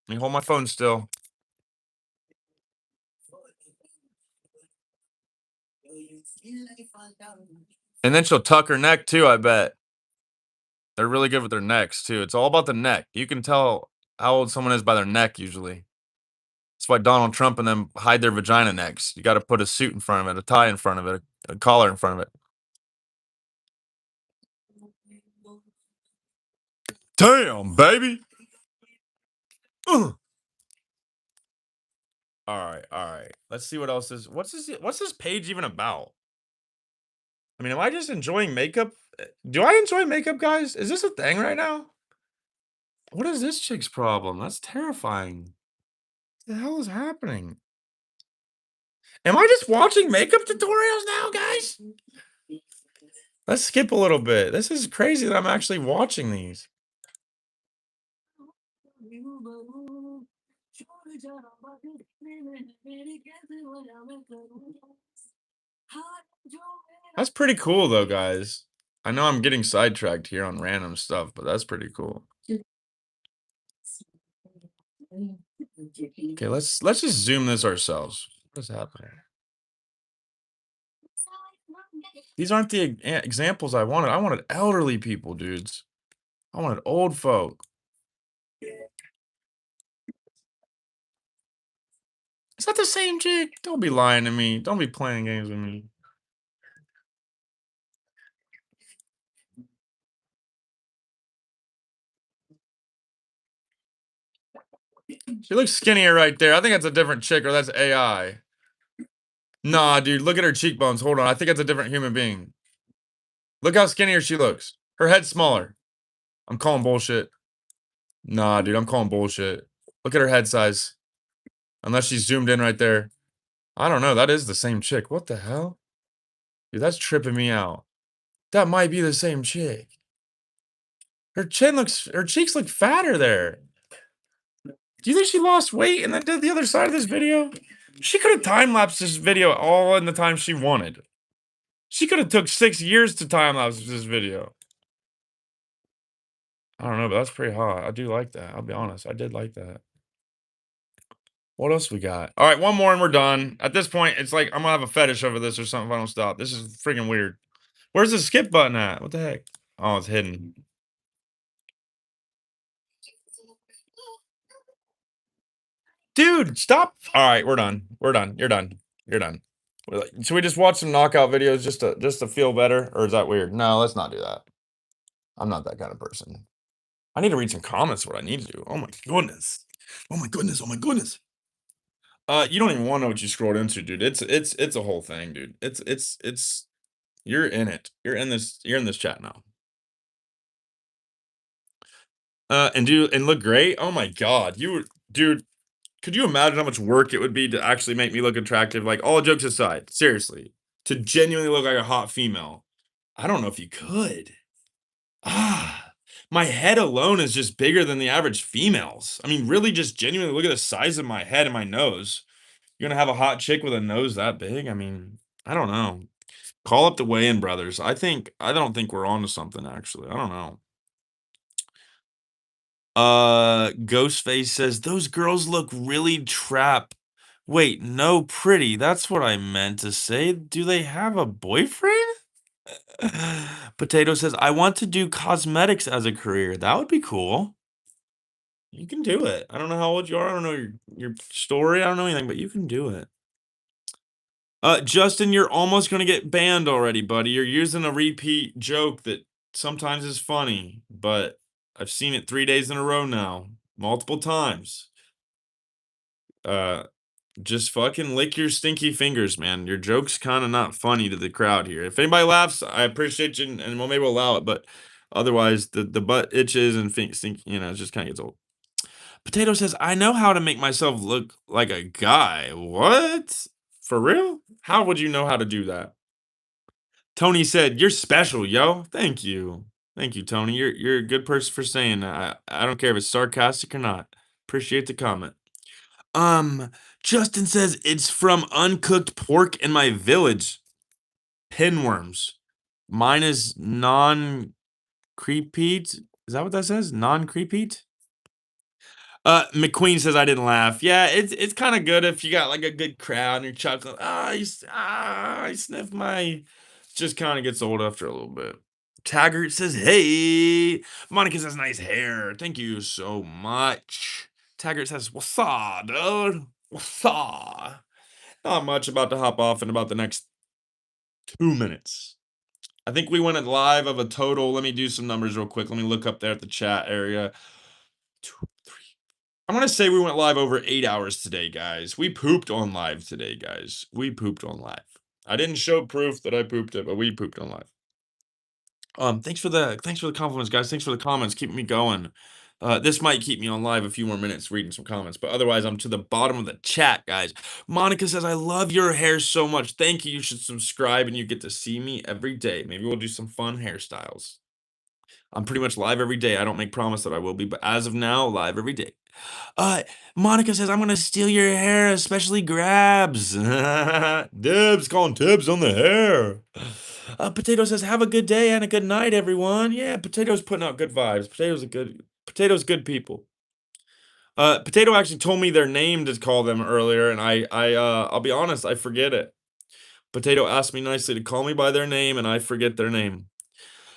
Let me hold my phone still. And then she'll tuck her neck too, I bet. They're really good with their necks too. It's all about the neck. You can tell how old someone is by their neck usually. That's why Donald Trump and them hide their vagina necks. You got to put a suit in front of it, a tie in front of it, a collar in front of it. Damn, baby. Ugh. All right. Let's see what else is. What's this page even about? I mean, am I just enjoying makeup? Do I enjoy makeup, guys? Is this a thing right now? What is this chick's problem? That's terrifying. What the hell is happening? Am I just watching makeup tutorials now, guys? Let's skip a little bit. This is crazy that I'm actually watching these. That's pretty cool, though, guys. I know I'm getting sidetracked here on random stuff, but that's pretty cool. Okay, let's just zoom this ourselves. What is happening? These aren't the examples I wanted. I wanted elderly people, dudes. I wanted old folk. Is that the same chick? Don't be lying to me. Don't be playing games with me. She looks skinnier right there. I think that's a different chick, or that's AI. Nah, dude, look at her cheekbones. Hold on. I think it's a different human being. Look how skinnier she looks. Her head's smaller. I'm calling bullshit. Nah, dude, I'm calling bullshit. Look at her head size. Unless she's zoomed in right there. I don't know. That is the same chick. What the hell? Dude, that's tripping me out. That might be the same chick. Her cheeks look fatter there. Do you think she lost weight and then did the other side of this video? She could have time-lapsed this video all in the time she wanted. She could have took 6 years to time-lapse this video. I don't know, but that's pretty hot. I do like that. I'll be honest. I did like that. What else we got? All right, one more and we're done. At this point, it's like I'm gonna have a fetish over this or something if I don't stop. This is freaking weird. Where's the skip button at? What the heck? Oh, it's hidden. Dude, stop. All right, we're done. We're done. You're done. You're done. Should we just watch some knockout videos just to feel better? Or is that weird? No, let's not do that. I'm not that kind of person. I need to read some comments, what I need to do. Oh my goodness. Oh my goodness. Oh my goodness. You don't even want to know what you scrolled into, dude. It's a whole thing, dude. It's you're in it. You're in this chat now. And look great. Oh my god. Dude, could you imagine how much work it would be to actually make me look attractive? Like, all jokes aside, seriously, to genuinely look like a hot female. I don't know if you could. My head alone is just bigger than the average females. I mean, really, just genuinely look at the size of my head and my nose. You're gonna have a hot chick with a nose that big? I mean, I don't know. Call up the weigh-in brothers. I don't think we're on to something, actually. I don't know. Ghostface says, "Those girls look really trap." Wait, no, pretty. That's what I meant to say. Do they have a boyfriend? Potato says, "I want to do cosmetics as a career." That would be cool. You can do it. I don't know how old you are. I don't know your story. I don't know anything, but you can do it. Justin, you're almost gonna get banned already, buddy. You're using a repeat joke that sometimes is funny, but I've seen it 3 days in a row now, multiple times. Just fucking lick your stinky fingers, man. Your joke's kind of not funny to the crowd here. If anybody laughs, I appreciate you, and we'll maybe allow it, but otherwise, the butt itches and stink, it just kind of gets old. Potato says, "I know how to make myself look like a guy." What? For real? How would you know how to do that? Tony said, "You're special, yo." Thank you. Thank you, Tony. You're a good person for saying that. I don't care if it's sarcastic or not. Appreciate the comment. Justin says, "It's from uncooked pork in my village. Pinworms. Mine is non-creepy." Is that what that says? Non-creepy? McQueen says, "I didn't laugh." Yeah, it's kind of good if you got like a good crowd and you're chuckling. I sniff my. It just kind of gets old after a little bit. Taggart says, "Hey." Monica says, "Nice hair. Thank you so much." Taggart says, "What's up, dude? What's up?" Not much, about to hop off in about the next 2 minutes. I think we went live of a total. Let me do some numbers real quick. Let me look up there at the chat area. 2, 3, I'm gonna say we went live over 8 hours today, guys. We pooped on live today, guys. We pooped on live. I didn't show proof that I pooped it, but we pooped on live. Thanks for the compliments, guys. Thanks for the comments. Keeping me going. This might keep me on live a few more minutes reading some comments, but otherwise I'm to the bottom of the chat, guys. Monica says, I love your hair so much. Thank you. You should subscribe and you get to see me every day. Maybe we'll do some fun hairstyles. I'm pretty much live every day. I don't make promise that I will be, but as of now, live every day. Monica says, I'm gonna steal your hair, especially Grabs. Dibs, calling tips on the hair. Potato says, have a good day and a good night, everyone. Yeah, Potato's putting out good vibes. Potato's good people. Potato actually told me their name to call them earlier, and I'll be honest, I forget it. Potato asked me nicely to call me by their name, and I forget their name.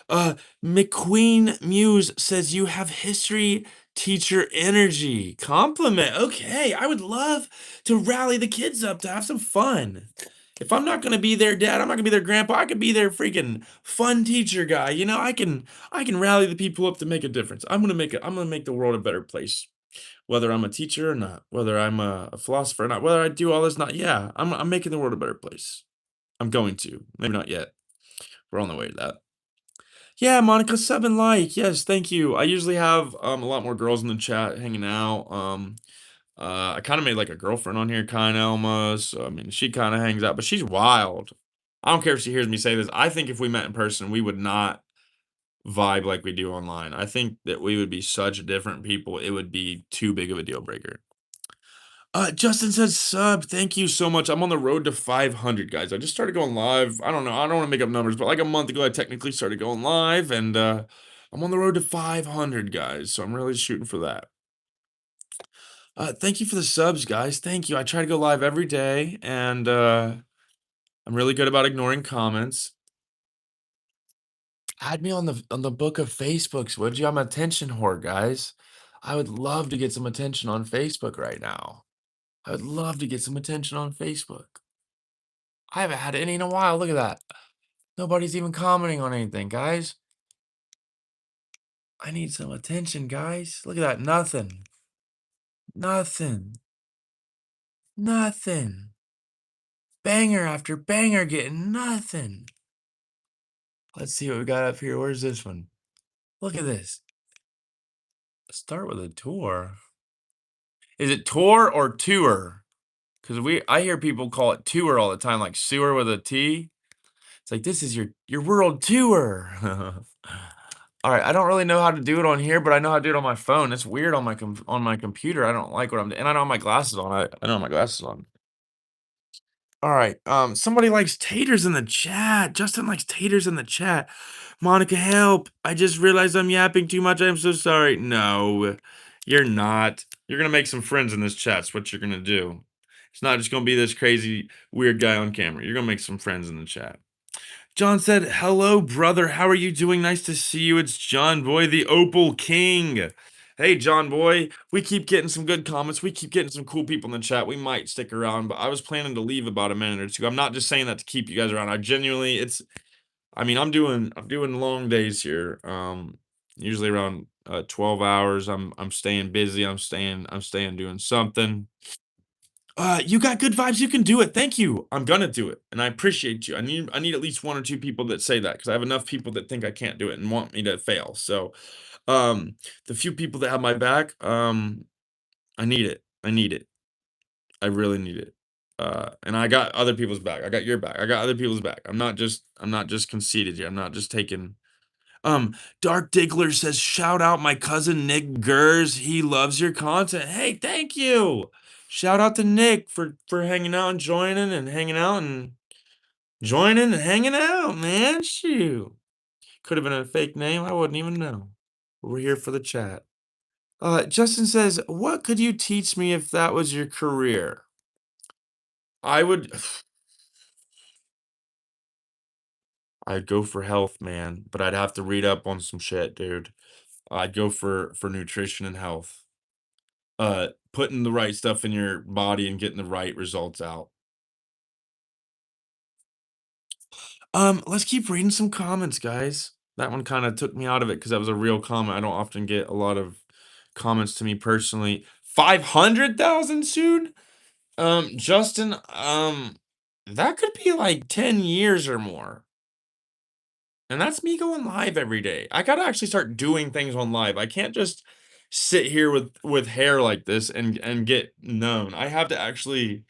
McQueen Muse says you have history teacher energy. Compliment. Okay, I would love to rally the kids up to have some fun. If I'm not gonna be their dad, I'm not gonna be their grandpa. I could be their freaking fun teacher guy. You know, I can rally the people up to make a difference. I'm gonna make the world a better place. Whether I'm a teacher or not, whether I'm a philosopher or not, whether I do all this not, yeah, I'm making the world a better place. I'm going to. Maybe not yet. We're on the way to that. Yeah, Monica, sub and like. Yes, thank you. I usually have a lot more girls in the chat hanging out. I kind of made like a girlfriend on here, kind of almost. So, I mean, she kind of hangs out, but she's wild. I don't care if she hears me say this. I think if we met in person, we would not vibe like we do online. I think that we would be such different people. It would be too big of a deal breaker. Justin says sub. Thank you so much. I'm on the road to 500, guys. I just started going live. I don't know. I don't want to make up numbers, but like a month ago, I technically started going live, and I'm on the road to 500, guys. So I'm really shooting for that. Thank you for the subs, guys. Thank you. I try to go live every day, and I'm really good about ignoring comments. Add me on the book of Facebooks, would you? I'm an attention whore, guys. I would love to get some attention on Facebook right now. I would love to get some attention on Facebook. I haven't had any in a while. Look at that. Nobody's even commenting on anything, guys. I need some attention, guys. Look at that. Nothing. Nothing. Nothing. Banger after banger getting nothing. Let's see what we got up here. Where's this one? Look at this. Start with a tour. Is it tour or tour? Because I hear people call it tour all the time, like sewer with a T. It's like, this is your world tour. All right, I don't really know how to do it on here, but I know how to do it on my phone. It's weird on my computer. I don't like what I'm doing, and I don't have my glasses on. I don't have my glasses on. All right, somebody likes taters in the chat. Justin likes taters in the chat. Monica, help! I just realized I'm yapping too much. I'm so sorry. No, you're not. You're gonna make some friends in this chat. That's what you're gonna do. It's not just gonna be this crazy weird guy on camera. You're gonna make some friends in the chat. John said, hello, brother. How are you doing? Nice to see you. It's John Boy, the Opal King. Hey, John Boy. We keep getting some good comments. We keep getting some cool people in the chat. We might stick around, but I was planning to leave about a minute or two. I'm not just saying that to keep you guys around. I genuinely, I'm doing long days here. Usually around 12 hours. I'm staying busy. I'm staying doing something. You got good vibes. You can do it. Thank you. I'm gonna do it, and I appreciate you. I need at least 1 or 2 people that say that, because I have enough people that think I can't do it and want me to fail. So, the few people that have my back, I need it. I need it. I really need it. And I got other people's back. I got your back. I got other people's back. I'm not just conceited here. I'm not just taking. Dark Diggler says, shout out my cousin Nick Gers. He loves your content. Hey, thank you. Shout out to Nick for hanging out and joining and hanging out and joining and hanging out, man. Shoot. Could have been a fake name. I wouldn't even know. We're here for the chat. Justin says, what could you teach me if that was your career? I'd go for health, man, but I'd have to read up on some shit, dude. I'd go for nutrition and health. Putting the right stuff in your body and getting the right results out. Let's keep reading some comments, guys. That one kind of took me out of it because that was a real comment. I don't often get a lot of comments to me personally. 500,000 soon. Justin, that could be like 10 years or more. And that's me going live every day. I gotta actually start doing things on live. I can't just sit here with hair like this and get known. I have to actually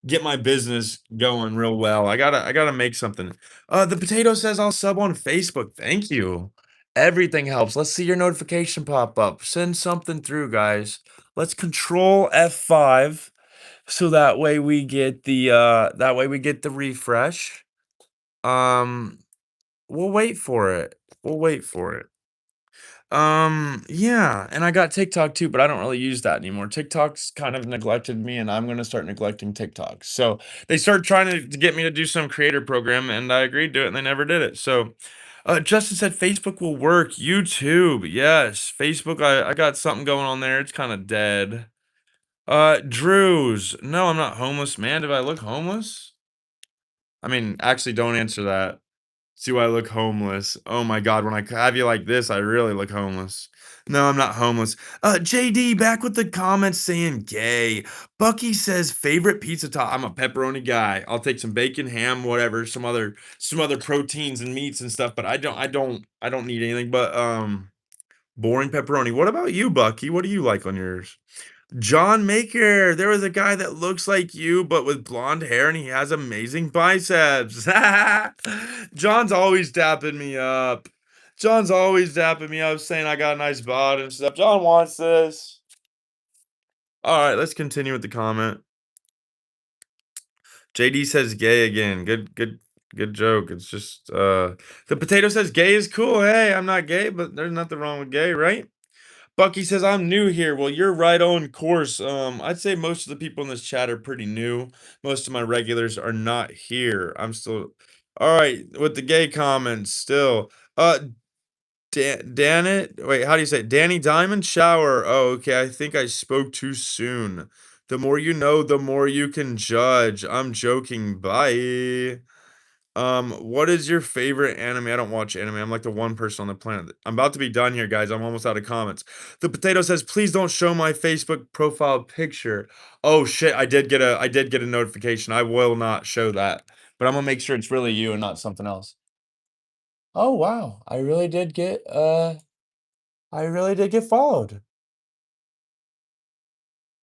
get my business going real well. I gotta make something. The potato says I'll sub on Facebook. Thank you. Everything helps. Let's see your notification pop up. Send something through, guys. Let's control F5 so that way we get the refresh. We'll wait for it. We'll wait for it. Yeah, and I got TikTok too, but I don't really use that anymore. TikTok's kind of neglected me, and I'm gonna start neglecting TikTok. So they started trying to get me to do some creator program, and I agreed to it, and they never did it. So Justin said Facebook will work. YouTube, yes. Facebook, I got something going on there. It's kind of dead. Drews, no, I'm not homeless, man. Do I look homeless? I mean, actually, don't answer that. Do I look homeless? Oh my God, when I have you like this, I really look homeless. No, I'm not homeless. JD back with the comments saying gay. Bucky says favorite pizza top. I'm a pepperoni guy. I'll take some bacon, ham, whatever, some other proteins and meats and stuff, but I don't need anything but boring pepperoni. What about you, Bucky? What do you like on yours? John Maker, there was a guy that looks like you, but with blonde hair, and he has amazing biceps. John's always dapping me up. John's always dapping me up, saying I got a nice bod and stuff. John wants this. All right, let's continue with the comment. JD says gay again. Good joke. It's just the potato says gay is cool. Hey, I'm not gay, but there's nothing wrong with gay, right? Bucky says, I'm new here. Well, you're right on course. I'd say most of the people in this chat are pretty new. Most of my regulars are not here. I'm still all right with the gay comments still. Dan it. Wait, how do you say it? Danny Diamond Shower. Oh, okay. I think I spoke too soon. The more you know, the more you can judge. I'm joking. Bye. What is your favorite anime? I don't watch anime. I'm like the one person on the planet. I'm about to be done here, guys. I'm almost out of comments. The potato says, "Please don't show my Facebook profile picture." Oh shit, I did get a notification. I will not show that. But I'm gonna make sure it's really you and not something else. Oh wow. I really did get followed.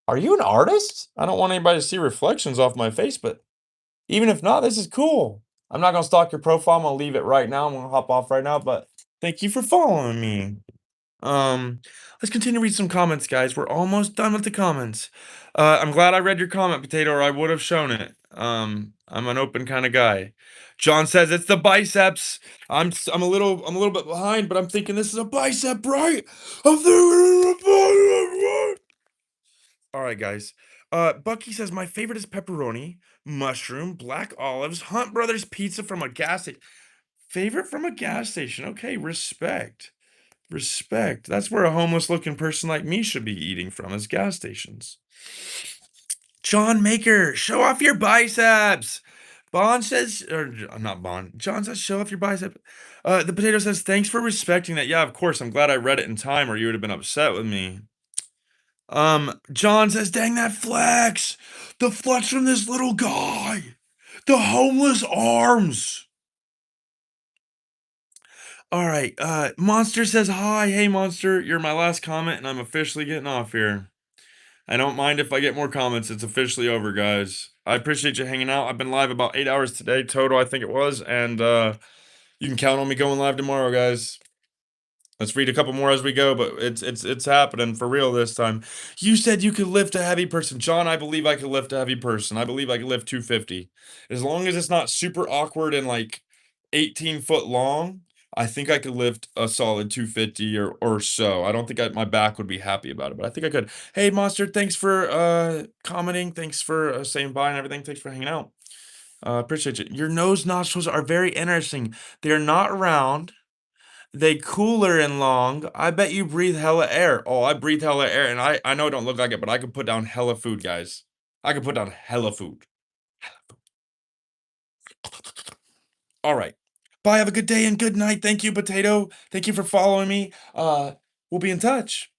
Are you an artist? I don't want anybody to see reflections off my face, but even if not, this is cool. I'm not gonna stalk your profile. I'm gonna leave it right now. I'm gonna hop off right now, but thank you for following me. Let's continue to read some comments, guys. We're almost done with the comments. I'm glad I read your comment, Potato, or I would have shown it. I'm an open kind of guy. John says it's the biceps. I'm a little bit behind, but I'm thinking this is a bicep, right? I'm thinking it's a bicep, right? All right, guys. Bucky says my favorite is pepperoni, mushroom, black olives, Hunt Brothers pizza from a gas station. Favorite from a gas station. Okay, respect. Respect. That's where a homeless looking person like me should be eating from is gas stations. John Maker, show off your biceps. Bond says, or not Bond. John says, show off your bicep. The potato says, thanks for respecting that. Yeah, of course. I'm glad I read it in time, or you would have been upset with me. John says, dang that flex. The flex from this little guy. The homeless arms. All right. Monster says, hi. Hey, Monster. You're my last comment, and I'm officially getting off here. I don't mind if I get more comments. It's officially over, guys. I appreciate you hanging out. I've been live about 8 hours today, total, I think it was. And you can count on me going live tomorrow, guys. Let's read a couple more as we go, but it's happening for real this time. You said you could lift a heavy person. John, I believe I could lift a heavy person. I believe I could lift 250. As long as it's not super awkward and like 18 foot long, I think I could lift a solid 250 or so. I don't think my back would be happy about it, but I think I could. Hey, Monster, thanks for commenting. Thanks for saying bye and everything. Thanks for hanging out. Appreciate you. Your nose nostrils are very interesting. They're not round. They cooler and long. I bet you breathe hella air. Oh, I breathe hella air, and I know it don't look like it, but I can put down hella food, guys. I can put down hella food. All right. Bye. Have a good day and good night. Thank you, Potato. Thank you for following me. We'll be in touch.